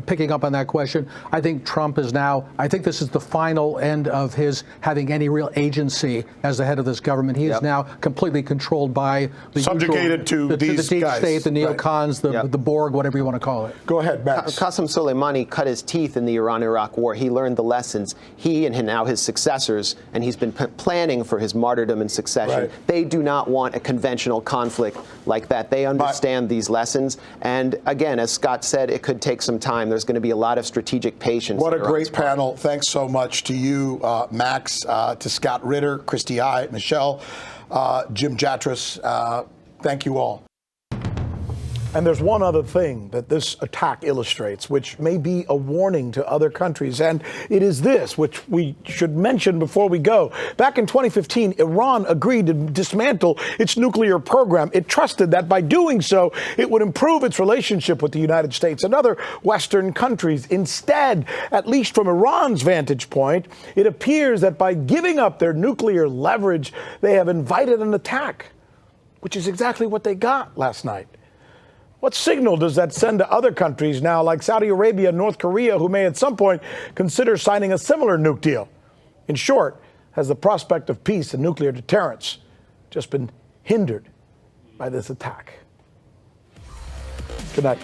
picking up on that question, I think Trump is now, I think this is the final end of his having any real agency as the head of this government. He is now completely controlled by the subjugated to the these deep guys. State, the neocons, the Borg, whatever you want to call it. Go ahead, Max. Qasem Soleimani cut his teeth in the Iran-Iraq war. He learned the lessons. He and now his successors, and he's been planning for his martyrdom and succession. Right. They do not want a conventional conflict like that. They understand these lessons. And again, as Scott said, it could take some time. There's going to be a lot of strategic patience. What a great panel. Thanks so much to you, Max, to Scott Ritter, Christy I, Michelle, Jim Jatras. Thank you all. And there's one other thing that this attack illustrates, which may be a warning to other countries, and it is this, which we should mention before we go. Back in 2015, Iran agreed to dismantle its nuclear program. It trusted that by doing so, it would improve its relationship with the United States and other Western countries. Instead, at least from Iran's vantage point, it appears that by giving up their nuclear leverage, they have invited an attack, which is exactly what they got last night. What signal does that send to other countries now, like Saudi Arabia and North Korea, who may at some point consider signing a similar nuke deal? In short, has the prospect of peace and nuclear deterrence just been hindered by this attack? Good night.